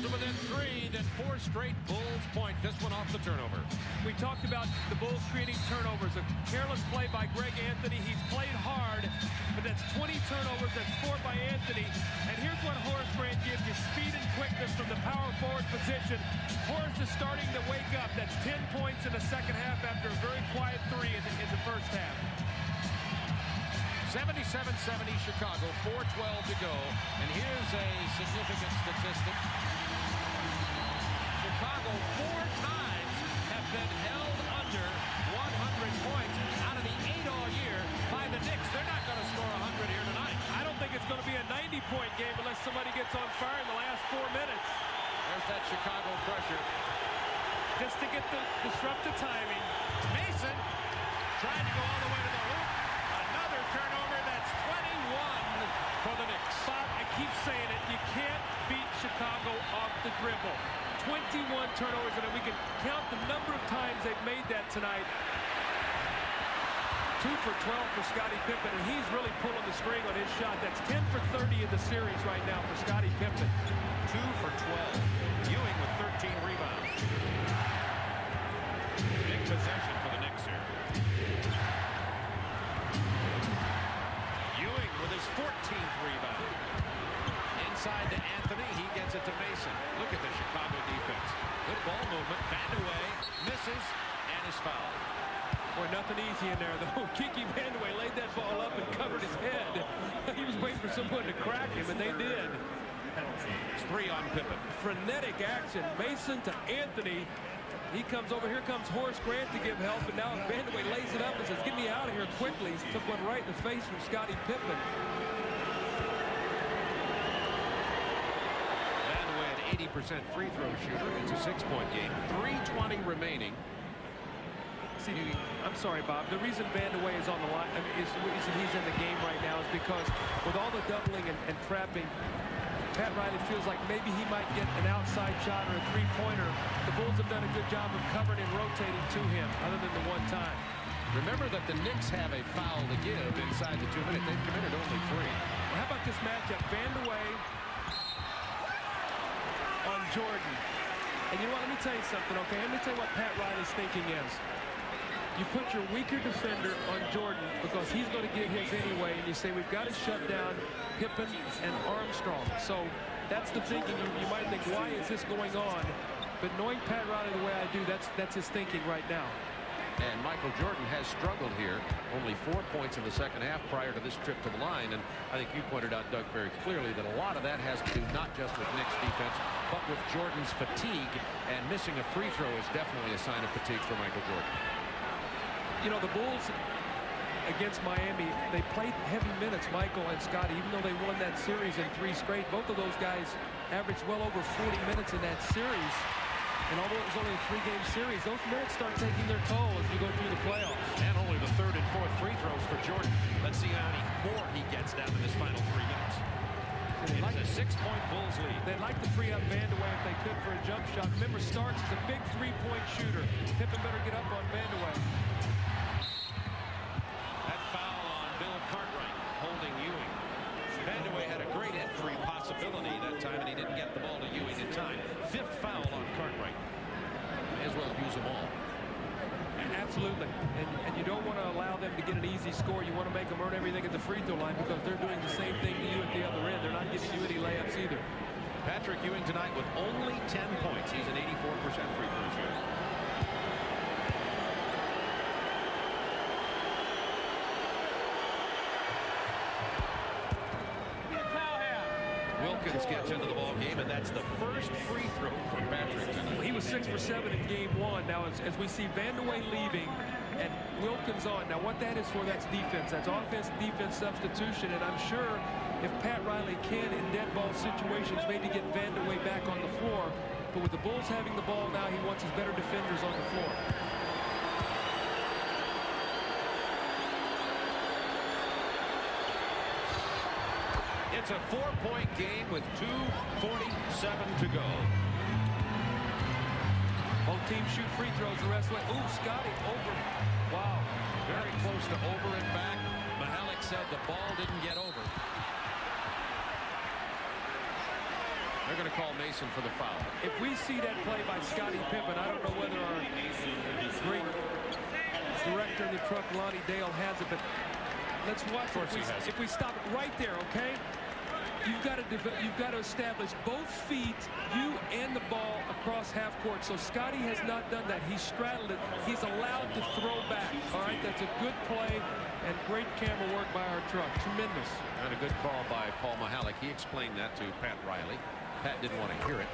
Speaker 3: Within 3, then 4 straight Bulls point. This one off the turnover.
Speaker 2: We talked about the Bulls creating turnovers. A careless play by Greg Anthony. He's played hard, but that's 20 turnovers. That's 4 by Anthony. And here's what Horace Grant gives you: speed and quickness from the power forward position. Horace is starting to wake up. That's 10 points in the second half after a very quiet 3 in the first half.
Speaker 3: 77-70 Chicago, 4:12 to go. And here's a significant statistic. Chicago 4 times have been held under 100 points out of the 8 all year by the Knicks. They're not going to score 100 here tonight.
Speaker 2: I don't think it's going to be a 90-point game unless somebody gets on fire in the last 4 minutes.
Speaker 3: There's that Chicago pressure.
Speaker 2: just to disrupt the timing.
Speaker 3: Mason trying to go all the way to the hoop. Another turnover. That's 21 for the Knicks.
Speaker 2: Bob, I keep saying it. You can't beat Chicago off the dribble. 21 turnovers, and we can count the number of times they've made that tonight. 2 for 12 for Scottie Pippen, and he's really pulling the string on his shot. That's 10 for 30 in the series right now for Scottie Pippen.
Speaker 3: 2 for 12. Ewing with 13 rebounds. Big possession for the Knicks here. Ewing with his 14th rebound. Inside to Anthony. He gets it to Mason. Look at the Chicago defense. Good ball movement. Vandeweghe misses and is fouled.
Speaker 2: Boy, nothing easy in there, though. Kiki Vandeweghe laid that ball up and covered his head. He was waiting for someone to crack him, and they did.
Speaker 3: It's 3 on Pippen.
Speaker 2: Frenetic action. Mason to Anthony. He comes over. Here comes Horace Grant to give help, and now Vandeweghe lays it up and says, "Get me out of here quickly." He took one right in the face from Scottie Pippen.
Speaker 3: Vandeweghe, an 80% free throw shooter. It's a 6-point game. 3:20 remaining.
Speaker 2: See, I'm sorry, Bob. The reason Vandeweghe is on the line, I mean, is the reason he's in the game right now is because with all the doubling and trapping, Pat Riley feels like maybe he might get an outside shot or a three-pointer. The Bulls have done a good job of covering and rotating to him, other than the one time.
Speaker 3: Remember that the Knicks have a foul to give inside the 2 minutes. They've committed only 3.
Speaker 2: Well, how about this matchup? Vandeweghe on Jordan. And you know what? Let me tell you something, okay? Let me tell you what Pat Riley's thinking is. You put your weaker defender on Jordan because he's going to get his anyway, and you say we've got to shut down Pippen and Armstrong. So that's the thinking. You might think, why is this going on? But knowing Pat Riley the way I do, that's his thinking right now.
Speaker 3: And Michael Jordan has struggled here. Only 4 points in the second half prior to this trip to the line. And I think you pointed out, Doug, very clearly that a lot of that has to do not just with Knicks defense, but with Jordan's fatigue. And missing a free throw is definitely a sign of fatigue for Michael Jordan.
Speaker 2: You know, the Bulls against Miami, they played heavy minutes, Michael and Scottie, even though they won that series in 3 straight. Both of those guys averaged well over 40 minutes in that series. And although it was only a 3-game series, those minutes start taking their toll as you go through the playoffs.
Speaker 3: And only the 3rd and 4th free throws for Jordan. Let's see how many more he gets down in this final 3 minutes. It's a 6-point Bulls lead.
Speaker 2: They'd like to free up Vandeweghe if they could for a jump shot. Remember, Starks is a big 3-point shooter. Pippen better get up on Vandeweghe.
Speaker 3: That foul on Bill Cartwright holding Ewing. Vandeweghe had a great entry possibility that time, and he didn't get the ball to Ewing in time. 5th foul on Cartwright. May as well use them all.
Speaker 2: Absolutely. And you don't want to allow them to get an easy score. You want to make them earn everything at the free throw line because they're doing the same thing to you at the other end. They're not giving you any layups either.
Speaker 3: Patrick Ewing tonight with only 10 points. He's an 84% free throw shooter. Wilkins gets into the ball game, and that's the first free throw for Patrick tonight.
Speaker 2: He was 6 for 7 in game 1. Now, as we see Vandeweghe leaving and Wilkins on, now what that is for, that's defense. That's offense-defense substitution, and I'm sure if Pat Riley can, in dead ball situations, maybe get Vandeweghe back on the floor. But with the Bulls having the ball now, he wants his better defenders on the floor.
Speaker 3: It's a 4-point game with 2:47 to go.
Speaker 2: Both teams shoot free throws the rest of the way. Ooh, Scottie over. Wow.
Speaker 3: Very close to over and back. Mahalik said the ball didn't get over. They're going to call Mason for the foul.
Speaker 2: If we see that play by Scottie Pippen, I don't know whether our great director of the truck, Lonnie Dale, has it, but let's watch it. If we stop it right there, okay? You've got to establish both feet, you and the ball across half court. So Scottie has not done that. He straddled it. He's allowed to throw back. All right, that's a good play and great camera work by our truck. Tremendous.
Speaker 3: And a good call by Paul Mahalik. He explained that to Pat Riley. Pat didn't want to hear it.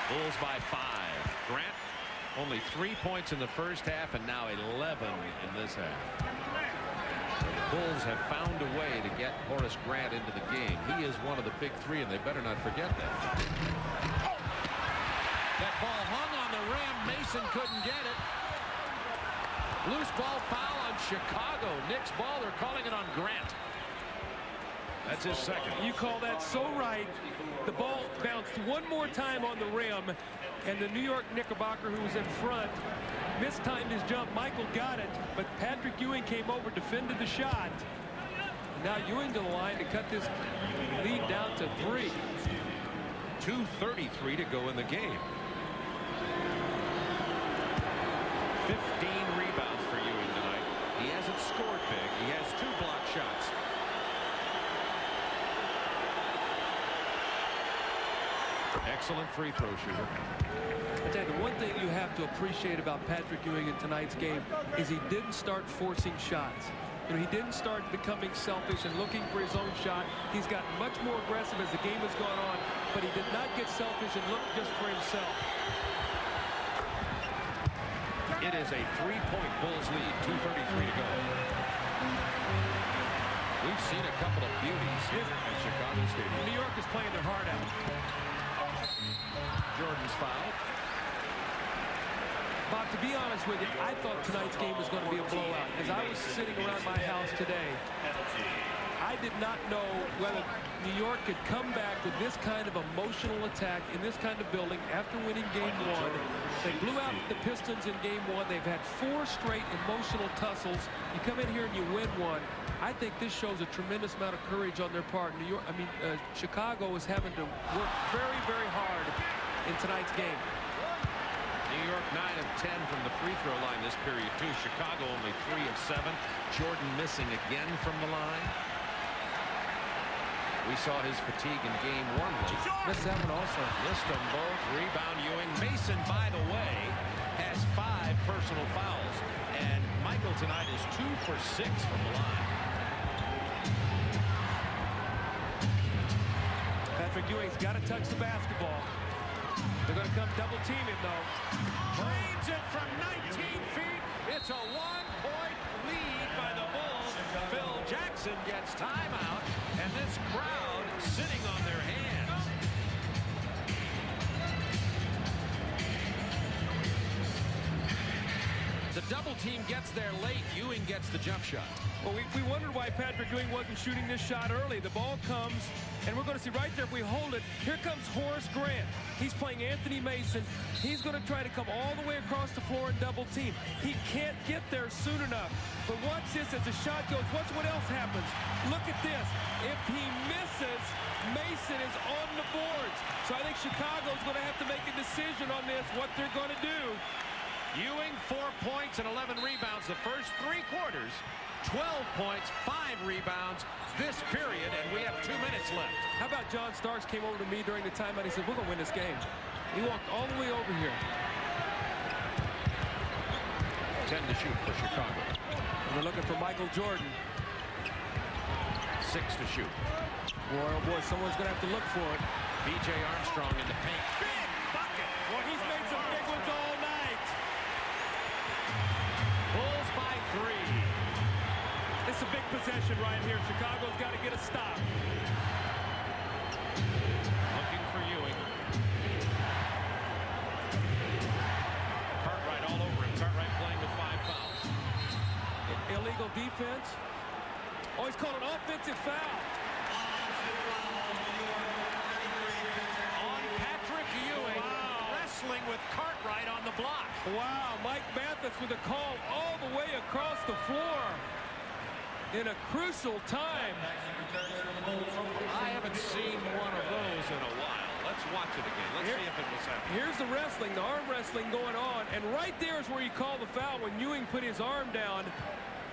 Speaker 3: Bulls by 5. Grant, only 3 points in the first half, and now 11 in this half. The Bulls have found a way to get Horace Grant into the game. He is one of the big 3, and they better not forget that. That ball hung on the rim. Mason couldn't get it. Loose ball foul on Chicago. Knicks ball. They're calling it on Grant. That's his second.
Speaker 2: You call that so right. The ball bounced one more time on the rim, and the New York Knickerbocker, who was in front, mistimed his jump. Michael got it, but Patrick Ewing came over, defended the shot. Now Ewing to the line to cut this lead down to 3.
Speaker 3: 2:33 to go in the game. 15 rebounds for Ewing tonight. He hasn't scored big. He has 2 block shots. Excellent free throw shooter.
Speaker 2: I tell you, the one thing you have to appreciate about Patrick Ewing in tonight's game is he didn't start forcing shots. You know, he didn't start becoming selfish and looking for his own shot. He's gotten much more aggressive as the game has gone on, but he did not get selfish and look just for himself.
Speaker 3: It is a 3-point Bulls lead. 2:33 to go. We've seen a couple of beauties here at Chicago Stadium.
Speaker 2: New York is playing their heart out.
Speaker 3: Jordan's foul.
Speaker 2: Bob, to be honest with you, I thought tonight's game was going to be a blowout. As I was sitting around my house today, I did not know whether New York could come back with this kind of emotional attack in this kind of building after winning Game 1. They blew out the Pistons in Game 1. They've had 4 straight emotional tussles. You come in here and you win one. I think this shows a tremendous amount of courage on their part. Chicago is having to work very, very hard in tonight's game.
Speaker 3: New York 9 of 10 from the free throw line this period too. Chicago only 3 of 7. Jordan missing again from the line. We saw his fatigue in Game 1 late.
Speaker 2: Missed that one also.
Speaker 3: Missed them both. Rebound Ewing. Mason, by the way, has 5 personal fouls. And Michael tonight is 2 for 6 from the line.
Speaker 2: Patrick Ewing's got to touch the basketball. They're going to come double team him, though.
Speaker 3: Drains it from 19 feet. It's a 1-point lead by the Bulls. Phil Jackson gets timeout, and this crowd sitting on their hands. The double team gets there late. Ewing gets the jump shot.
Speaker 2: Well, we wondered why Patrick Ewing wasn't shooting this shot early. The ball comes, and we're going to see right there if we hold it. Here comes Horace Grant. He's playing Anthony Mason. He's going to try to come all the way across the floor and double team. He can't get there soon enough. But watch this as the shot goes. Watch what else happens. Look at this. If he misses, Mason is on the boards. So I think Chicago's going to have to make a decision on this, what they're going to do.
Speaker 3: Ewing 4 points and 11 rebounds the first 3 quarters. 12 points, 5 rebounds this period, and we have 2 minutes left.
Speaker 2: How about John Starks came over to me during the timeout. He said, we're going to win this game. He walked all the way over here.
Speaker 3: 10 to shoot for Chicago.
Speaker 2: And they're looking for Michael Jordan.
Speaker 3: 6 to shoot.
Speaker 2: Boy, oh boy, someone's going to have to look for it.
Speaker 3: B.J. Armstrong in the paint. Big bucket.
Speaker 2: Well, he's made some big ones all night.
Speaker 3: Bulls by 3.
Speaker 2: It's a big possession right here. Chicago's got to get a stop.
Speaker 3: Looking for Ewing. Cartwright all over him. Cartwright playing with 5 fouls.
Speaker 2: Illegal defense. Oh, he's called an offensive foul.
Speaker 3: On Patrick Ewing. Wow. Wrestling with Cartwright on the block.
Speaker 2: Wow, Mike Mathis with a call all the way across the floor. In a crucial time.
Speaker 3: I haven't seen one of those in a while. Let's watch it again. Let's see if it was happening.
Speaker 2: Here's the wrestling, the arm wrestling going on. And right there is where you call the foul when Ewing put his arm down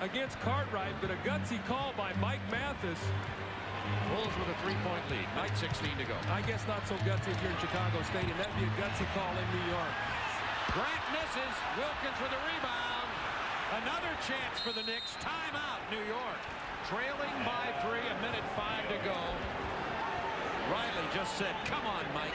Speaker 2: against Cartwright. But a gutsy call by Mike Mathis.
Speaker 3: Bulls with a 3-point lead. 9:16 to go.
Speaker 2: I guess not so gutsy if you're in Chicago Stadium. That'd be a gutsy call in New York.
Speaker 3: Grant misses. Wilkins with a rebound. Another chance for the Knicks. Timeout, New York. Trailing by 3, 1:05 to go. Riley just said, come on, Mike.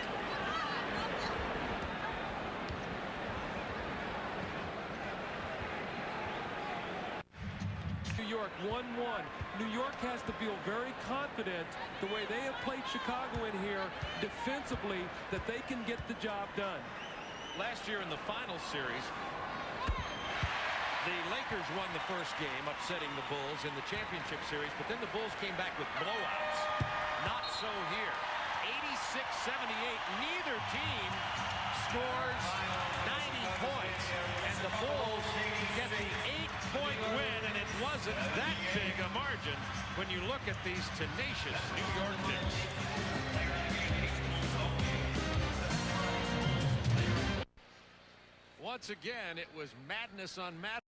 Speaker 2: New York 1-1. New York has to feel very confident the way they have played Chicago in here defensively that they can get the job done.
Speaker 3: last year in the final series, the Lakers won the first game, upsetting the Bulls in the championship series, but then the Bulls came back with blowouts. Not so here. 86-78. Neither team scores 90 points, and the Bulls get the 8-point win, and it wasn't that big a margin when you look at these tenacious New York Knicks. Once again, it was madness on madness.